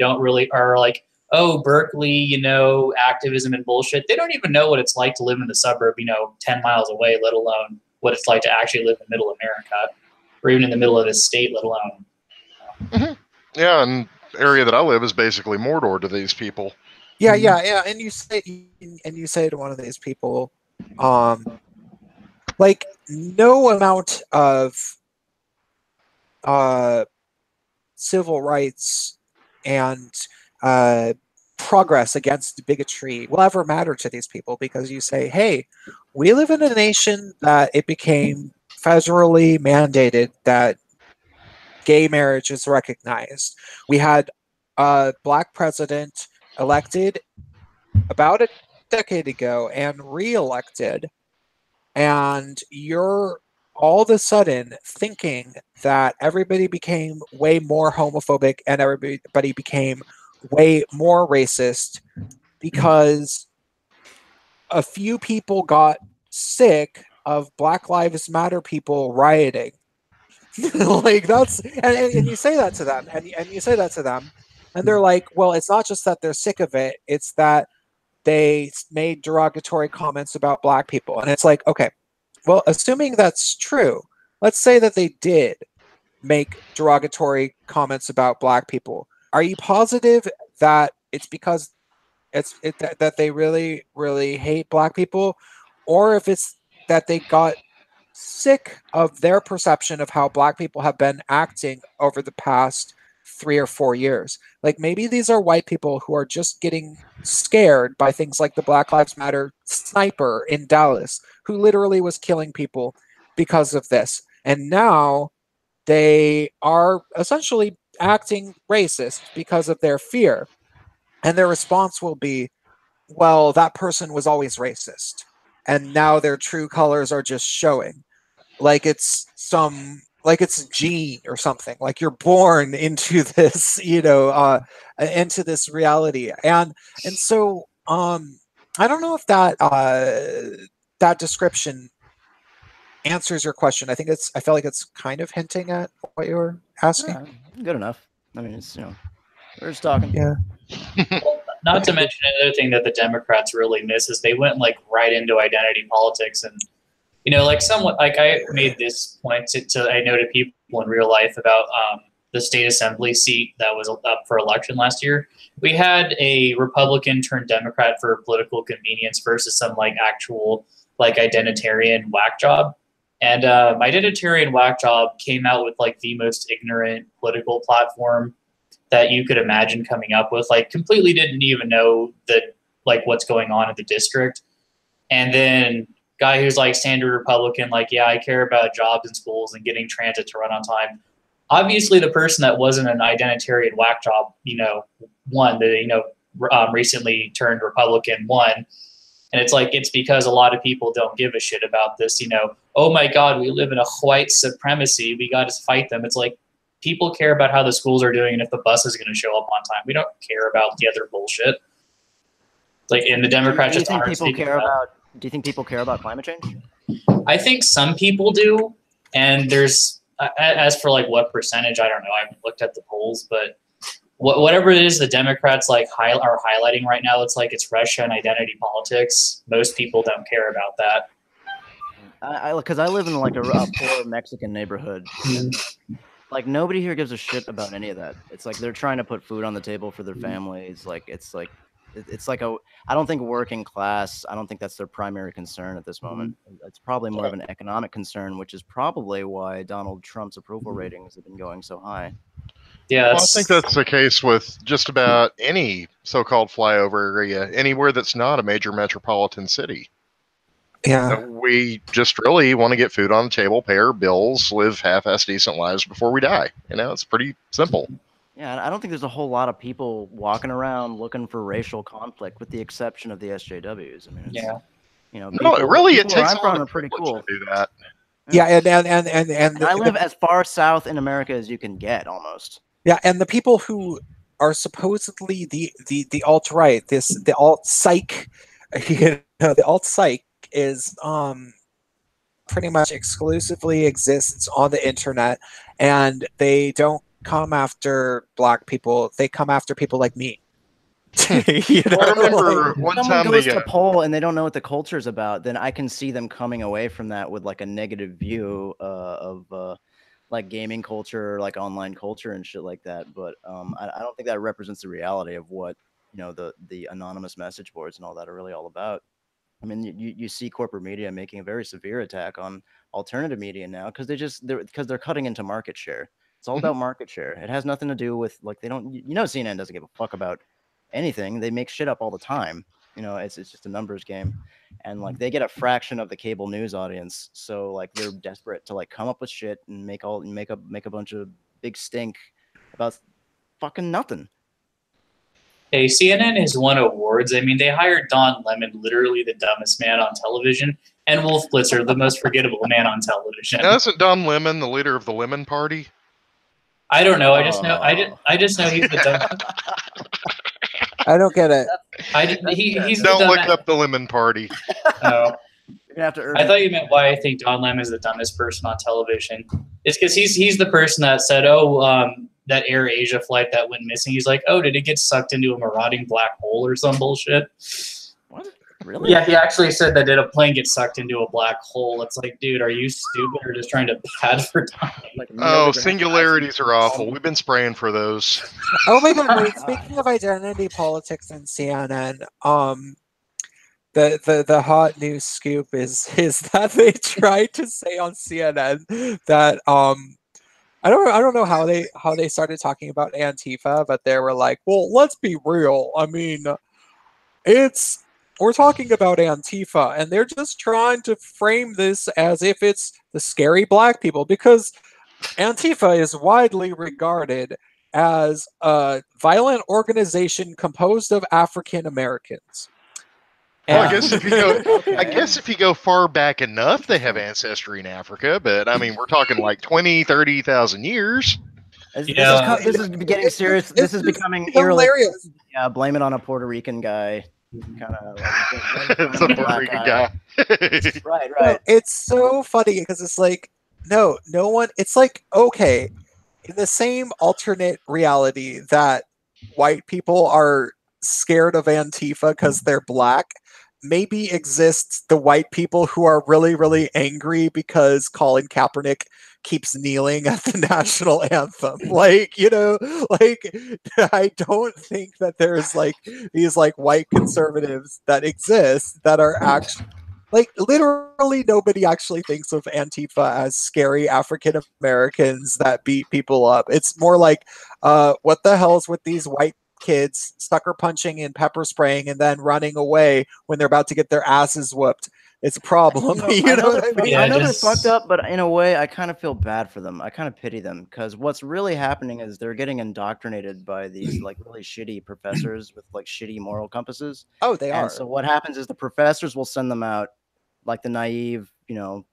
are like, oh, Berkeley, activism and bullshit. They don't even know what it's like to live in the suburb, 10 miles away, let alone what it's like to actually live in middle America, or even in the middle of this state, let alone. Mm-hmm. Yeah, and the area that I live is basically Mordor to these people. Yeah. And you say to one of these people, like, no amount of civil rights and progress against bigotry will ever matter to these people, because you say, hey, we live in a nation that it became federally mandated that gay marriage is recognized. We had a black president elected about a decade ago and re-elected, and you're all of a sudden thinking that everybody became way more homophobic and everybody became way more racist because a few people got sick of Black Lives Matter people rioting. Like, that's and you say that to them, and you say that to them, and they're like, well, it's not just that they're sick of it, it's that they made derogatory comments about black people. And it's like, okay, well, assuming that's true, let's say that they did make derogatory comments about black people. Are you positive that it's because that they really, really hate black people, or if it's that they got sick of their perception of how black people have been acting over the past 3 or 4 years? Like, maybe these are white people who are just getting scared by things like the Black Lives Matter sniper in Dallas, who literally was killing people because of this. And now they are essentially acting racist because of their fear. And their response will be, well, that person was always racist, and now their true colors are just showing. Like it's a gene or something. Like you're born into this, into this reality. And so I don't know if that description answers your question. I feel like it's kind of hinting at what you were asking. Yeah, good enough. I mean, it's We're just talking. Yeah. Well, not to mention another thing that the Democrats really miss is they went like right into identity politics, and like somewhat like I made this point to I know to people in real life about the state assembly seat that was up for election last year. We had a Republican turned Democrat for political convenience versus some like actual like identitarian whack job. And identitarian whack job came out with like the most ignorant political platform that you could imagine coming up with. Like completely didn't even know that like what's going on in the district. And then guy who's like standard Republican, like, yeah, I care about jobs in schools and getting transit to run on time. Obviously, the person that wasn't an identitarian whack job, won. The recently turned Republican won, and it's like it's because a lot of people don't give a shit about this. Oh my God, we live in a white supremacy. We got to fight them. It's like people care about how the schools are doing and if the bus is going to show up on time. We don't care about the other bullshit. Like, and the Democrats just aren't speaking about. Do you think people care about climate change? I think some people do, and there's as for like what percentage, I don't know. I haven't looked at the polls, but whatever it is the Democrats like are highlighting right now, it's like it's Russia and identity politics. Most people don't care about that. Because I live in like a poor Mexican neighborhood. Like nobody here gives a shit about any of that. It's like they're trying to put food on the table for their families. Like it's like I don't think working class, I don't think that's their primary concern at this moment. It's probably more of an economic concern, which is probably why Donald Trump's approval ratings have been going so high. Yeah, well, I think that's the case with just about any so-called flyover area, anywhere that's not a major metropolitan city. Yeah. We just really want to get food on the table, pay our bills, live half-ass decent lives before we die. It's pretty simple. Yeah, I don't think there's a whole lot of people walking around looking for racial conflict, with the exception of the SJWs. I mean, yeah, it takes a lot of pretty cool to do that. Yeah, and I live as far south in America as you can get, almost. Yeah, and the people who are supposedly the alt right, the alt psych, the alt psych is pretty much exclusively exists on the internet, and they don't come after black people. They come after people like me. I remember one time someone goes to poll and they don't know what the culture is about, then I can see them coming away from that with like a negative view of like gaming culture, like online culture and shit like that. But I don't think that represents the reality of what the anonymous message boards and all that are really all about. I mean, you see corporate media making a very severe attack on alternative media now because they're cutting into market share. It's all about market share. It has nothing to do with like they don't. CNN doesn't give a fuck about anything. They make shit up all the time. It's just a numbers game, and like they get a fraction of the cable news audience. So like they're desperate to like come up with shit and make a bunch of big stink about fucking nothing. Hey, CNN has won awards. I mean, they hired Don Lemon, literally the dumbest man on television, and Wolf Blitzer, the most forgettable man on television. Now, isn't Don Lemon the leader of the Lemon Party? I don't know. I just know he's the dumb. I don't get it. He's don't the look up the Lemon Party. Oh. You're gonna have to I thought you meant why I think Don Lemon is the dumbest person on television. It's because he's the person that said, that Air Asia flight that went missing. He's like, oh, did it get sucked into a marauding black hole or some bullshit? What? Really? Yeah, he actually said that did a plane get sucked into a black hole. It's like, dude, are you stupid or just trying to advertise? Like, singularities are awful. We've been spraying for those. Oh my God! Wait, speaking of identity politics and CNN, the hot news scoop is that they tried to say on CNN that I don't know how they started talking about Antifa, but they were like, well, let's be real. I mean, we're talking about Antifa, and they're just trying to frame this as if it's the scary black people, because Antifa is widely regarded as a violent organization composed of African Americans. Well, I guess if you go far back enough, they have ancestry in Africa, but I mean, we're talking like 20, 30,000 years. This is getting serious. This is becoming hilarious. Yeah, blame it on a Puerto Rican guy. Kind of like, it's a Puerto Rican guy. Right. No, it's so funny because it's like, no one. It's like, okay, in the same alternate reality that white people are scared of Antifa because they're black, maybe exists the white people who are really, really angry because Colin Kaepernick keeps kneeling at the national anthem. Like, you know, like I don't think that there's like these like white conservatives that exist that are actually like literally nobody actually thinks of Antifa as scary African Americans that beat people up. It's more like, what the hell's with these white kids sucker punching and pepper spraying and then running away when they're about to get their asses whooped? It's a problem. You know what I mean? Yeah, I know they're just- fucked up, but in a way, I kind of feel bad for them. I kind of pity them because what's really happening is they're getting indoctrinated by these like really shitty professors with like shitty moral compasses. Oh, they And are. so what happens is the professors will send them out like the naive, you know,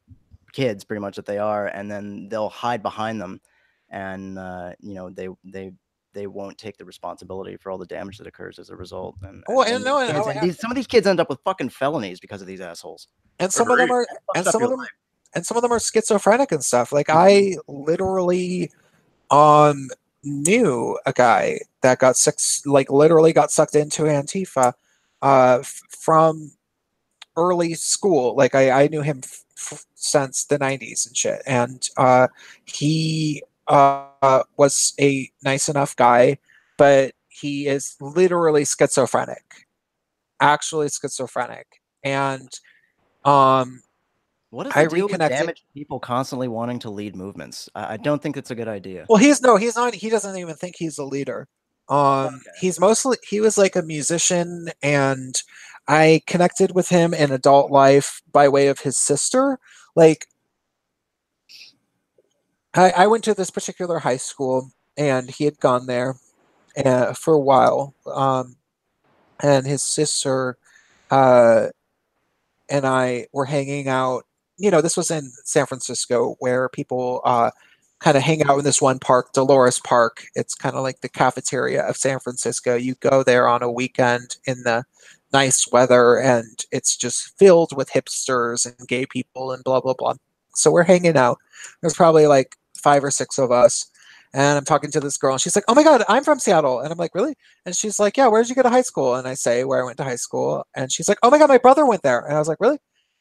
kids pretty much that they are, and then they'll hide behind them, and you know they won't take the responsibility for all the damage that occurs as a result. And Well, and and no, and, some of these kids end up with fucking felonies because of these assholes. and some of them are, and Fucks up some your of them, life. and some of them are schizophrenic and stuff. Like I literally knew a guy that got like literally got sucked into Antifa from early school. Like I knew him since the 90s and shit. And he was a nice enough guy, but he is literally schizophrenic, actually schizophrenic. And What is I the deal with reconnected. damaged people constantly wanting to lead movements? I don't think it's a good idea. Well, he's not. He doesn't even think he's a leader. He's mostly he was like a musician, and I connected with him in adult life by way of his sister. Like, I went to this particular high school, and he had gone there for a while. And his sister uh, and I were hanging out. You know, this was in San Francisco, where people kind of hang out in this one park, Dolores Park. It's kind of like the cafeteria of San Francisco. You go there on a weekend in the nice weather, and it's just filled with hipsters and gay people and blah blah blah. So we're hanging out. There's probably like 5 or 6 of us. And I'm talking to this girl, and she's like, "Oh my God, I'm from Seattle." And I'm like, "Really?" And she's like, "Yeah, where did you go to high school?" And I say where I went to high school. And she's like, "Oh my God, my brother went there." And I was like, "Really?"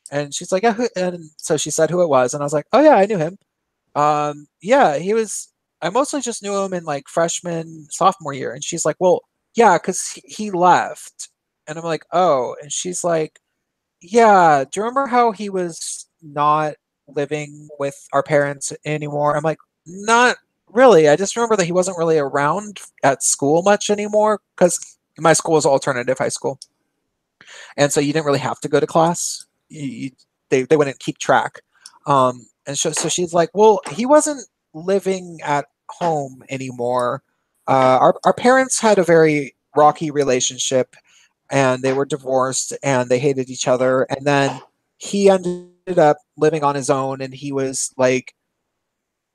And she's like, "Yeah." And so she said who it was. And I was like, "Oh yeah, I knew him. Yeah, he was, I mostly just knew him in like freshman, sophomore year." And she's like, "Well, yeah, because he left." And I'm like, "Oh." And she's like, "Yeah, do you remember how he was not living with our parents anymore?" I'm like, "Not really. I just remember that he wasn't really around at school much anymore because my school was alternative high school. And so you didn't really have to go to class. They wouldn't keep track." And so she's like, "Well, he wasn't living at home anymore. Our parents had a very rocky relationship, and they were divorced, and they hated each other. And then he ended up living on his own, and he was like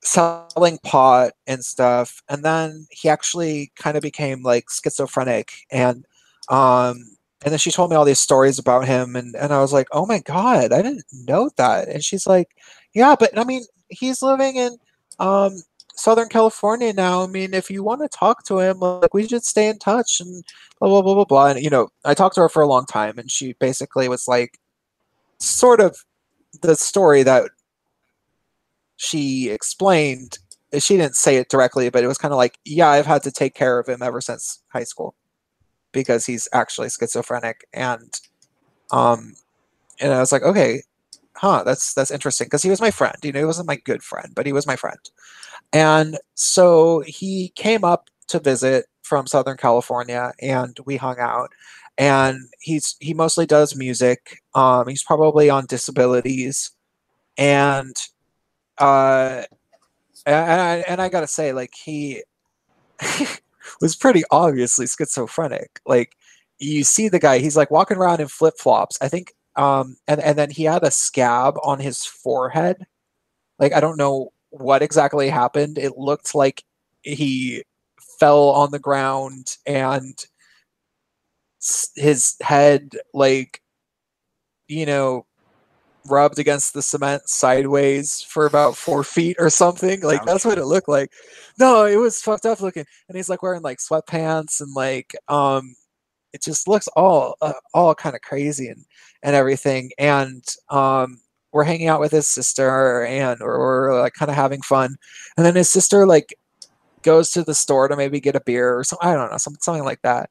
selling pot and stuff. And then he actually kind of became like schizophrenic, and then she told me all these stories about him, and I was like, "Oh my God, I didn't know that." And she's like, "Yeah, but I mean, he's living in um Southern California now. I mean, if you want to talk to him, like we should stay in touch and blah blah blah blah blah." And you know, I talked to her for a long time, and she basically was like sort of the story that she explained. She didn't say it directly, but it was kind of like, "Yeah, I've had to take care of him ever since high school because he's actually schizophrenic." Um and I was like, "Okay, huh, that's interesting," because he was my friend. You know, he wasn't my good friend, but he was my friend. And so he came up to visit from Southern California, and we hung out. And he mostly does music. He's probably on disabilities, and uh and I gotta say, like, he was pretty obviously schizophrenic. Like, you see the guy, he's like walking around in flip flops. I think, and then he had a scab on his forehead. Like, I don't know what exactly happened. It looked like he fell on the ground, and his head, like, you know, rubbed against the cement sideways for about 4 feet or something. Like Ouch. that's what it looked like. No, it was fucked up looking. And he's like wearing like sweatpants and like it just looks all kind of crazy and everything. And we're hanging out with his sister and we're like kind of having fun. And then his sister like goes to the store to maybe get a beer or something. I don't know, something like that.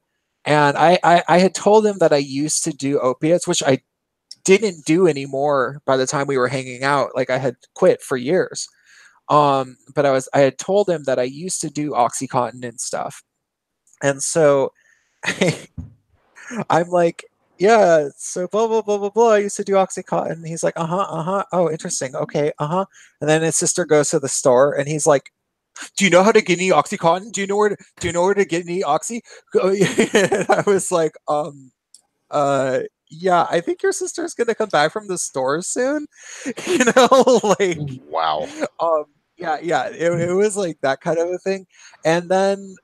And I had told him that I used to do opiates, which I didn't do anymore by the time we were hanging out. Like I had quit for years. But I had told him that I used to do Oxycontin and stuff. And so I'm like, yeah, so blah blah blah blah blah. I used to do Oxycontin. He's like, uh-huh. Oh, interesting. Okay, uh-huh. And then his sister goes to the store and he's like, do you know how to get any Oxycontin? Do you know where to get any Oxy? And I was like, yeah, I think your sister's gonna come back from the store soon. Like Wow. yeah, it was like that kind of a thing. And then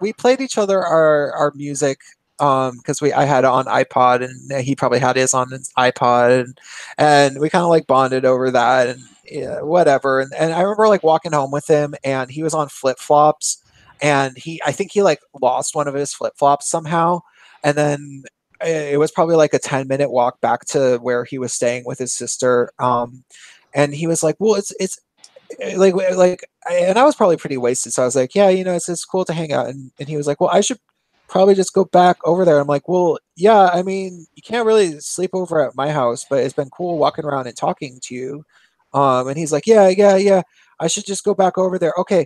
we played each other our music because I had it on iPod and he probably had his on his iPod and we kind of like bonded over that and yeah, whatever. And I remember like walking home with him and he was on flip-flops and I think he like lost one of his flip-flops somehow. And then it was probably like a 10-minute walk back to where he was staying with his sister. And he was like, well, it's and I was probably pretty wasted. So I was like, yeah, it's cool to hang out. And he was like, well, I should probably just go back over there. I'm like, well, yeah, I mean, you can't really sleep over at my house, but it's been cool walking around and talking to you. And he's like, yeah, I should just go back over there. Okay.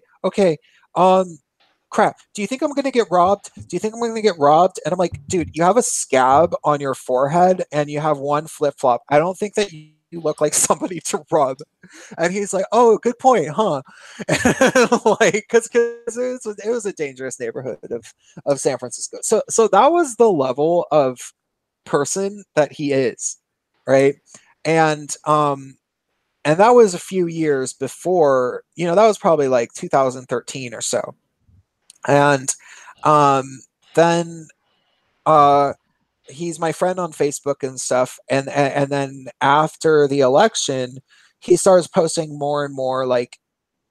Crap. Do you think I'm going to get robbed? Do you think I'm going to get robbed? And I'm like, dude, you have a scab on your forehead and you have one flip flop. I don't think that you look like somebody to rob. And he's like, oh, good point, huh? Like, because it was a dangerous neighborhood of San Francisco. So that was the level of person that he is, right? And that was a few years before, that was probably like 2013 or so. And then he's my friend on Facebook and stuff. And then after the election, he starts posting more and more like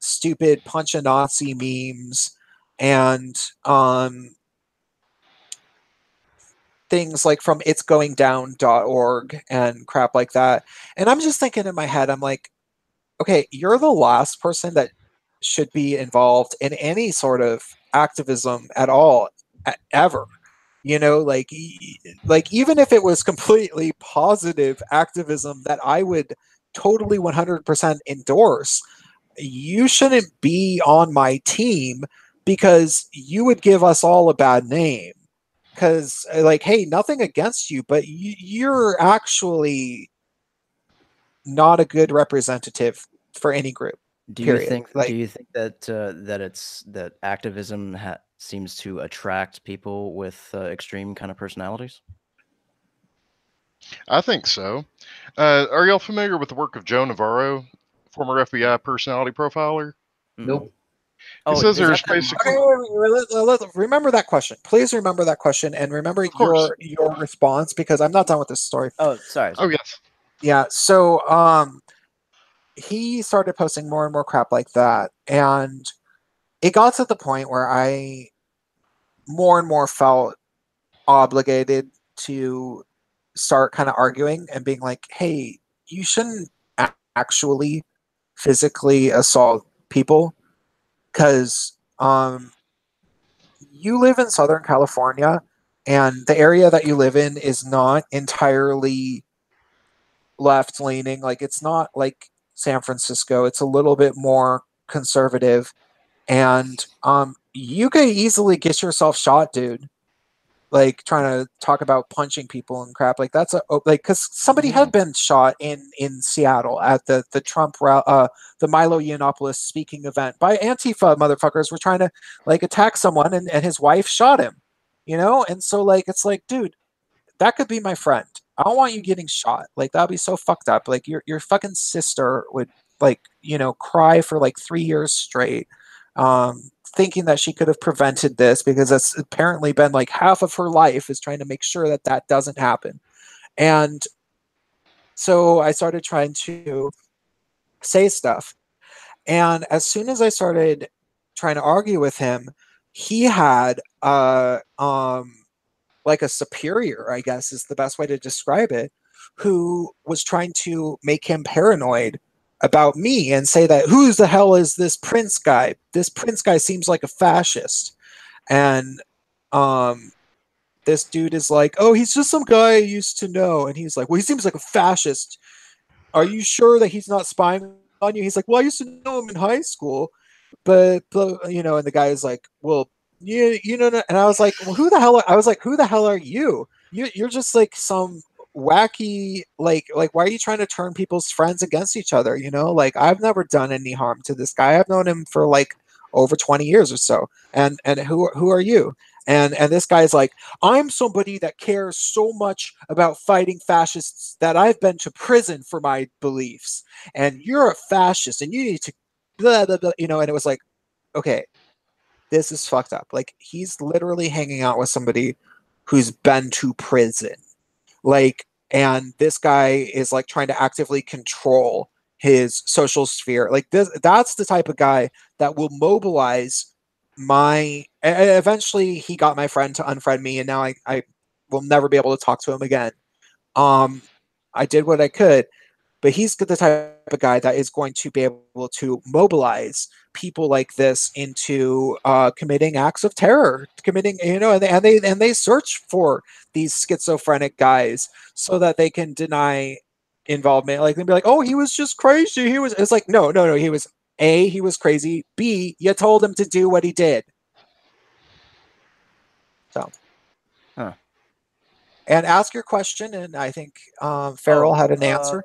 stupid punch a Nazi memes and things like from itsgoingdown.org and crap like that. And I'm just thinking in my head, I'm like, okay, you're the last person that should be involved in any sort of activism at all, ever. Like even if it was completely positive activism that I would totally 100% endorse, you shouldn't be on my team because you would give us all a bad name. Because, like, hey, nothing against you, but you're actually not a good representative for any group. Do period. you think? Like, Do you think that that activism seems to attract people with extreme kind of personalities? I think so. Are y'all familiar with the work of Joe Navarro, former FBI personality profiler? Nope. He says there's basically. remember that question. Please remember that question and remember your response because I'm not done with this story. Oh, sorry. Oh yes. Yeah. So he started posting more and more crap like that, and it got to the point where I more and more felt obligated to start kind of arguing and being like, "Hey, you shouldn't actually physically assault people." Because you live in Southern California, and the area that you live in is not entirely left leaning. Like it's not like San Francisco. It's a little bit more conservative, and you could easily get yourself shot, dude. Like trying to talk about punching people and crap. Like that's because somebody had been shot in Seattle at the Trump the Milo Yiannopoulos speaking event by Antifa motherfuckers were trying to like attack someone and his wife shot him, and so like it's like, dude, that could be my friend. I don't want you getting shot. Like that'd be so fucked up. Like your fucking sister would like cry for like 3 years straight, thinking that she could have prevented this because that's apparently been like half of her life is trying to make sure that that doesn't happen. And so I started trying to say stuff. And as soon as I started trying to argue with him, he had like a superior, I guess is the best way to describe it, who was trying to make him paranoid about me and say that who the hell is this Prince guy? This Prince guy seems like a fascist. And this dude is like, oh, he's just some guy I used to know. And he's like, well, he seems like a fascist. Are you sure that he's not spying on you? He's like, well, I used to know him in high school, but you know, and the guy is like, well, you know, and I was like, well, who the hell? I was like, who the hell are you? You're just like some wacky, like, why are you trying to turn people's friends against each other? You know, like I've never done any harm to this guy. I've known him for like over 20 years or so. And who are you? And this guy's like, I'm somebody that cares so much about fighting fascists that I've been to prison for my beliefs. And you're a fascist and you need to blah, blah, blah, you know, and it was like, okay, this is fucked up. Like he's literally hanging out with somebody who's been to prison. Like, and this guy is like trying to actively control his social sphere. Like that's the type of guy that will mobilize eventually he got my friend to unfriend me, and now I will never be able to talk to him again. I did what I could, but he's the type of guy that is going to be able to mobilize people like this into committing acts of terror, committing, you know, and they search for these schizophrenic guys so that they can deny involvement. Like they'd be like, oh, he was just crazy. It's like, no, he was A, he was crazy. B, you told him to do what he did. So, and ask your question, and I think Farrell had an answer.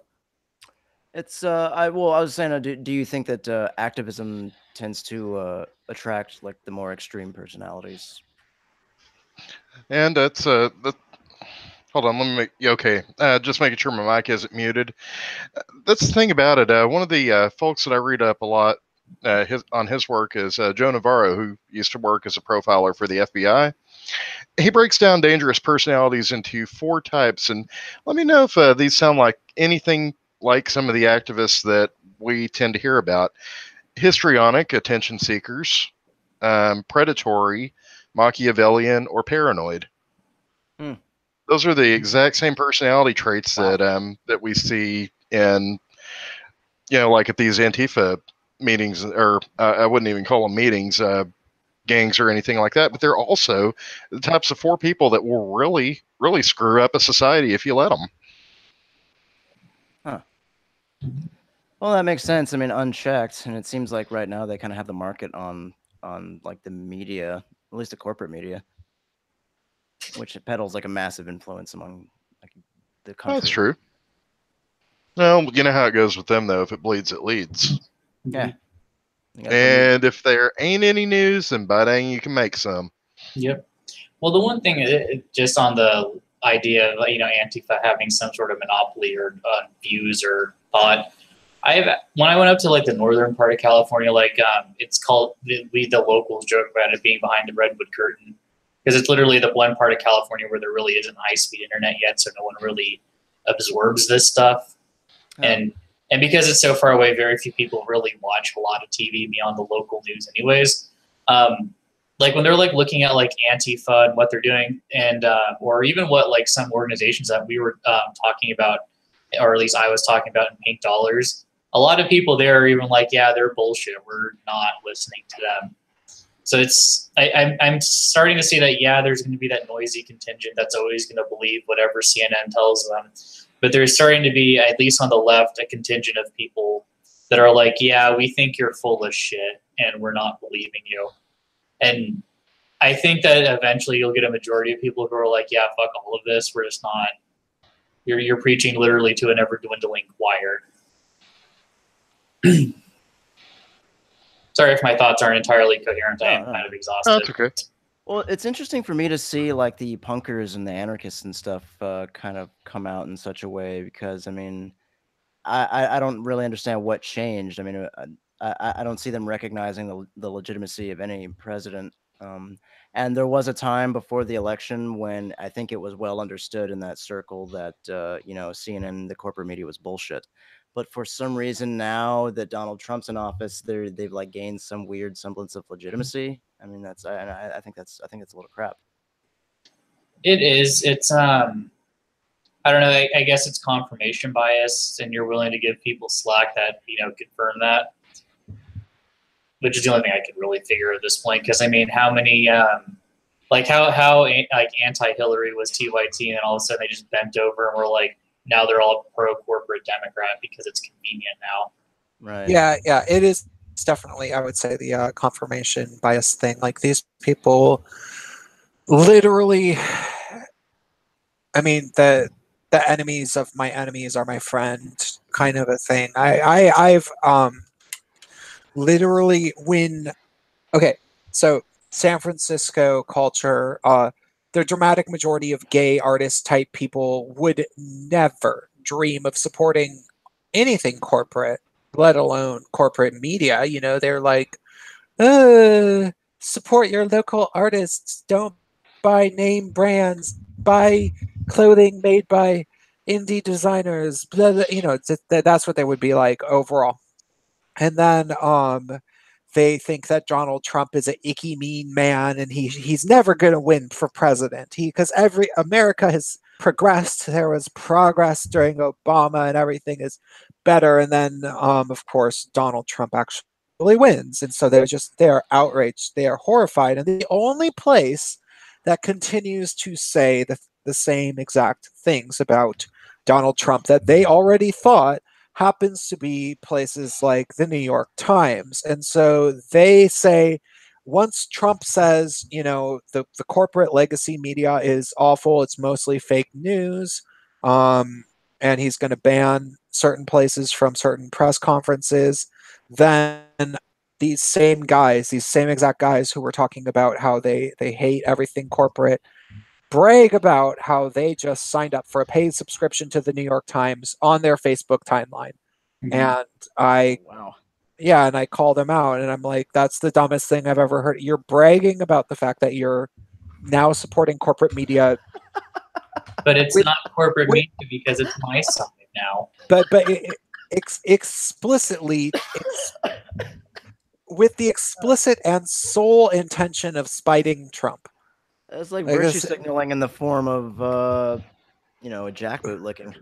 It's I was saying, do you think that activism tends to attract like the more extreme personalities? And that's hold on, let me make okay. Just making sure my mic isn't muted. That's the thing about it. One of the folks that I read up a lot on his work is Joe Navarro, who used to work as a profiler for the FBI. He breaks down dangerous personalities into 4 types, and let me know if these sound like anything like some of the activists that we tend to hear about. Histrionic, attention seekers, predatory, Machiavellian, or paranoid. Those are the exact same personality traits that we see in, you know, like at these Antifa meetings, or I wouldn't even call them meetings, gangs or anything like that, but they're also the types of 4 people that will really, really screw up a society if you let them. Huh. Well, that makes sense. I mean, unchecked, and it seems like right now they kind of have the market on like the media, at least the corporate media, which peddles like a massive influence among like the country. That's true. Well, you know how it goes with them, though. If it bleeds, it leads. Yeah. And if there ain't any news, then by dang, you can make some. Yep. Well, the one thing, just on the idea of, you know, Antifa having some sort of monopoly or views or thought, when I went up to like the northern part of California, like it's called, the locals joke about it being behind the redwood curtain, because it's literally the one part of California where there really isn't high-speed internet yet, so no one really absorbs this stuff. Oh. And because it's so far away, very few people really watch a lot of TV beyond the local news anyways. Like when they're like looking at like Antifa and what they're doing, and or even what like some organizations that we were talking about, or at least I was talking about in Pink Dollars, a lot of people there are even like, yeah, they're bullshit. We're not listening to them. So I'm starting to see that, yeah, there's going to be that noisy contingent that's always going to believe whatever CNN tells them. But there's starting to be, at least on the left, a contingent of people that are like, yeah, we think you're full of shit and we're not believing you. And I think that eventually you'll get a majority of people who are like, yeah, fuck all of this. We're just not, you're preaching literally to an ever dwindling choir. Sorry if my thoughts aren't entirely coherent. I am kind of exhausted. That's okay. Well, it's interesting for me to see like the punkers and the anarchists and stuff kind of come out in such a way, because I mean, I don't really understand what changed. I mean, I don't see them recognizing the legitimacy of any president And there was a time before the election when I think it was well understood in that circle that CNN, the corporate media, was bullshit. But for some reason now that Donald Trump's in office, they've like gained some weird semblance of legitimacy. I mean, I think that's a little crap. It is. It's I don't know. I guess it's confirmation bias, and you're willing to give people slack that confirm that, which is the only thing I can really figure at this point. Because I mean, how many like how like anti-Hillary was TYT, and all of a sudden they just bent over and were like, now they're all pro-corporate Democrat because it's convenient now. Right. Yeah, it is definitely, I would say, the confirmation bias thing. Like, these people literally, I mean, the enemies of my enemies are my friend kind of a thing. I've literally, so San Francisco culture, the dramatic majority of gay artist type people would never dream of supporting anything corporate, let alone corporate media. They're like, support your local artists, don't buy name brands, buy clothing made by indie designers, blah, blah, that's what they would be like overall. And then they think that Donald Trump is an icky, mean man, and he's never going to win for president. Because America has progressed. There was progress during Obama, and everything is better. And then, of course, Donald Trump actually wins, and so they're outraged, they are horrified, and the only place that continues to say the same exact things about Donald Trump that they already thought happens to be places like the New York Times. And so they say, once Trump says, the corporate legacy media is awful, it's mostly fake news, and he's going to ban certain places from certain press conferences, then these same exact guys who were talking about how they hate everything corporate, brag about how they just signed up for a paid subscription to the New York Times on their Facebook timeline. Mhm. And and I call them out, and I'm like, that's the dumbest thing I've ever heard. You're bragging about the fact that you're now supporting corporate media. But it's not corporate media because it's my side now. But explicitly, with the explicit and sole intention of spiting Trump. It's like virtue signaling in the form of a jackboot licking.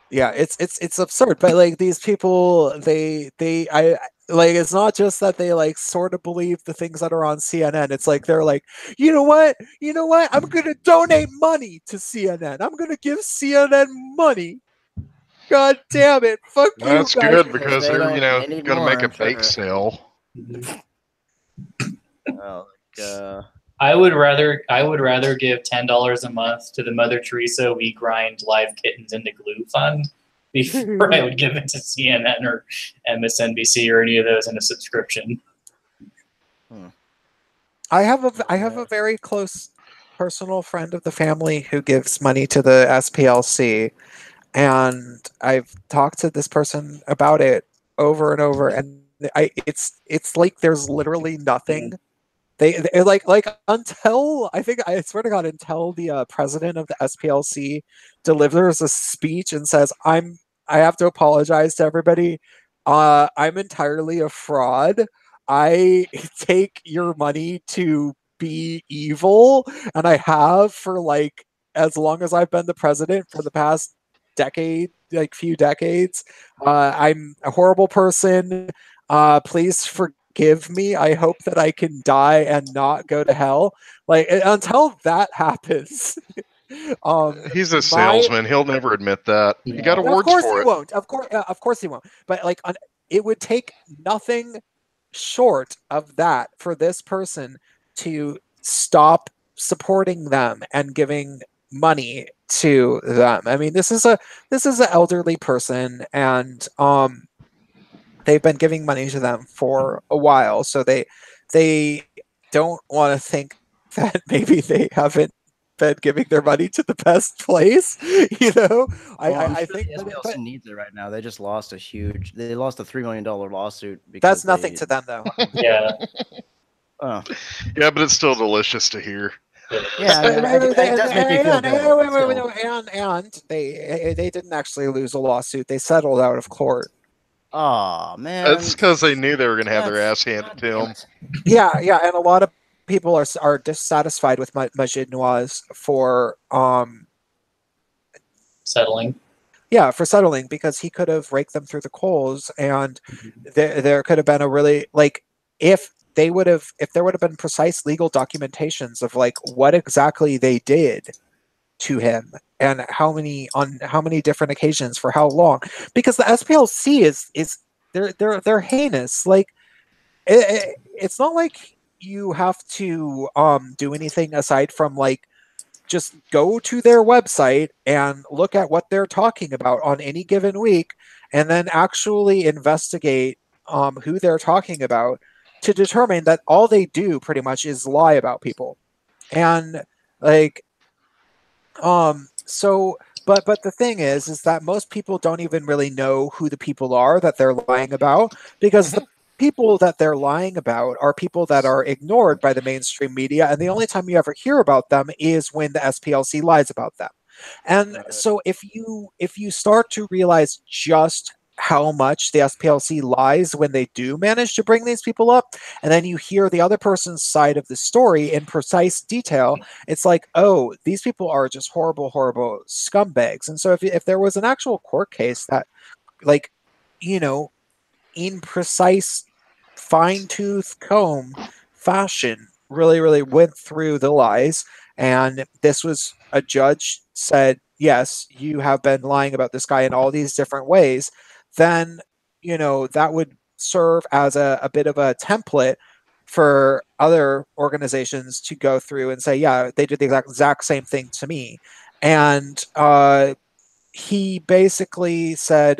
Yeah, it's absurd. But like, these people, it's not just that they like sort of believe the things that are on CNN. It's like they're like, you know what? I'm gonna donate money to CNN. I'm gonna give CNN money. God damn it! Fuck you guys. That's good because they're they going to make a bake sure. sale. I would rather give $10 a month to the Mother Teresa We Grind Live Kittens into Glue Fund before I would give it to CNN or MSNBC or any of those in a subscription. I have a very close personal friend of the family who gives money to the SPLC, and I've talked to this person about it over and over, and it's like there's literally nothing. They like until I swear to God, until the president of the SPLC delivers a speech and says, I have to apologize to everybody. I'm entirely a fraud. I take your money to be evil, and I have for like as long as I've been the president, for the past few decades. I'm a horrible person. Please forgive me. I hope that I can die and not go to hell. Like, until that happens. He's a salesman. He'll never admit that. He got awards for it. Of course he won't. But like, it would take nothing short of that for this person to stop supporting them and giving money to them. I mean, this is an elderly person, and they've been giving money to them for a while, so they don't want to think that maybe they haven't been giving their money to the best place. I think the SPLC needs it right now. They just lost a $3 million lawsuit. That's nothing to them, though. Yeah. Oh. Yeah, but it's still delicious to hear. Yeah, I mean, it does make me feel good. still. And they didn't actually lose a lawsuit. They settled out of court. Oh man, That's because they knew they were going to have their That's- ass handed God to damn them. it. Yeah, and a lot of people are dissatisfied with Majid Nawaz for Settling. yeah, for settling, because he could have raked them through the coals, and there could have been a really, like, if there would have been precise legal documentations of like what exactly they did to him and on how many different occasions for how long, because the SPLC is they're heinous. Like it's not like you have to do anything aside from like just go to their website and look at what they're talking about on any given week, and then actually investigate who they're talking about to determine that all they do pretty much is lie about people. And like so but the thing is that most people don't even really know who the people are that they're lying about, because the people that they're lying about are people that are ignored by the mainstream media, and the only time you ever hear about them is when the SPLC lies about them. And so if you start to realize just how much the SPLC lies when they do manage to bring these people up, and then you hear the other person's side of the story in precise detail, it's like, oh, these people are just horrible, horrible scumbags. And so if there was an actual court case that, like, you know, in precise fine tooth comb fashion really, really went through the lies, and this was a judge said, yes, you have been lying about this guy in all these different ways, then, that would serve as a bit of a template for other organizations to go through and say, yeah, they did the exact same thing to me. And he basically said,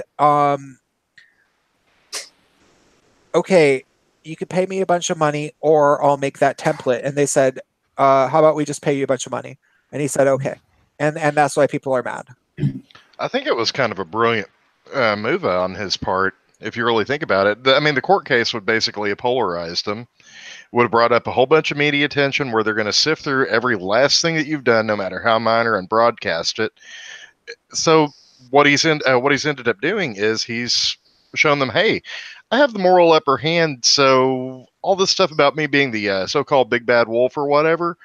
okay, you could pay me a bunch of money or I'll make that template. And they said, how about we just pay you a bunch of money? And he said, okay. And that's why people are mad. I think it was kind of a brilliant move on his part, if you really think about it. I mean, the court case would basically have polarized him, would have brought up a whole bunch of media attention where they're going to sift through every last thing that you've done, no matter how minor, and broadcast it. So what he's ended up doing is he's shown them, hey, I have the moral upper hand, so all this stuff about me being the so-called big bad wolf or whatever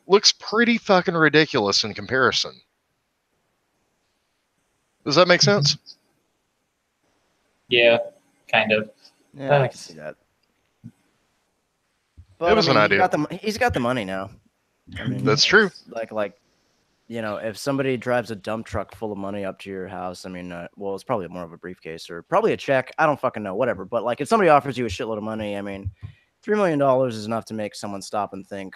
looks pretty fucking ridiculous in comparison. Does that make sense? Yeah, kind of. Yeah, I can see that. But It was I mean, an idea. He's got the money now. I mean, That's true. Like, if somebody drives a dump truck full of money up to your house, I mean, well, it's probably more of a briefcase or probably a check. I don't fucking know, whatever. But like, if somebody offers you a shitload of money, I mean, $3 million is enough to make someone stop and think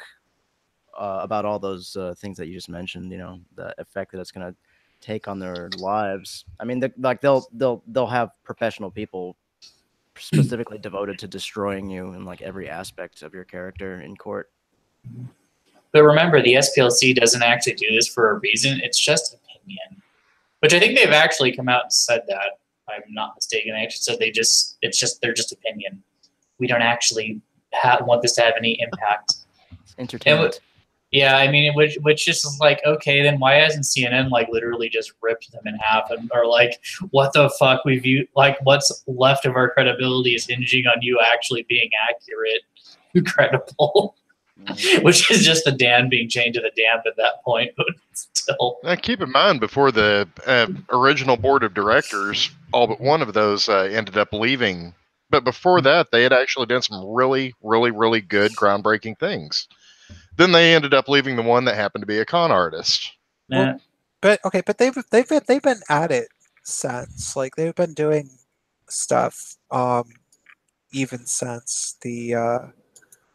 about all those things that you just mentioned. The effect that it's gonna take on their lives. I mean, they'll have professional people specifically devoted to destroying you in like every aspect of your character in court. But remember, the SPLC doesn't actually do this for a reason. It's just opinion, which I think they've actually come out and said that. If I'm not mistaken, they actually said they're just opinion. We don't actually want this to have any impact. It's entertainment. Yeah, I mean, which just is like, okay, then why hasn't CNN like literally just ripped them in half, or like, what the fuck? What's left of our credibility is hinging on you actually being accurate, credible. Which is just the Dan being chained to the damned at that point, but still. Now, keep in mind, before the original board of directors, all but one of those ended up leaving. But before that, they had actually done some really, really, really good, groundbreaking things. Then they ended up leaving the one that happened to be a con artist. Well, but they've been at it since. Like, they've been doing stuff even since the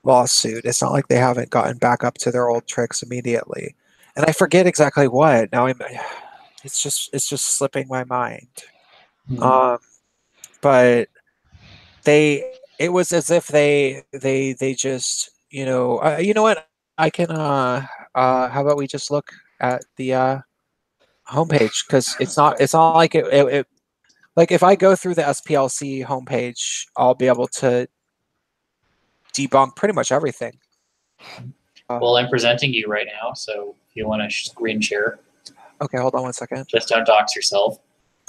lawsuit. It's not like they haven't gotten back up to their old tricks immediately. And I forget exactly what. Now it's just slipping my mind. But it was as if they just, you know what? I can how about we just look at the homepage, because it's not like it like if I go through the SPLC homepage, I'll be able to debunk pretty much everything. Well, I'm presenting you right now, so if you want to screen share, Okay, hold on one second. just don't dox yourself.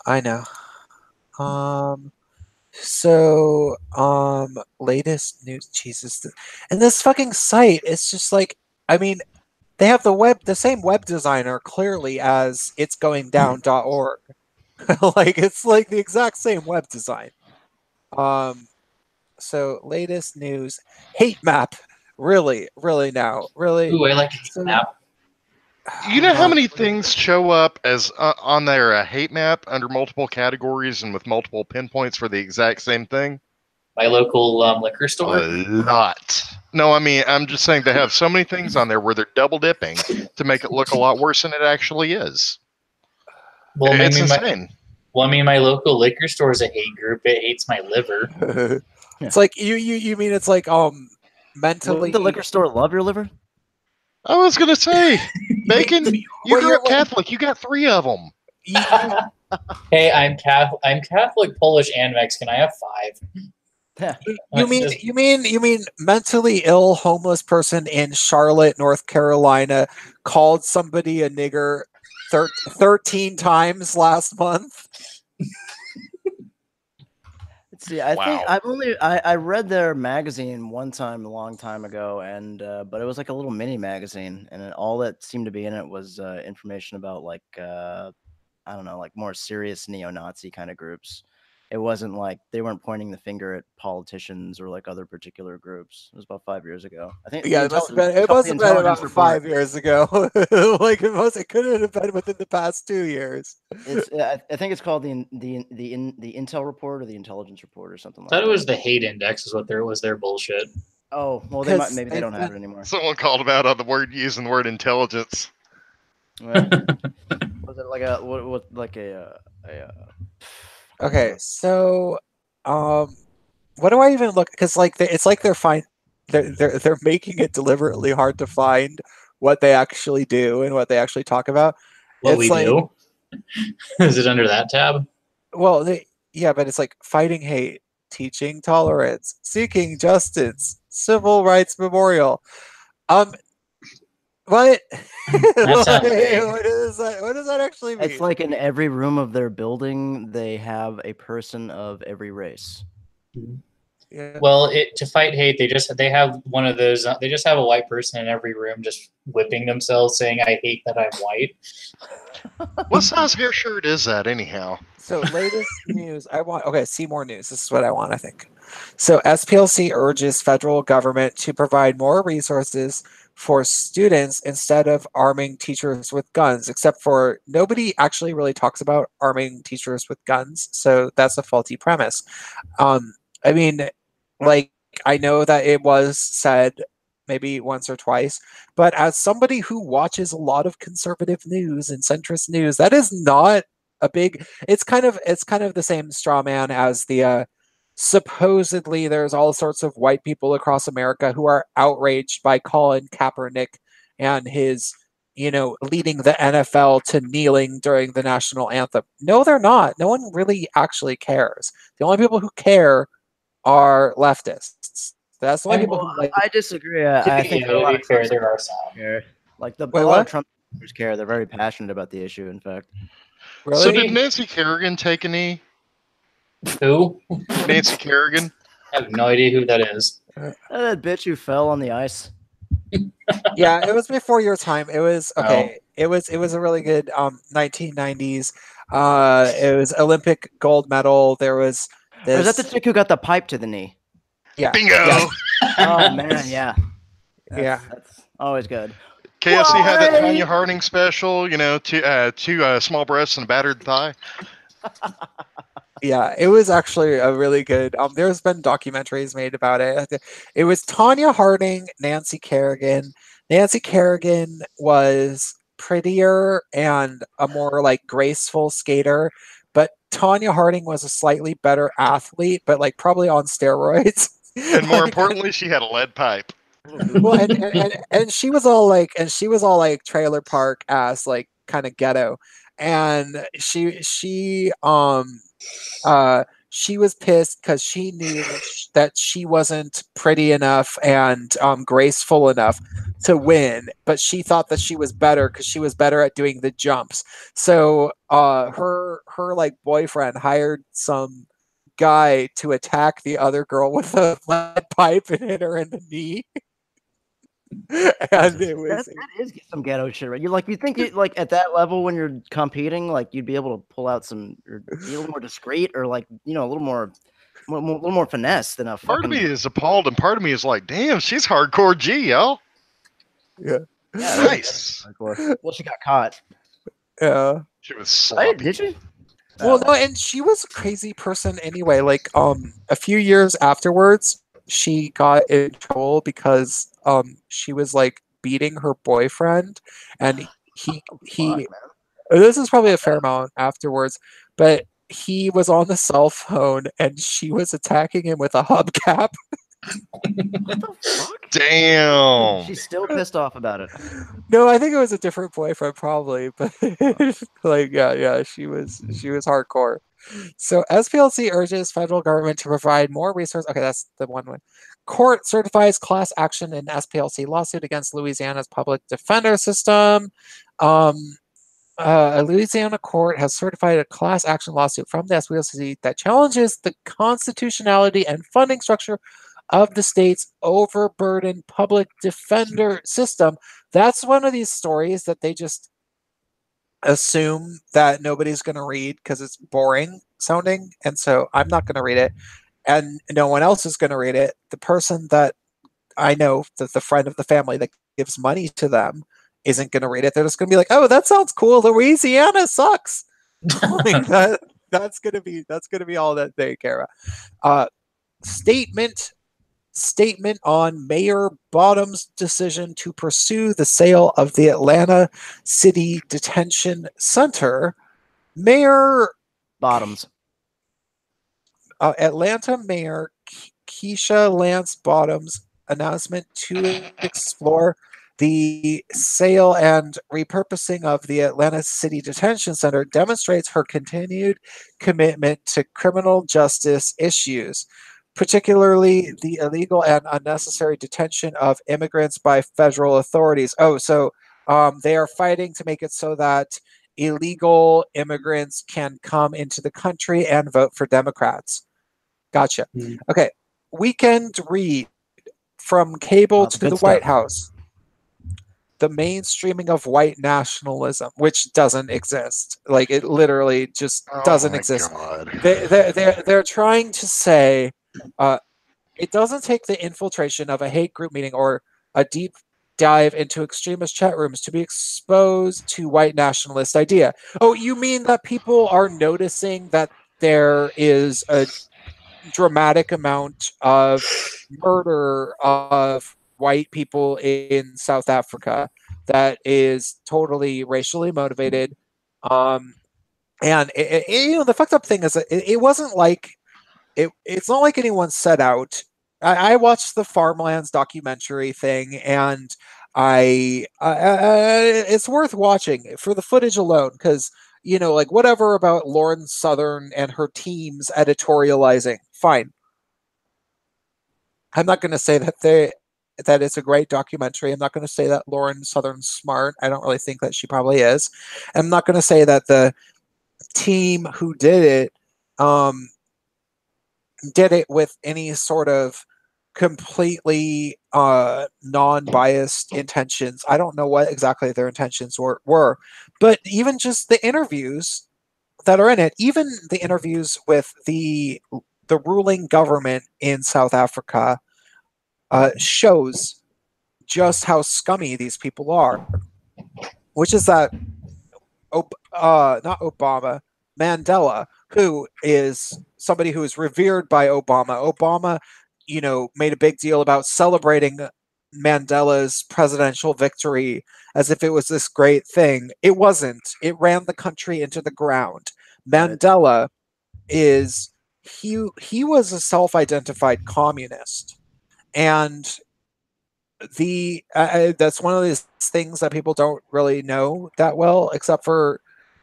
I know. So, latest news, Jesus. And this fucking site, it's just like, I mean, they have the same web designer clearly as itsgoingdown.org. Like, it's like the exact same web design. So latest news, hate map. Really now. Really. Ooh, I like a hate map. You know how many things show up as on their hate map under multiple categories and with multiple pinpoints for the exact same thing? My local liquor store. A lot. No, I mean, I'm just saying they have so many things on there where they're double dipping to make it look a lot worse than it actually is. Well, It's insane. My local liquor store is a hate group. It hates my liver. It's like you mean it's like mentally. Wouldn't the liquor store love your liver? I was gonna say, Bacon. You grew up Catholic. You got 3 of them. Hey, I'm Catholic, Polish, and Mexican. I have 5. You mean mentally ill homeless person in Charlotte, North Carolina, called somebody a nigger 13 times last month? See, I think I read their magazine one time a long time ago, and but it was like a little mini magazine, and all that seemed to be in it was information about like I don't know, like more serious neo-Nazi kind of groups. It wasn't like they weren't pointing the finger at politicians or like other particular groups. It was about 5 years ago. I think. Yeah, it must have been about 5 years ago. Like it couldn't have been within the past 2 years. I think it's called the Intel Report or the Intelligence Report or something like that. I thought it was the hate index is what was their bullshit. Oh well, maybe they don't have it anymore. Someone called them out on the word using the word intelligence. Well, was it like a Okay, so what do I even look? Because like it's like they're making it deliberately hard to find what they actually do and what they actually talk about. What we do? Is it under that tab? Well, but it's like fighting hate, teaching tolerance, seeking justice, civil rights memorial. What? What does that actually mean? It's like in every room of their building, they have a person of every race. Yeah. Well, to fight hate, they have one of those. They just have a white person in every room, just whipping themselves, saying, "I hate that I'm white." What size hair shirt is that, anyhow? So latest news. See more news. This is what I want, I think. So SPLC urges federal government to provide more resources for students instead of arming teachers with guns, except for nobody actually really talks about arming teachers with guns. So that's a faulty premise. I mean, like, I know that it was said maybe once or twice, but as somebody who watches a lot of conservative news and centrist news, that is not a big. It's kind of the same straw man as the supposedly there's all sorts of white people across America who are outraged by Colin Kaepernick and his, leading the NFL to kneeling during the national anthem. No, they're not. No one really actually cares. The only people who care are leftists. That's the only people who like. I disagree. I think to be fair, there are some. Like a lot of Trump supporters care. They're very passionate about the issue. In fact. Really? So did Nancy Kerrigan take a knee? Who? Nancy Kerrigan. I have no idea who that is. That bitch who fell on the ice. Yeah, it was before your time. It was okay. It was a really good 1990s. It was Olympic gold medal. There was this. Or is that the chick who got the pipe to the knee? Yeah. Bingo. Yeah. Oh man, yeah. That's always good. KFC had that Tanya Harding special. Two small breasts and a battered thigh. Yeah, it was actually a really good. There's been documentaries made about it. It was Tanya Harding, Nancy Kerrigan. Nancy Kerrigan was prettier and a more like graceful skater, but Tanya Harding was a slightly better athlete, but like probably on steroids. And more importantly, she had a lead pipe. Well, and she was all like, trailer park ass, like kind of ghetto, and she she was pissed because she knew that she wasn't pretty enough and graceful enough to win, but she thought that she was better because she was better at doing the jumps. So her like boyfriend hired some guy to attack the other girl with a lead pipe and hit her in the knee. And it was that is some ghetto shit, right? You think like at that level when you're competing, like you'd be able to pull out some, or be a little more discreet, or like a little more finesse than a fucking. Part of me is appalled, and part of me is like, damn, she's hardcore G, yo. Yeah. Nice. Well, she got caught. Yeah. She was sloppy. Did she? Well, no, and she was a crazy person anyway. Like, a few years afterwards, she got in trouble because she was like beating her boyfriend, and he this is probably a fair amount afterwards, but he was on the cell phone and she was attacking him with a hubcap. What the fuck? Damn. She's still pissed off about it. No, I think it was a different boyfriend, probably, but like, yeah, she was hardcore. So SPLC urges federal government to provide more resources. Okay, that's the one. Court certifies class action in SPLC lawsuit against Louisiana's public defender system. A Louisiana court has certified a class action lawsuit from the SPLC that challenges the constitutionality and funding structure of the state's overburdened public defender system. That's one of these stories that they just assume that nobody's going to read because it's boring sounding, and so I'm not going to read it, and no one else is going to read it. The person that I know, the friend of the family that gives money to them, isn't going to read it. They're just going to be like, "Oh, that sounds cool. Louisiana sucks." Like that's going to be all that they care about. Statement on Mayor Bottom's decision to pursue the sale of the Atlanta City Detention Center. Mayor Bottoms. Atlanta Mayor Keisha Lance Bottoms' announcement to explore the sale and repurposing of the Atlanta City Detention Center demonstrates her continued commitment to criminal justice issues, particularly the illegal and unnecessary detention of immigrants by federal authorities. Oh, so they are fighting to make it so that illegal immigrants can come into the country and vote for Democrats. Gotcha. Okay. Weekend read from cable to the White House. The mainstreaming of white nationalism, which doesn't exist. Like, it literally just doesn't exist. They're trying to say it doesn't take the infiltration of a hate group meeting or a deep dive into extremist chat rooms to be exposed to white nationalist idea. Oh, you mean that people are noticing that there is a dramatic amount of murder of white people in South Africa that is totally racially motivated. And the fucked up thing is that it wasn't like it's not like anyone set out. I watched the Farmlands documentary thing, and it's worth watching for the footage alone, because like, whatever about Lauren Southern and her team's editorializing, fine. I'm not going to say that it's a great documentary. I'm not going to say that Lauren Southern's smart. I don't really think that she probably is. I'm not going to say that the team who did it with any sort of completely non-biased intentions. I don't know what exactly their intentions were, but even just the interviews that are in it, even the interviews with the ruling government in South Africa, shows just how scummy these people are. Which is that not Obama, Mandela, who is somebody who is revered by Obama. Obama, made a big deal about celebrating Mandela's presidential victory as if it was this great thing. It wasn't. It ran the country into the ground. Mandela he was a self-identified communist, and that's one of these things that people don't really know that well,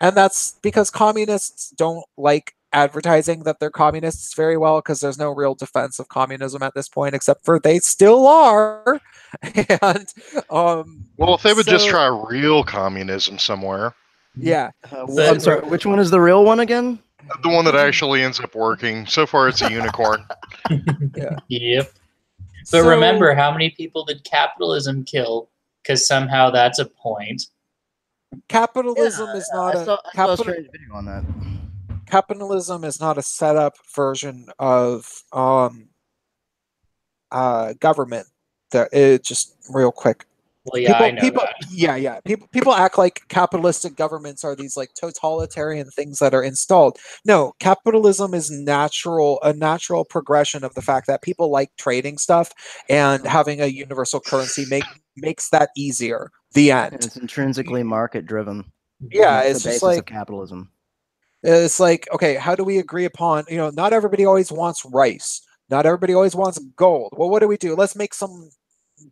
and that's because communists don't like advertising that they're communists very well, because there's no real defense of communism at this point, except for they still are. And Well, if they would just so, try real communism somewhere, yeah. But- I'm sorry. Which one is the real one again? the one that actually ends up working. So far, it's a unicorn. Yeah. Yep. But So- remember, how many people did capitalism kill? Because somehow that's a point. capitalism is not I saw a strange video on that. capitalism is not a set-up version of government. That it just real quick. Well, yeah, I know people, that. yeah. People act like capitalistic governments are these like totalitarian things that are installed. No, capitalism is a natural progression of the fact that people like trading stuff, and having a universal currency makes that easier. The And end. it's intrinsically market driven. Yeah, That's it's the just basis like of capitalism. it's like, okay, how do we agree upon? Not everybody always wants rice. Not everybody always wants gold. Well, what do? Let's make some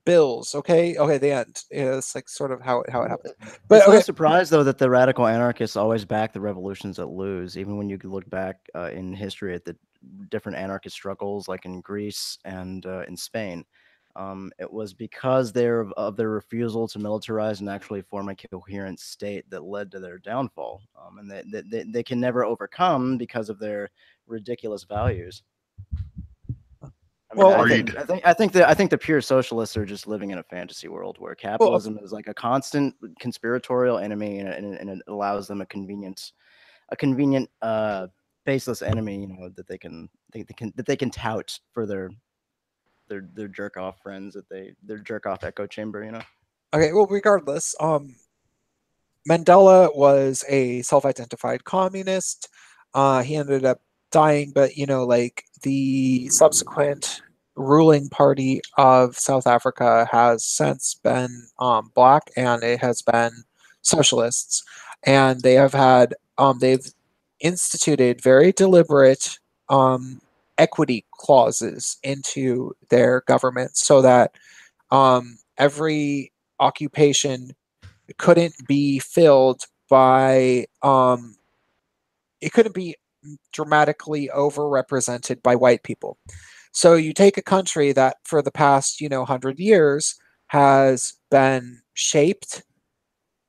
bills. Okay, the end. Yeah, it's like sort of how it happens. But It's okay, no surprise, though, that the radical anarchists always back the revolutions that lose, even when you could look back in history at the different anarchist struggles, like in Greece and in Spain. It was because of their refusal to militarize and actually form a coherent state that led to their downfall, and they can never overcome because of their ridiculous values. I mean, Well, I think the pure socialists are just living in a fantasy world where capitalism is like a constant conspiratorial enemy, and it allows them a convenient, faceless enemy, that they can tout for their jerk off friends, their jerk off echo chamber. okay. Well, regardless, Mandela was a self-identified communist. He ended up dying, but like the subsequent ruling party of South Africa has since been black, and it has been socialists, and they've instituted very deliberate equity clauses into their government, so that every occupation couldn't be filled by it couldn't be dramatically overrepresented by white people. So you take a country that for the past 100 years has been shaped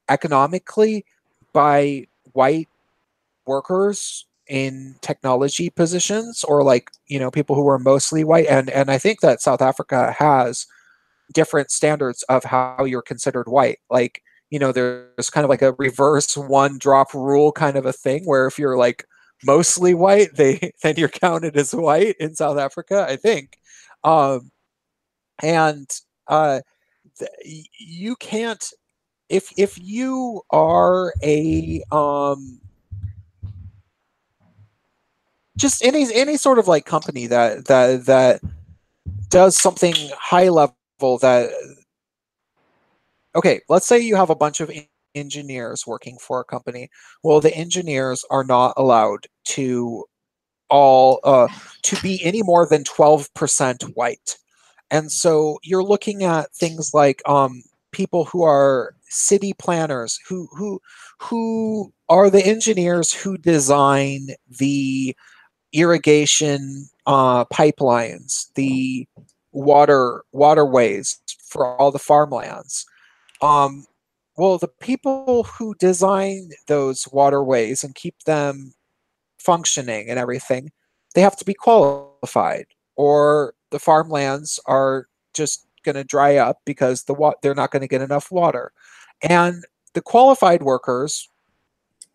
economically by white workers in technology positions, or like people who are mostly white, and I think that South Africa has different standards of how you're considered white. Like, there's kind of like a reverse one drop rule kind of a thing, where if you're like mostly white, then you're counted as white in South Africa, I think. And you can't, if you are a just any sort of like company that does something high level, that okay, let's say you have a bunch of engineers working for a company. Well, the engineers are not allowed to be any more than 12% white. And so you're looking at things like people who are city planners, who are the engineers who design the irrigation pipelines, the waterways for all the farmlands. Well, the people who design those waterways and keep them functioning and everything, they have to be qualified, or the farmlands are just going to dry up because they're not going to get enough water. And the qualified workers,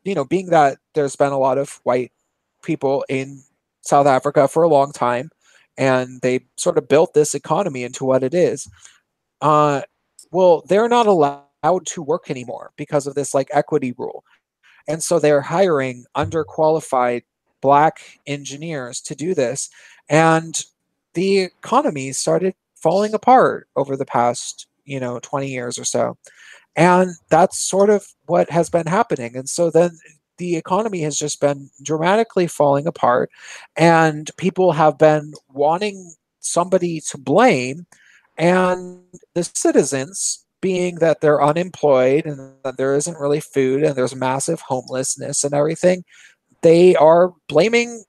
being that there's been a lot of white people in South Africa for a long time, and they sort of built this economy into what it is. Well, they're not allowed to work anymore because of this like equity rule. And so they're hiring underqualified black engineers to do this. And the economy started falling apart over the past, 20 years or so. And that's sort of what has been happening. And so then the economy has just been dramatically falling apart, and people have been wanting somebody to blame, and the citizens, being that they're unemployed and that there isn't really food and there's massive homelessness and everything, they are blaming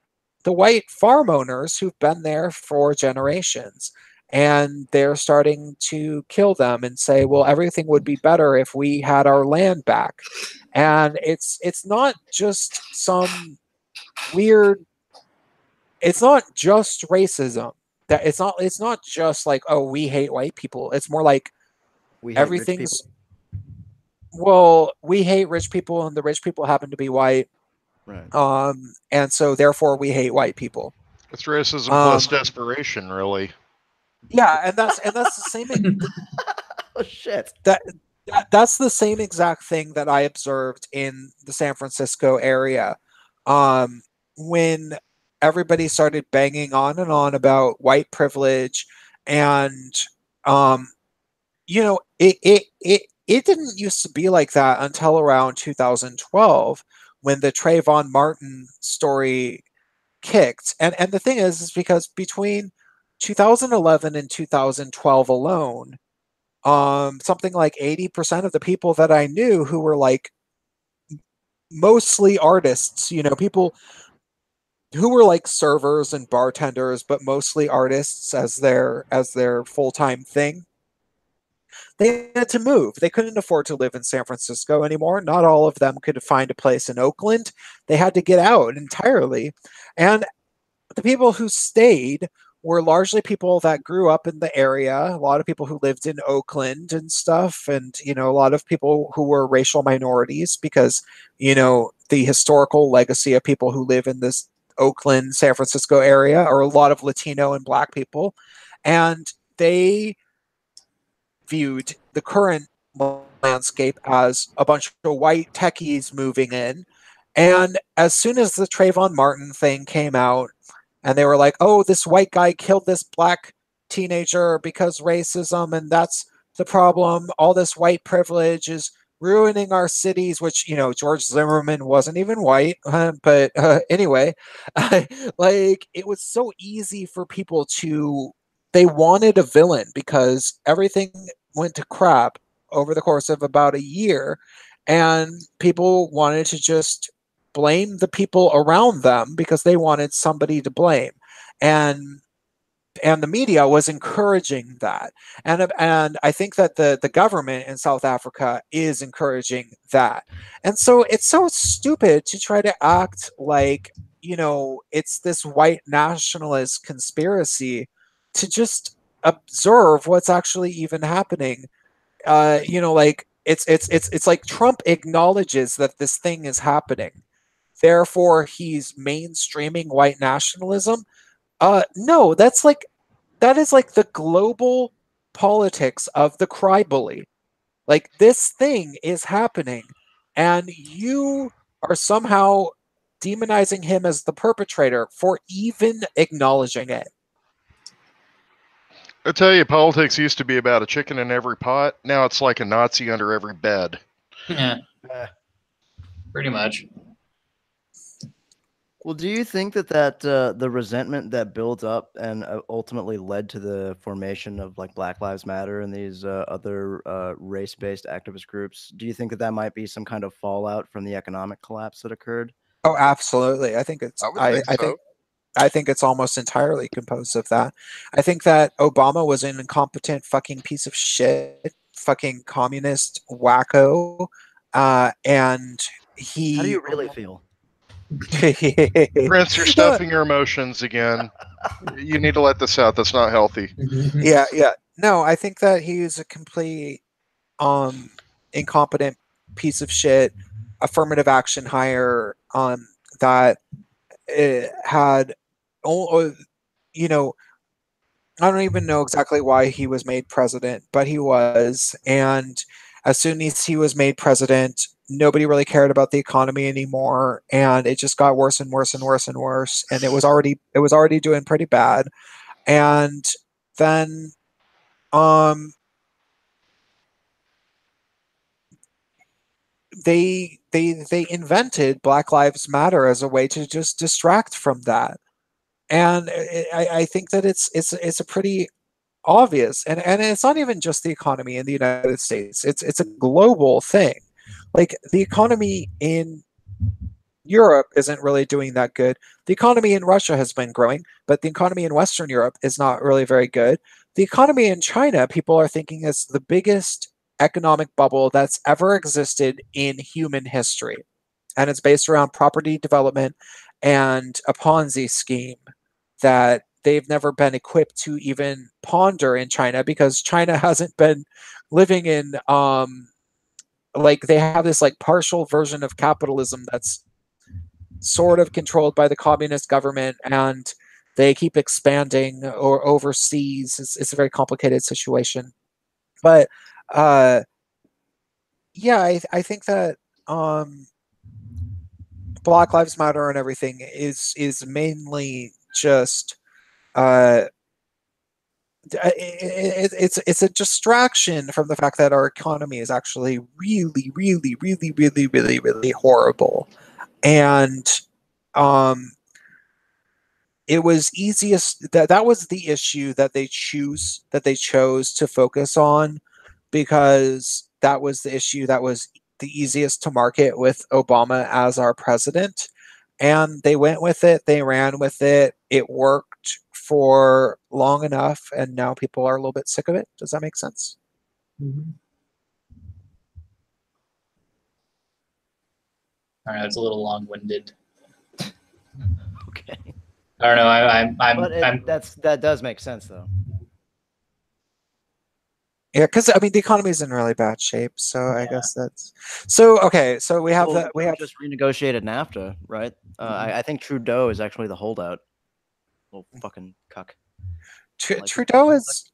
the white farm owners who've been there for generations. And they're starting to kill them and say, well, everything would be better if we had our land back. And it's not just some weird, it's not just racism. That it's not just like, oh, we hate white people. It's more like We hate rich everything's, people. well, we hate rich people and the rich people happen to be white. Right. And so therefore we hate white people. It's racism plus desperation, really. Yeah, and that's the same Oh shit. that's the same exact thing that I observed in the San Francisco area. When everybody started banging on and on about white privilege, and it didn't used to be like that until around 2012 when the Trayvon Martin story kicked. And the thing is because between 2011 and 2012 alone, something like 80% of the people that I knew who were like mostly artists, people who were like servers and bartenders, but mostly artists as their full-time thing. They had to move. They couldn't afford to live in San Francisco anymore. Not all of them could find a place in Oakland. They had to get out entirely. And the people who stayed were largely people that grew up in the area, a lot of people who lived in Oakland and stuff, and a lot of people who were racial minorities because the historical legacy of people who live in this Oakland, San Francisco area are a lot of Latino and Black people, and they viewed the current landscape as a bunch of white techies moving in. And as soon as the Trayvon Martin thing came out, and they were like, oh, this white guy killed this Black teenager because racism, and that's the problem. All this white privilege is ruining our cities, which, George Zimmerman wasn't even white. But anyway, like, it was so easy for people they wanted a villain because everything went to crap over the course of about a year. And people wanted to just blame the people around them because they wanted somebody to blame. And the media was encouraging that. And I think that the government in South Africa is encouraging that. And so it's so stupid to try to act like, it's this white nationalist conspiracy to just observe what's actually even happening. Like it's like Trump acknowledges that this thing is happening. Therefore, he's mainstreaming white nationalism. No, that is like the global politics of the cry bully. Like, this thing is happening, and you are somehow demonizing him as the perpetrator for even acknowledging it. I tell you, politics used to be about a chicken in every pot. Now it's like a Nazi under every bed. Yeah, pretty much. Well, do you think that the resentment that built up and ultimately led to the formation of like Black Lives Matter and these other race-based activist groups, do you think that might be some kind of fallout from the economic collapse that occurred? Oh, absolutely. I think so. I think it's almost entirely composed of that. I think that Obama was an incompetent fucking piece of shit, fucking communist wacko, and he. How do you really feel? Prince, you're stuffing your emotions again. You need to let this out. That's not healthy. Yeah. No, I think that he's a complete incompetent piece of shit, affirmative action hire that had, I don't even know exactly why he was made president, but he was. And as soon as he was made president, nobody really cared about the economy anymore, and it just got worse and worse and worse and worse. And it was already doing pretty bad. And then they invented Black Lives Matter as a way to just distract from that. And I think that it's a pretty obvious, and it's not even just the economy in the United States. It's a global thing. Like, the economy in Europe isn't really doing that good. The economy in Russia has been growing, but the economy in Western Europe is not really very good. The economy in China, people are thinking, is the biggest economic bubble that's ever existed in human history. And it's based around property development and a Ponzi scheme that they've never been equipped to even ponder in China, because China hasn't been living in like, they have this like partial version of capitalism that's sort of controlled by the communist government, and they keep expanding or overseas. It's a very complicated situation. But uh, yeah, I think that Black Lives Matter and everything is mainly just uh, it's a distraction from the fact that our economy is actually really, really, really, really, really, really horrible. And um, it was easiest that was the issue that they chose to focus on, because that was the issue that was the easiest to market with Obama as our president. And they went with it, they ran with it, it worked for long enough, and now people are a little bit sick of it. Does that make sense? Mm-hmm. All right, it's a little long-winded. Okay. I don't know. That does make sense though. Yeah, because I mean the economy is in really bad shape, so yeah. I guess that's so. Okay, so we have we have just renegotiated NAFTA, right? I think Trudeau is actually the holdout. Little fucking cuck. Trudeau is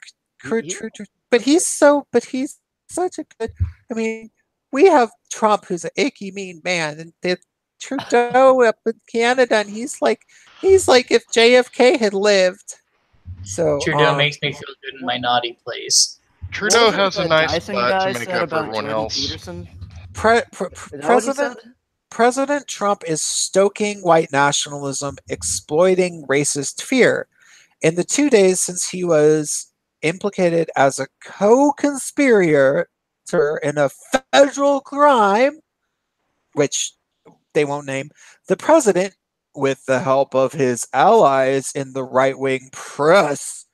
but he's such a good. I mean, we have Trump, who's an icky, mean man, and Trudeau up in Canada, and he's like if JFK had lived. So Trudeau makes me feel good in my naughty place. Trudeau has a nice butt to make up for everyone else. President Trump is stoking white nationalism, exploiting racist fear. In the 2 days since he was implicated as a co-conspirator in a federal crime, which they won't name, the president, with the help of his allies in the right-wing press,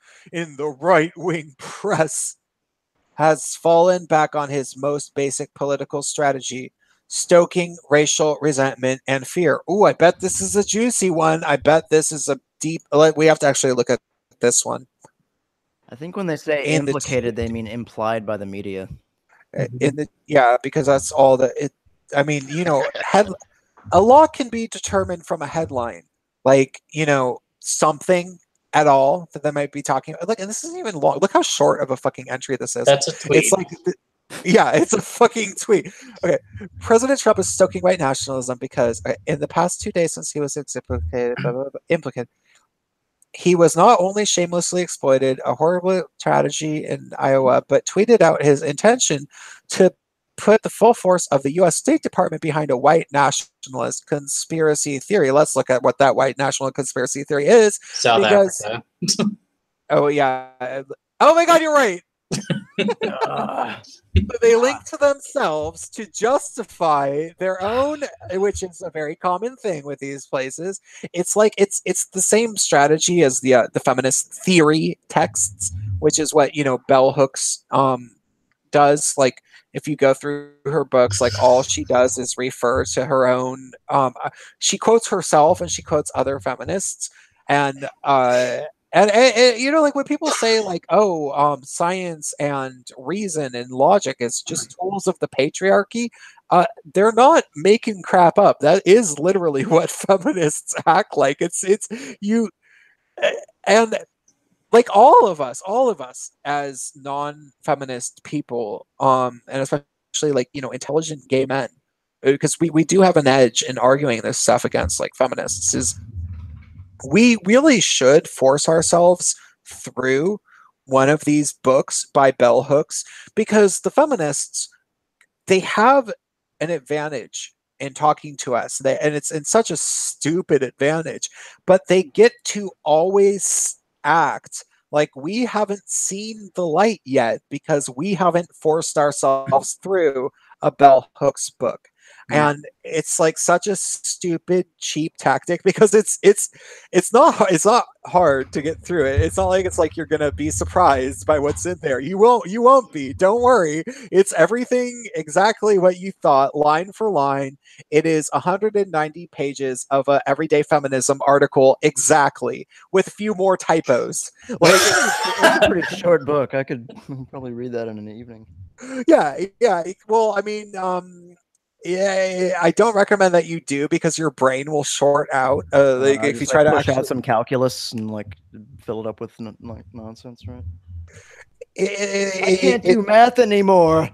has fallen back on his most basic political strategy, stoking racial resentment and fear. Ooh, I bet this is a juicy one. I bet this is a deep. We have to actually look at this one. I think when they say implicated, they mean implied by the media. Yeah, because that's all that it. I mean, a law can be determined from a headline, like something at all that they might be talking about. Like, and this isn't even long. Look how short of a fucking entry this is. That's a tweet. It's like, yeah, it's a fucking tweet. Okay, President Trump is stoking white nationalism because in the past 2 days since he was implicated, he was not only shamelessly exploited a horrible tragedy in Iowa, but tweeted out his intention to put the full force of the U.S. State Department behind a white nationalist conspiracy theory. Let's look at what that white national conspiracy theory is. South Africa. Oh, yeah. Oh, my God, you're right. They link to themselves to justify their own, which is a very common thing with these places. It's like it's the same strategy as the feminist theory texts, which is what Bell Hooks does. Like, if you go through her books, like, all she does is refer to her own. She quotes herself and she quotes other feminists, and like when people say like, oh, science and reason and logic is just tools of the patriarchy, they're not making crap up. That is literally what feminists act like. It's you, and like all of us as non-feminist people, and especially like intelligent gay men, because we do have an edge in arguing this stuff against like feminists, is we really should force ourselves through one of these books by bell hooks, because the feminists, they have an advantage in talking to us, and it's in such a stupid advantage, but they get to always act like we haven't seen the light yet because we haven't forced ourselves through a bell hooks book. And it's like such a stupid, cheap tactic because it's not hard to get through it. It's not like it's like you're gonna be surprised by what's in there. You won't be. Don't worry. It's everything exactly what you thought, line for line. It is 190 pages of a everyday feminism article exactly, with a few more typos. Like It's a pretty short book. I could probably read that in an evening. yeah, yeah. Well, I mean, yeah, I don't recommend that you do because your brain will short out. Like if you Just try like to push actually, out some calculus and like fill it up with like nonsense, right? I can't do math anymore.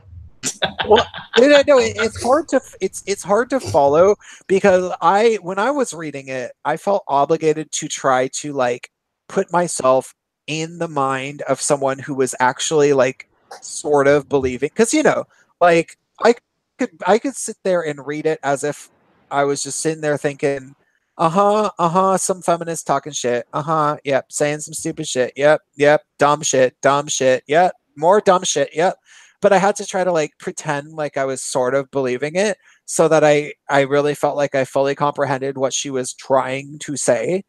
Well, no, it's hard to follow because when I was reading it, I felt obligated to try to like put myself in the mind of someone who was actually like sort of believing, because like I could sit there and read it as if I was just sitting there thinking, some feminist talking shit, yep, saying some stupid shit, yep, dumb shit, yep, more dumb shit, yep. But I had to try to like pretend like I was sort of believing it so that I really felt like I fully comprehended what she was trying to say,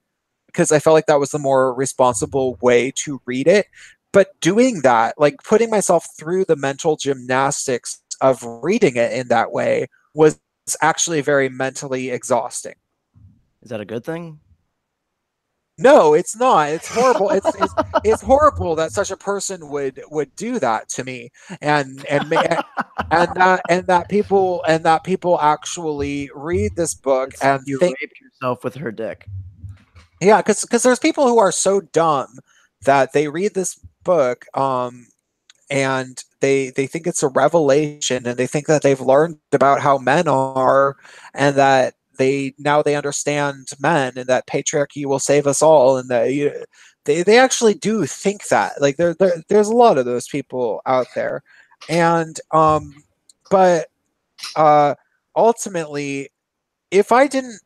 because I felt like that was the more responsible way to read it. But doing that, like putting myself through the mental gymnastics of reading it in that way, was actually very mentally exhausting. Is that a good thing? No, it's not. It's horrible. It's horrible that such a person would do that to me, and that people actually read this book and You think, raped yourself with her dick. yeah, because there's people who are so dumb that they read this book, and they think it's a revelation, and they think that they've learned about how men are, and that they understand men, and that patriarchy will save us all, and that they actually do think that. Like there's a lot of those people out there, and but uh ultimately, if I didn't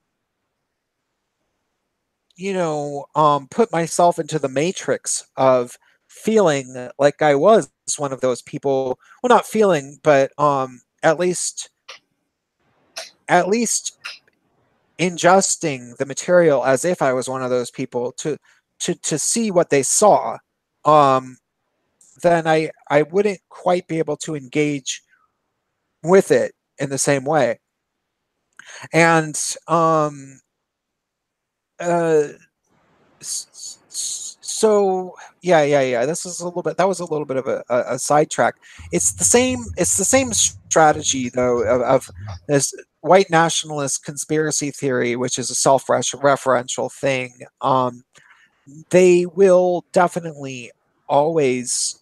put myself into the matrix of feeling like I was one of those people. Well, not feeling, but at least ingesting the material as if I was one of those people to see what they saw. Um, then I wouldn't quite be able to engage with it in the same way. And uh, so yeah, this is a little bit that was a little bit of a sidetrack. It's the same strategy though of this white nationalist conspiracy theory, which is a self-referential thing. They will definitely always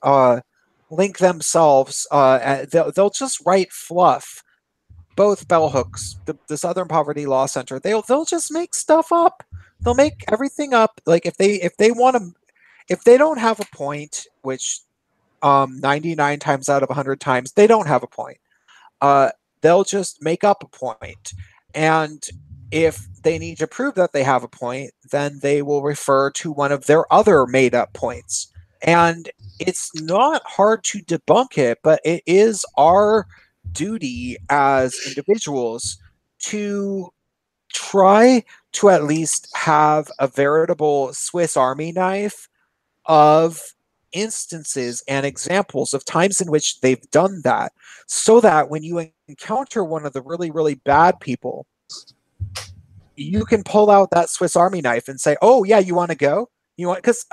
link themselves, they'll just write fluff. Both bell hooks, the Southern Poverty Law Center, they'll just make stuff up. They'll make everything up. Like if they want to, if they don't have a point, which 99 times out of 100 times they don't have a point, uh, they'll just make up a point. And if they need to prove that they have a point, then they will refer to one of their other made up points. And it's not hard to debunk it, but it is our duty as individuals to try to at least have a veritable Swiss Army knife of instances and examples of times in which they've done that, so that when you encounter one of the really, really bad people, you can pull out that Swiss Army knife and say, "Oh yeah, you want to go? You want?" Because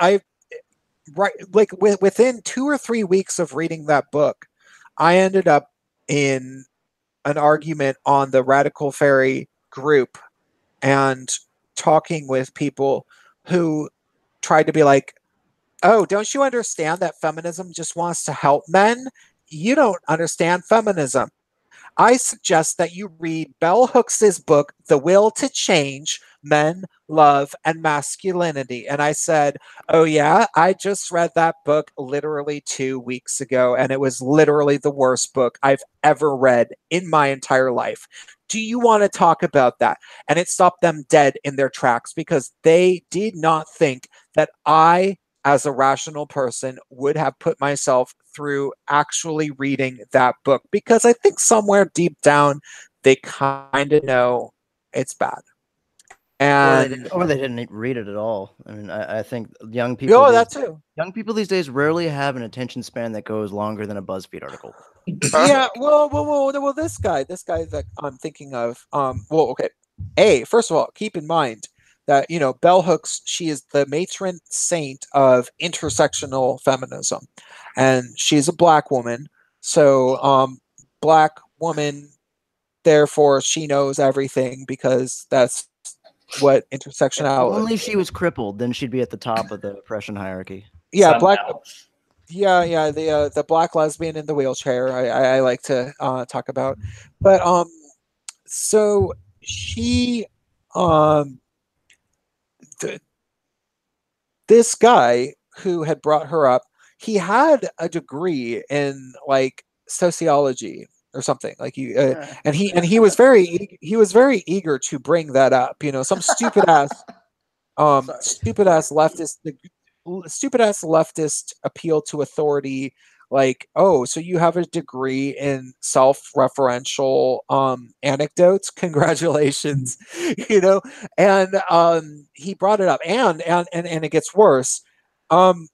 right, like within 2 or 3 weeks of reading that book, I ended up in an argument on the Radical Fairy group and talking with people who tried to be like, "Oh, don't you understand that feminism just wants to help men? You don't understand feminism. I suggest that you read Bell Hooks's book, The Will to Change Men, Love, and Masculinity." And I said, "Oh, yeah, I just read that book literally 2 weeks ago, and it was literally the worst book I've ever read in my entire life. Do you want to talk about that?" And it stopped them dead in their tracks because they did not think that I, as a rational person, would have put myself through actually reading that book, because I think somewhere deep down they kind of know it's bad. Or And they didn't read it at all. I mean, I think young people. oh, that too. Young people these days rarely have an attention span that goes longer than a BuzzFeed article. Yeah, well, this guy that I'm thinking of, well, okay. First of all, keep in mind that, you know, Bell Hooks, she is the matron saint of intersectional feminism, and she's a black woman. So, black woman, therefore, she knows everything because that's what If intersectionality. only she was crippled, then she'd be at the top of the oppression hierarchy. Yeah, black. Somehow. Yeah, the black lesbian in the wheelchair. I like to talk about, but so she th- this guy who had brought her up, he had a degree in like sociology or something like you, and he was very eager to bring that up. You know, some stupid ass stupid ass leftist appeal to authority, like, oh, so you have a degree in self-referential anecdotes, congratulations. You know. And he brought it up, and it gets worse. um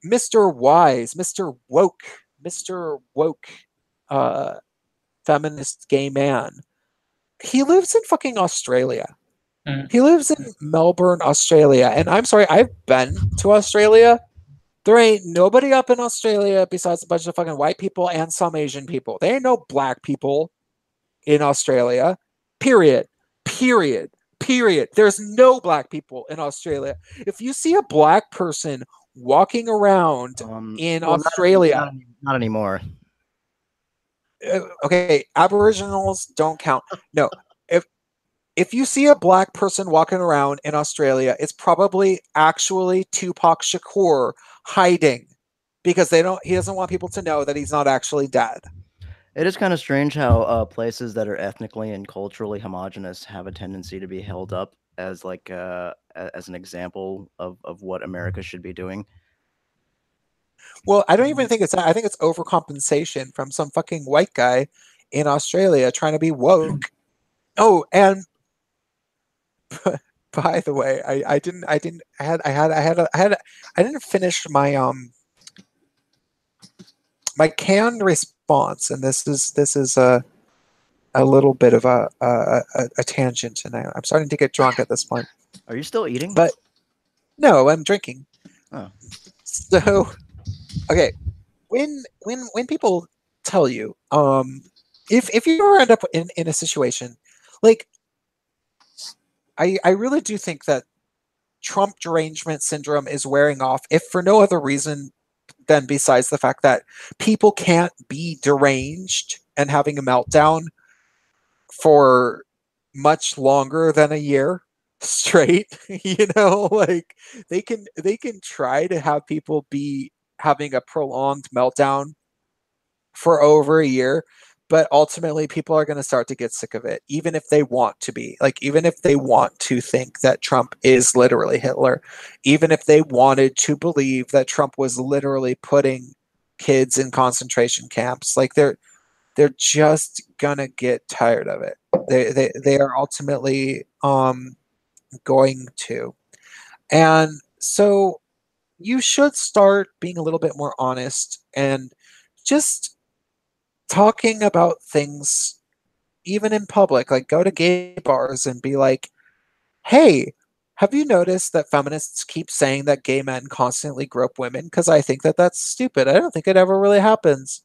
Mr. Wise, Mr. Woke, uh feminist gay man, he lives in fucking Australia. Mm. He lives in Melbourne, Australia. And I'm sorry, I've been to Australia. There ain't nobody up in Australia besides a bunch of fucking white people and some Asian people. There ain't no black people in Australia. Period. Period. Period. There's no black people in Australia. If you see a black person walking around in Well, Australia, not anymore. okay, Aboriginals don't count. No, if you see a black person walking around in Australia, it's probably actually Tupac Shakur hiding because he doesn't want people to know that he's not actually dead. It is kind of strange how places that are ethnically and culturally homogenous have a tendency to be held up as like as an example of what America should be doing. Well, I don't even think it's that. I think it's overcompensation from some fucking white guy in Australia trying to be woke. Oh, and by the way, I didn't finish my canned response, and this is a little bit of a tangent, and I'm starting to get drunk at this point. Are you still eating? But no, I'm drinking. Oh. So, okay, when people tell you, if you ever end up in a situation like, I really do think that Trump derangement syndrome is wearing off, if for no other reason than besides the fact that people can't be deranged and having a meltdown for much longer than a year straight. You know, like they can try to have people be having a prolonged meltdown for over a year, but ultimately people are going to start to get sick of it, even if they want to be, like, even if they want to think that Trump is literally Hitler, even if they wanted to believe that Trump was literally putting kids in concentration camps. Like, they're just gonna get tired of it. They are ultimately going to. And so you should start being a little bit more honest and just talking about things even in public. Like, go to gay bars and be like, hey, have you noticed that feminists keep saying that gay men constantly grope women? Because I think that that's stupid. I don't think it ever really happens.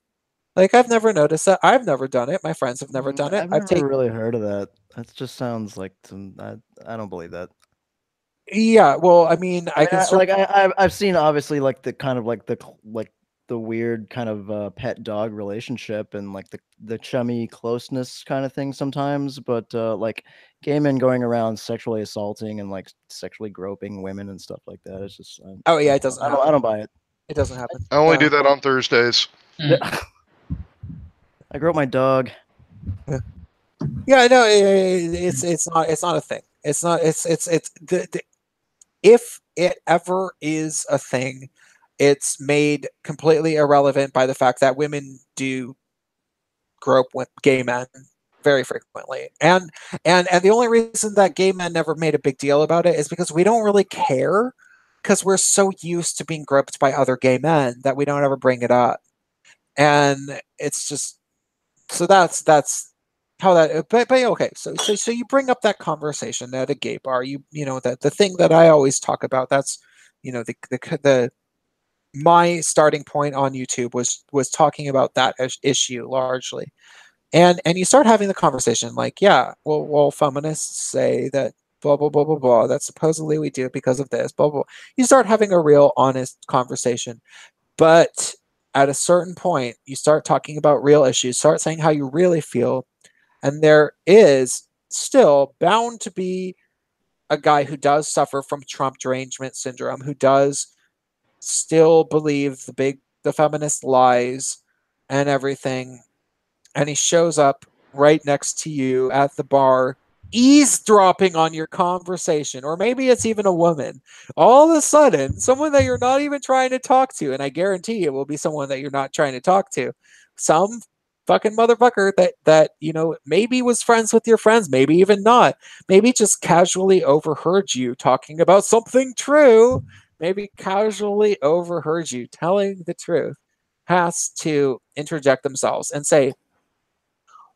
Like, I've never noticed that. I've never done it. My friends have never done it. I've never really heard of that. That just sounds like some. I don't believe that. Yeah, well, I mean, I can like I've seen obviously like the kind of like the weird kind of pet dog relationship and like the chummy closeness kind of thing sometimes, but like gay men going around sexually assaulting and like sexually groping women and stuff like that. It's just Oh yeah, it doesn't. I don't buy it. It doesn't happen. I only do that on Thursdays. I grope my dog. Yeah, no, it's not a thing. It's not. It's the if it ever is a thing, it's made completely irrelevant by the fact that women do grope gay men very frequently. And the only reason that gay men never made a big deal about it is because we don't really care, because we're so used to being groped by other gay men that we don't ever bring it up. And it's just, so that's how that, but okay, so you bring up that conversation at a gay bar, you know, that the thing that I always talk about, that's, you know, the my starting point on YouTube was talking about that issue largely. And you start having the conversation like, yeah, well, feminists say that blah blah blah blah blah, that supposedly we do it because of this, blah blah. You start having a real honest conversation. But at a certain point, you start talking about real issues, start saying how you really feel, and there is still bound to be a guy who does suffer from Trump derangement syndrome, who does still believe the feminist lies and everything, and he shows up right next to you at the bar, eavesdropping on your conversation, or maybe it's even a woman. All of a sudden, someone that you're not even trying to talk to, and I guarantee it will be someone that you're not trying to talk to, some fucking motherfucker that you know, maybe was friends with your friends, maybe even not, maybe just casually overheard you talking about something true, maybe casually overheard you telling the truth, has to interject themselves and say,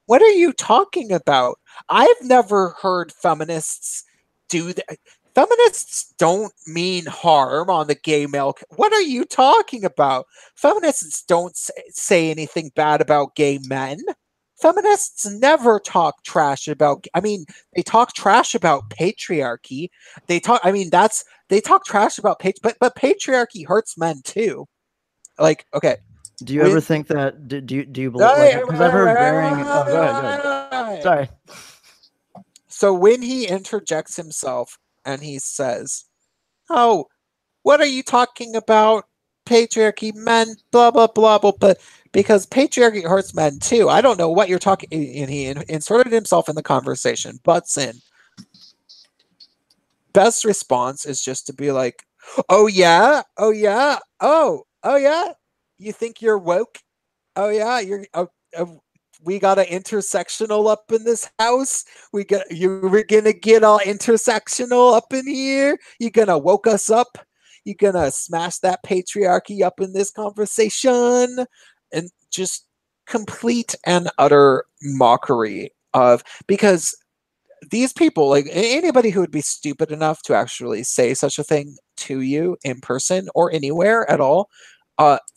what are you talking about? I've never heard feminists do that. Feminists don't mean harm on the gay male. What are you talking about? Feminists don't say anything bad about gay men. Feminists never talk trash about, I mean, they talk trash about patriarchy. They talk, I mean, they talk trash about but patriarchy hurts men too. Like, okay, Do you ever think that? Do you believe, like, because I've heard varying. Oh, go ahead. Sorry. So when he interjects himself and he says, "Oh, what are you talking about? Patriarchy, men, blah blah blah blah," but because patriarchy hurts men too. I don't know what you're talking. And he inserted himself in the conversation, butts in. Best response is just to be like, "Oh yeah, oh yeah, oh yeah. You think you're woke? Oh yeah, you're. We got an intersectional up in this house. We're gonna get all intersectional up in here. You're gonna woke us up. You're gonna smash that patriarchy up in this conversation," and just complete and utter mockery of, because these people, like anybody who would be stupid enough to actually say such a thing to you in person or anywhere at all,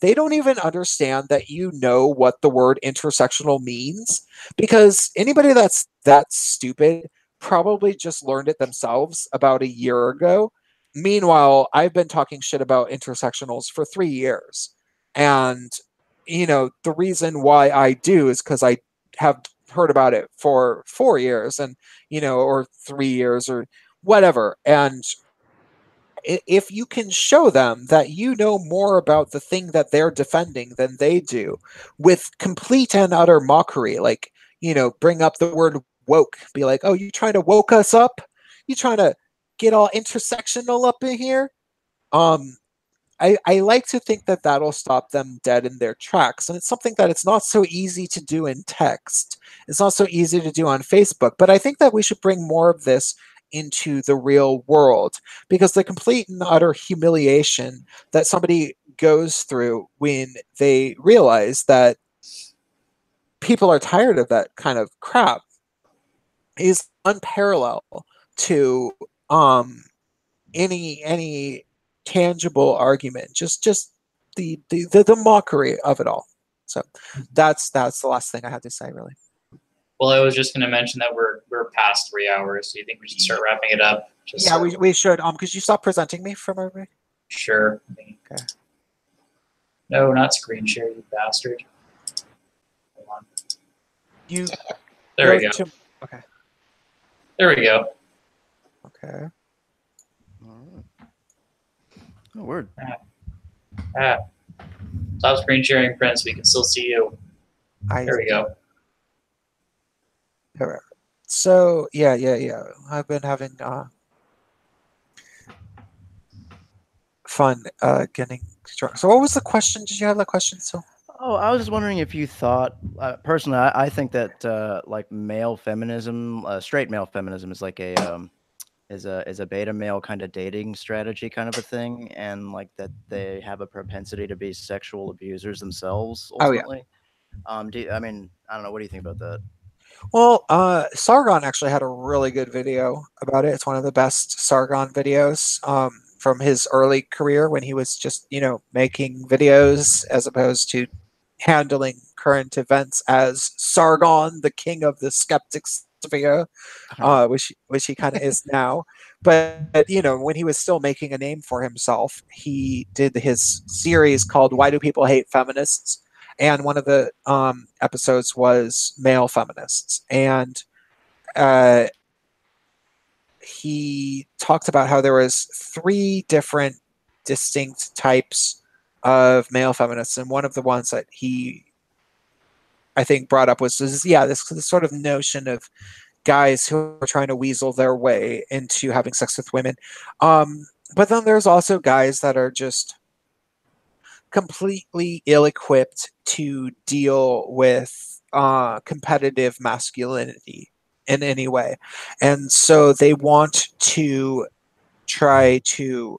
they don't even understand that you know what the word intersectional means, because anybody that's that stupid probably just learned it themselves about a year ago. Meanwhile, I've been talking shit about intersectionals for 3 years. And, you know, the reason why I do is because I have heard about it for 4 years, and, you know, or 3 years or whatever. And if you can show them that you know more about the thing that they're defending than they do, with complete and utter mockery, like, you know, bring up the word woke, be like, "Oh, you trying to woke us up? You trying to get all intersectional up in here?" Um, I like to think that that'll stop them dead in their tracks. And it's something that it's not so easy to do in text. It's not so easy to do on Facebook. But I think that we should bring more of this into the real world, because the complete and utter humiliation that somebody goes through when they realize that people are tired of that kind of crap is unparalleled to any tangible argument. Just the mockery of it all. So that's the last thing I had to say, really. Well, I was just going to mention that we're past 3 hours. So you think we should start wrapping it up? Just Yeah, we should. Could you stop presenting me from everybody? Sure. Okay. No, not screen share, you bastard. Hold on. You. There we go. Okay. There we go. Okay. All right. Oh, word. Stop screen sharing, Prince. We can still see you. There we go. So yeah. I've been having fun getting drunk. So what was the question? Did you have that question still? Oh, I was just wondering if you thought, personally, I think that like male feminism, straight male feminism, is like is a beta male kind of dating strategy kind of a thing, and like that they have a propensity to be sexual abusers themselves Oh yeah. ultimately. I mean, I don't know. What do you think about that? Well, Sargon actually had a really good video about it. It's one of the best Sargon videos from his early career when he was just, making videos as opposed to handling current events as Sargon, the king of the skeptics sphere, which he kind of is now. But when he was still making a name for himself, he did his series called "Why Do People Hate Feminists?" And one of the episodes was male feminists, and uh, he talked about how there was 3 different distinct types of male feminists, and one of the ones that he, I think, brought up was this sort of notion of guys who are trying to weasel their way into having sex with women. But then there's also guys that are just completely ill-equipped to deal with competitive masculinity in any way, and so they want to try to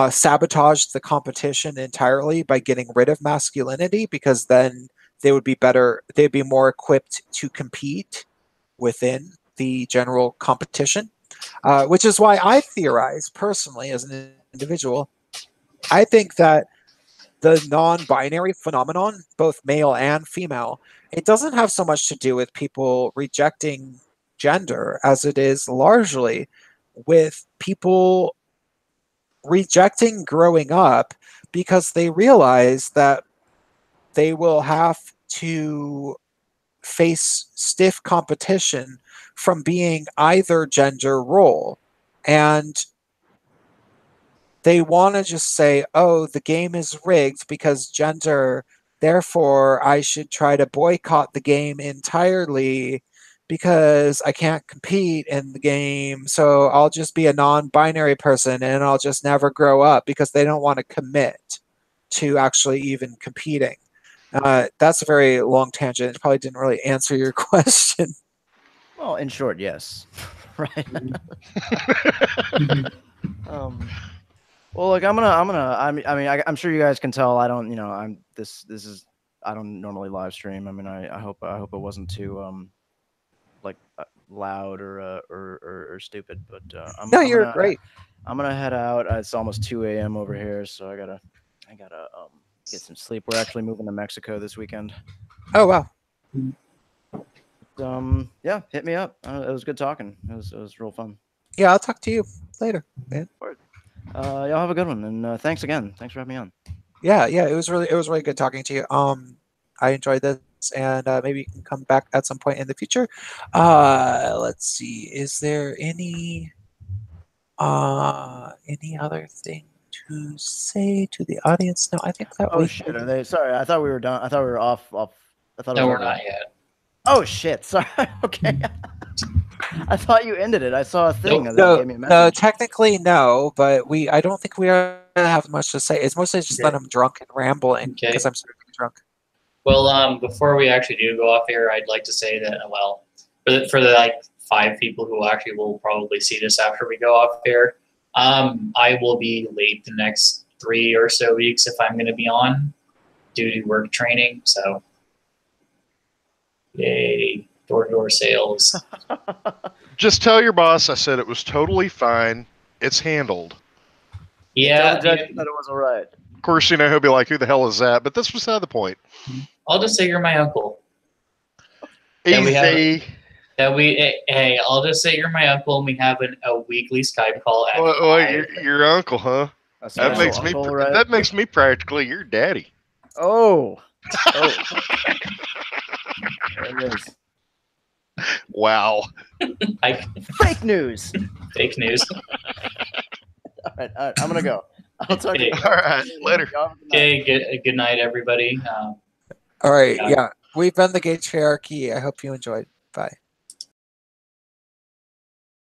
sabotage the competition entirely by getting rid of masculinity, because then they'd be more equipped to compete within the general competition, which is why I theorize personally as an individual. I think that the non-binary phenomenon, both male and female, it doesn't have so much to do with people rejecting gender as it is largely with people rejecting growing up because they realize that they will have to face stiff competition from being either gender role. And they want to just say, oh, the game is rigged because gender, therefore I should try to boycott the game entirely because I can't compete in the game. So I'll just be a non binary person and I'll just never grow up, because they don't want to commit to actually even competing. That's a very long tangent. It probably didn't really answer your question. Well, in short, yes. Right. Well, look, I'm sure you guys can tell. I don't, this is, I don't normally live stream. I mean, I hope it wasn't too, like loud or stupid. But No, you're great. I'm gonna head out. It's almost 2 a.m. over here, so I gotta get some sleep. We're actually moving to Mexico this weekend. Oh wow. Yeah, hit me up. It was good talking. It was real fun. Yeah, I'll talk to you later, man. Y'all have a good one, and thanks again. Thanks for having me on. Yeah, it was really good talking to you. I enjoyed this, and maybe you can come back at some point in the future. Let's see. Is there any other thing to say to the audience? No, I think that Oh shit! Are they? Sorry, I thought we were done. I thought we were off. I thought. No, we're not yet. Oh shit! Sorry. Okay. I thought you ended it. I saw a thing that gave me a message. No, technically no, but I don't think we have much to say. It's mostly just that I'm drunk and rambling because I'm so drunk. Well, before we actually do go off here, I'd like to say that, well, for the like 5 people who actually will probably see this after we go off here, I will be late the next 3 or so weeks if I'm going to be on due to work training. So, yay, door-to-door sales. Just tell your boss I said it was totally fine. It's handled. Yeah. Tell the judge that it was all right. Of course, he'll be like, who the hell is that? But that's beside the point. I'll just say you're my uncle. Easy. Hey, I'll just say you're my uncle, and we have a weekly Skype call. Your uncle, huh? That makes me practically your daddy. Oh. There it is. Wow. Fake news. Fake news. All right, I'm gonna go. I'll talk to you. All right, later. Okay, good night, everybody. All right, yeah. We've been the Gaytriarchy. I hope you enjoyed. Bye.